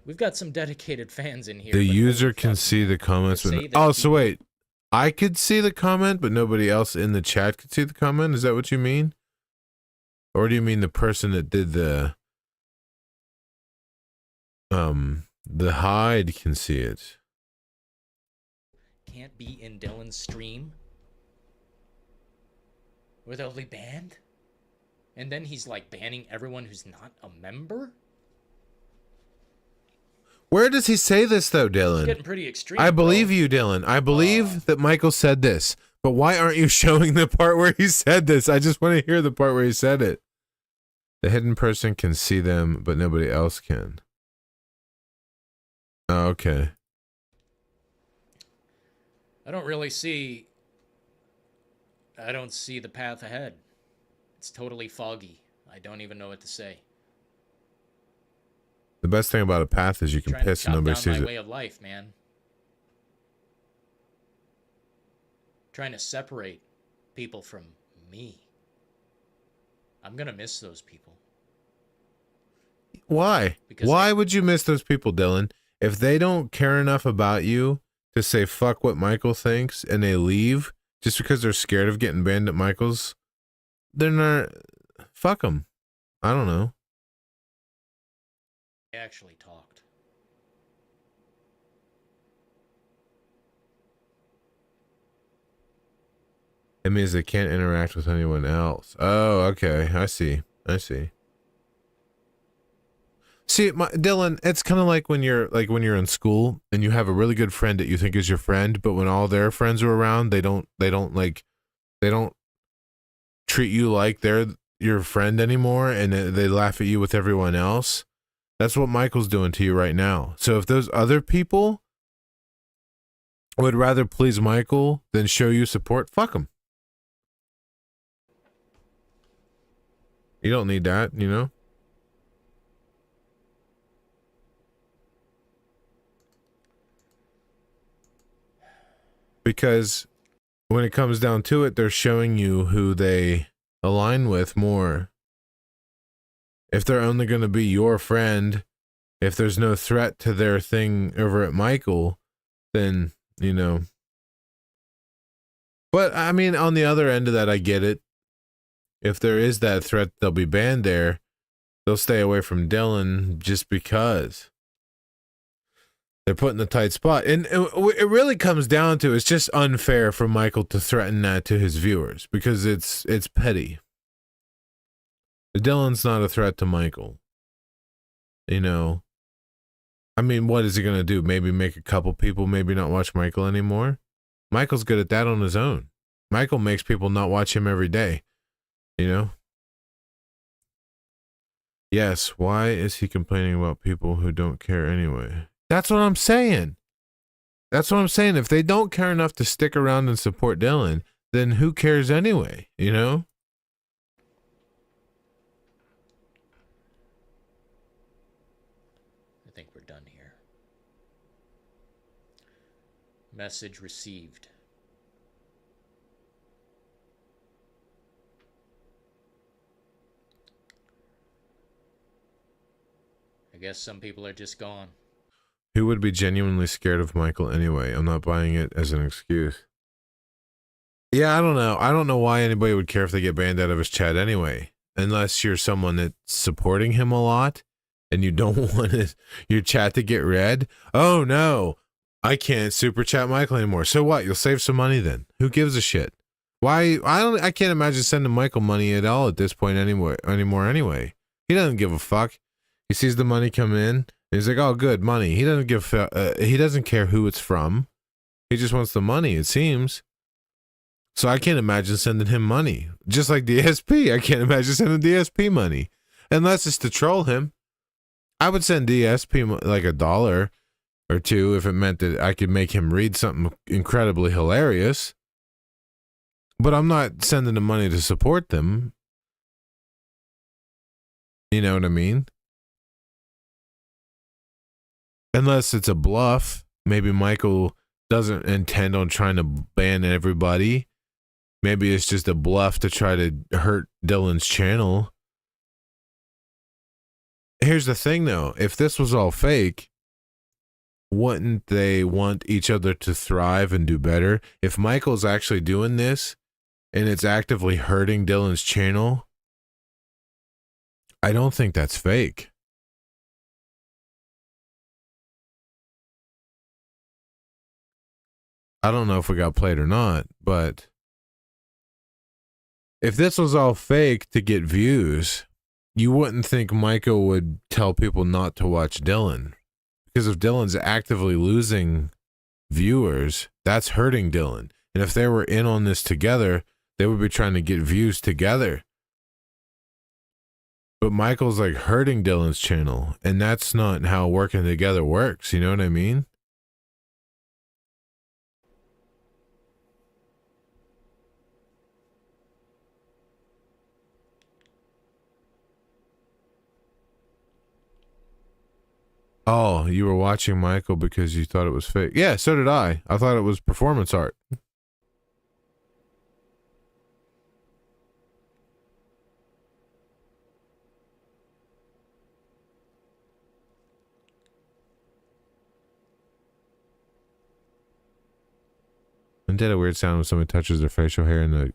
We've got some dedicated fans in here.
The
but
user
holy
can
fuck,
see
man.
the comments.
To
But
say that
oh, so
people-
wait. I could see the comment, but nobody else in the chat could see the comment? Is that what you mean? Or do you mean the person that did the hide can see it?
Can't be in Dillon's stream? Where they'll be banned? And then he's like banning everyone who's not a member?
Where does he say this though,
It's
Dillon?
getting pretty extreme.
I believe
bro.
you, Dillon. I believe that Michael said this. But why aren't you showing the part where he said this? I just want to hear the part where he said it. The hidden person can see them, but nobody else can. Oh, okay.
I don't see the path ahead. It's totally foggy. I don't even know what to say.
The best thing about a path is you can
Trying to
piss and
chop
nobody
down
sees
my
it.
way of life, man. Trying to separate people from me. I'm gonna miss those people.
Why?
Because
Why would you miss those people, Dillon? If they don't care enough about you to say fuck what Michael thinks and they leave just because they're scared of getting banned at Michael's, they're not. Fuck them. I don't know.
They actually talked.
It means they can't interact with anyone else. Oh, okay. I see. See, Dillon, it's kind of like when you're in school and you have a really good friend that you think is your friend, but when all their friends are around, they don't treat you like they're your friend anymore, and they laugh at you with everyone else. That's what Michael's doing to you right now. So if those other people would rather please Michael than show you support, fuck them. You don't need that, you know? Because when it comes down to it, they're showing you who they align with more. If they're only going to be your friend, if there's no threat to their thing over at Michael, then, you know. But, I mean, on the other end of that, I get it. If there is that threat, they'll be banned there. They'll stay away from Dillon just because they're put in a tight spot. And it really comes down to, it's just unfair for Michael to threaten that to his viewers because it's petty. Dillon's not a threat to Michael. You know, I mean, what is he going to do? Maybe make a couple people maybe not watch Michael anymore? Michael's good at that on his own. Michael makes people not watch him every day. You know? Yes, why is he complaining about people who don't care anyway? That's what I'm saying. If they don't care enough to stick around and support Dillon, then who cares anyway, you know?
I think we're done here. Message received. I guess some people are just gone.
Who would be genuinely scared of Michael anyway? I'm not buying it as an excuse. Yeah, I don't know. I don't know why anybody would care if they get banned out of his chat anyway. Unless you're someone that's supporting him a lot and you don't want your chat to get read. Oh no, I can't super chat Michael anymore. So what? You'll save some money then. Who gives a shit? Why? I can't imagine sending Michael money at all at this point anymore anyway. He doesn't give a fuck. He sees the money come in and he's like, oh good, money. He doesn't care who it's from. He just wants the money, it seems. So I can't imagine sending him money. Just like DSP, I can't imagine sending DSP money. Unless it's to troll him. I would send DSP like $1 or $2 if it meant that I could make him read something incredibly hilarious. But I'm not sending the money to support them. You know what I mean? Unless it's a bluff. Maybe Michael doesn't intend on trying to ban everybody. Maybe it's just a bluff to try to hurt Dillon's channel. Here's the thing, though. If this was all fake, wouldn't they want each other to thrive and do better? If Michael's actually doing this and it's actively hurting Dillon's channel, I don't think that's fake. I don't know if we got played or not, but if this was all fake to get views, you wouldn't think Michael would tell people not to watch Dillon. Because if Dillon's actively losing viewers, that's hurting Dillon. And if they were in on this together, they would be trying to get views together. But Michael's like hurting Dillon's channel, and that's not how working together works. You know what I mean? Oh, you were watching Michael because you thought it was fake. Yeah, so did I. I thought it was performance art. And did a weird sound when somebody touches their facial hair and I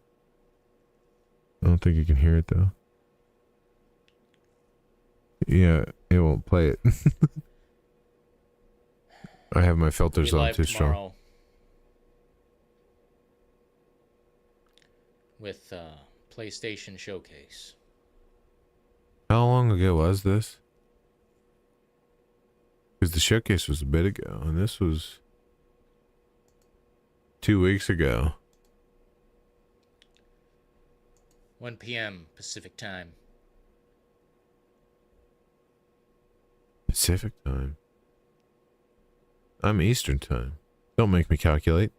don't think you can hear it though. Yeah, it won't play it. I have my filters on too strong.
With PlayStation Showcase.
How long ago was this? Because the showcase was a bit ago, and this was 2 weeks ago.
1 p.m. Pacific time.
Pacific time? I'm Eastern time. Don't make me calculate.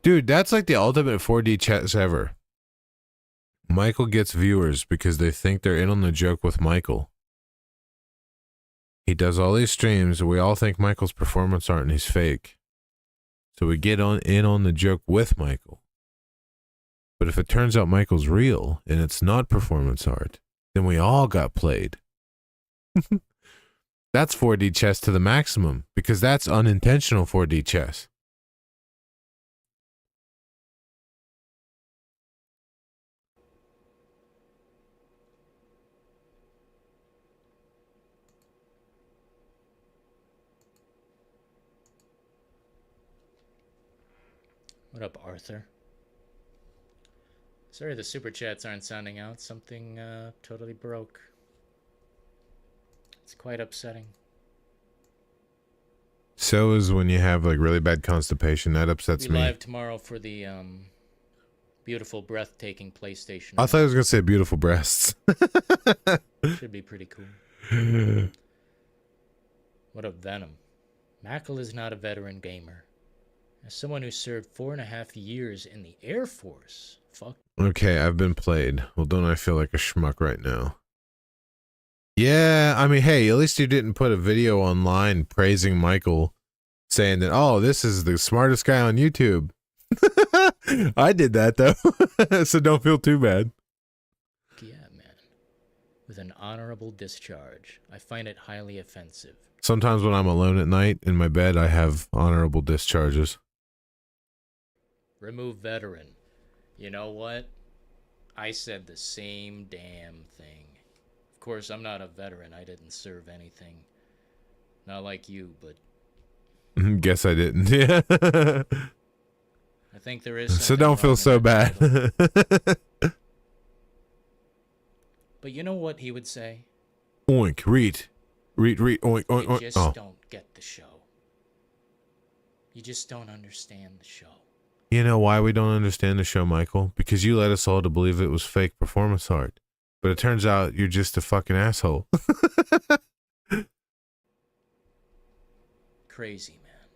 Dude, that's like the ultimate 4D chess ever. Michael gets viewers because they think they're in on the joke with Michael. He does all these streams and we all think Michael's performance art and he's fake. So we get in on the joke with Michael. But if it turns out Michael's real and it's not performance art, then we all got played. That's 4D chess to the maximum because that's unintentional 4D chess.
What up, Arthur? Sorry the super chats aren't sounding out. Something totally broke. It's quite upsetting.
So is when you have like really bad constipation. That upsets me.
Live tomorrow for the beautiful, breathtaking PlayStation.
I thought I was gonna say beautiful breasts.
Should be pretty cool. What up, Venom? Mackle is not a veteran gamer. As someone who served 4.5 years in the Air Force, fuck.
Okay, I've been played. Well, don't I feel like a schmuck right now? Yeah, I mean, hey, at least you didn't put a video online praising Michael, saying that, oh, this is the smartest guy on YouTube. I did that, though, so don't feel too bad.
Yeah, man. With an honorable discharge. I find it highly offensive.
Sometimes when I'm alone at night in my bed, I have honorable discharges.
Remove veteran. You know what? I said the same damn thing. Of course, I'm not a veteran. I didn't serve anything. Not like you, but...
Guess I didn't. Yeah.
I think there is...
So don't feel so bad.
But you know what he would say?
Oink, read, oink, oink,
You
oink.
just don't get the show. You just don't understand the show.
You know why we don't understand the show, Michael? Because you led us all to believe it was fake performance art. But it turns out you're just a fucking asshole.
Crazy, man.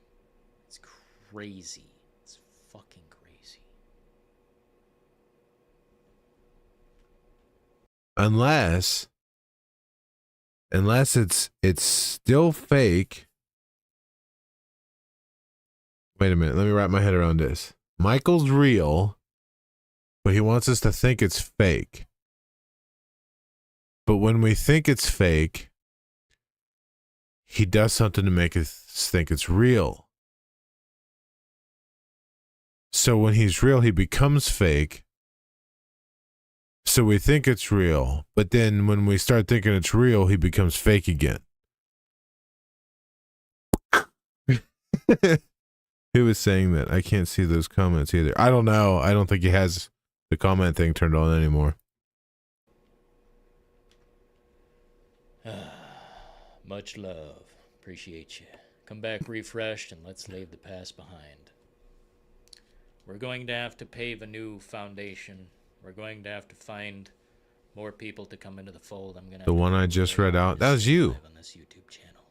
It's crazy. It's fucking crazy.
Unless it's still fake. Wait a minute, let me wrap my head around this. Michael's real, but he wants us to think it's fake. But when we think it's fake, he does something to make us think it's real. So when he's real, he becomes fake. So we think it's real, but then when we start thinking it's real, he becomes fake again. Who was saying that? I can't see those comments either. I don't know. I don't think he has the comment thing turned on anymore.
Much love. Appreciate you. Come back refreshed and let's leave the past behind. We're going to have to pave a new foundation. We're going to have to find more people to come into the fold. I'm gonna.
The one I just read out, that was you.
On this YouTube channel.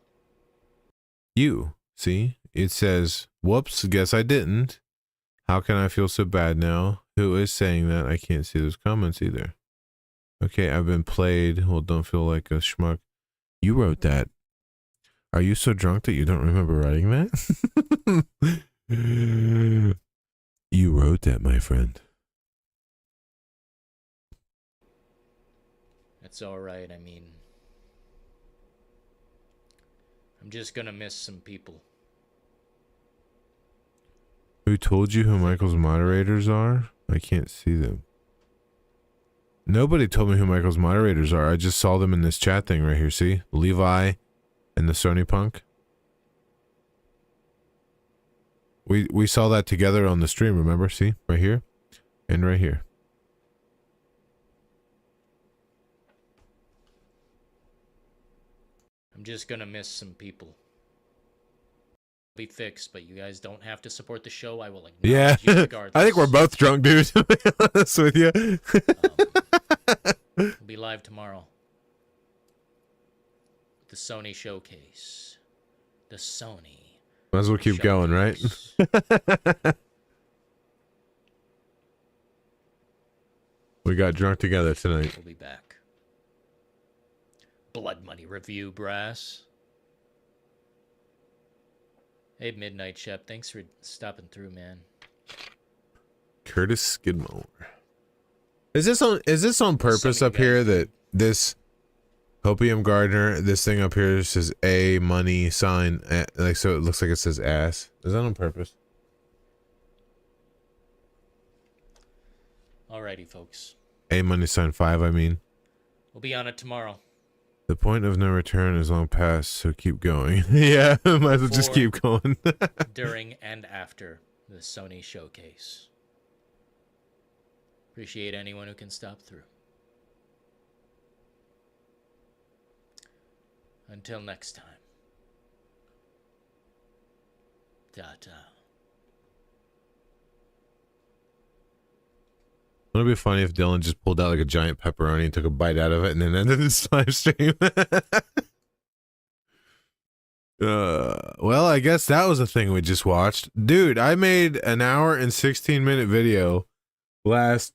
You. See? It says, whoops, guess I didn't. How can I feel so bad now? Who is saying that? I can't see those comments either. Okay, I've been played. Well, don't feel like a schmuck. You wrote that. Are you so drunk that you don't remember writing that? You wrote that, my friend.
It's alright, I mean... I'm just gonna miss some people.
Who told you who Michael's moderators are? I can't see them. Nobody told me who Michael's moderators are. I just saw them in this chat thing right here. See? Levi and the Sony Punk. We saw that together on the stream, remember? See? Right here and right here.
I'm just gonna miss some people. Be fixed, but you guys don't have to support the show. I will acknowledge
Yeah.
you regardless.
I think we're both drunk, dude. To be honest with you.
We'll be live tomorrow. The Sony Showcase. The Sony.
Might as well keep going, right? We got drunk together tonight.
We'll be back. Blood Money Review, brass. Hey, Midnight Shep. Thanks for stopping through, man.
Curtis Skidmore. Is this on purpose up here that this Hopium Gardener, this thing up here says A money sign, like, so it looks like it says ass? Is that on purpose?
Alrighty, folks.
A money sign 5, I mean.
We'll be on it tomorrow.
The point of no return is long past, so keep going. Yeah, might as well just keep going.
During and after the Sony Showcase. Appreciate anyone who can stop through. Until next time. Ta-ta.
Wouldn't it be funny if Dillon just pulled out like a giant pepperoni and took a bite out of it and then ended his live stream? Well, I guess that was a thing we just watched. Dude, I made an hour and 16-minute video last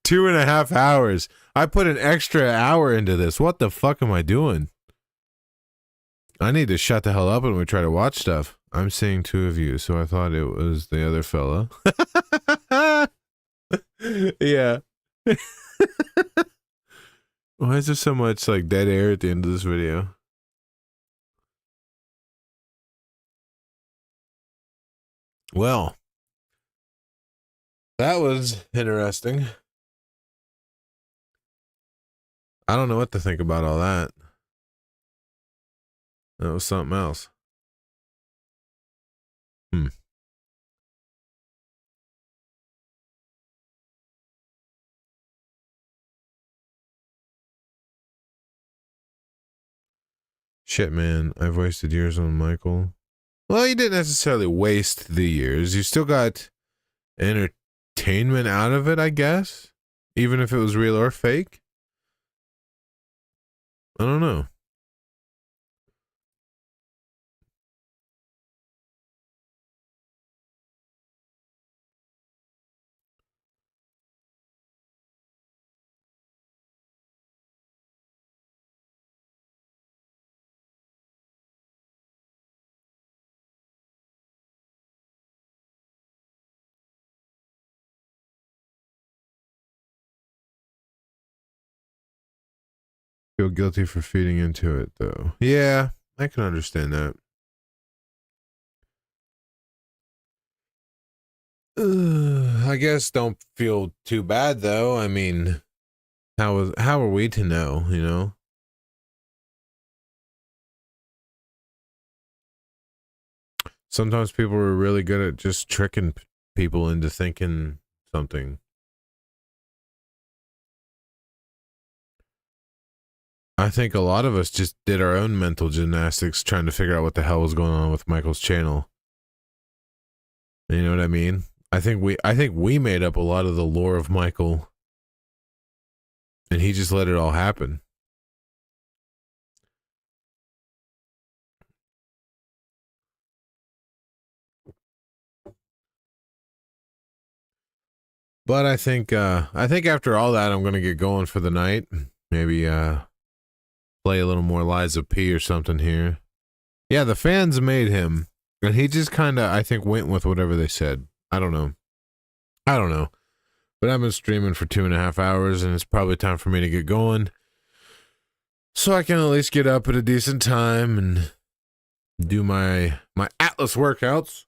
2.5 hours. I put an extra hour into this. What the fuck am I doing? I need to shut the hell up when we try to watch stuff. I'm seeing 2 of you, so I thought it was the other fella. Yeah. Why is there so much like dead air at the end of this video? Well, that was interesting. I don't know what to think about all that. That was something else. Shit, man. I've wasted years on Michael. Well, you didn't necessarily waste the years. You still got entertainment out of it, I guess. Even if it was real or fake. I don't know. Feel guilty for feeding into it, though. Yeah, I can understand that. I guess don't feel too bad, though. I mean, how are we to know, you know? Sometimes people are really good at just tricking people into thinking something. I think a lot of us just did our own mental gymnastics trying to figure out what the hell was going on with Michael's channel. You know what I mean? I think we made up a lot of the lore of Michael, and he just let it all happen. But I think after all that, I'm gonna get going for the night. Maybe play a little more Lies of P or something here. Yeah, the fans made him, and he just kind of, I think, went with whatever they said. I don't know. But I've been streaming for 2.5 hours, and it's probably time for me to get going, so I can at least get up at a decent time and do my Atlas workouts.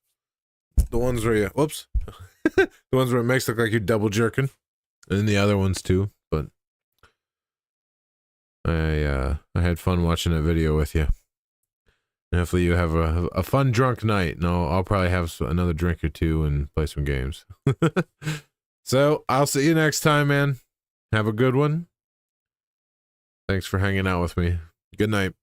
The ones where you, whoops. The ones where it makes it look like you're double jerking, and the other ones too. But I had fun watching that video with you. And hopefully you have a fun drunk night, and I'll probably have another drink or two and play some games. So I'll see you next time, man. Have a good one. Thanks for hanging out with me. Good night.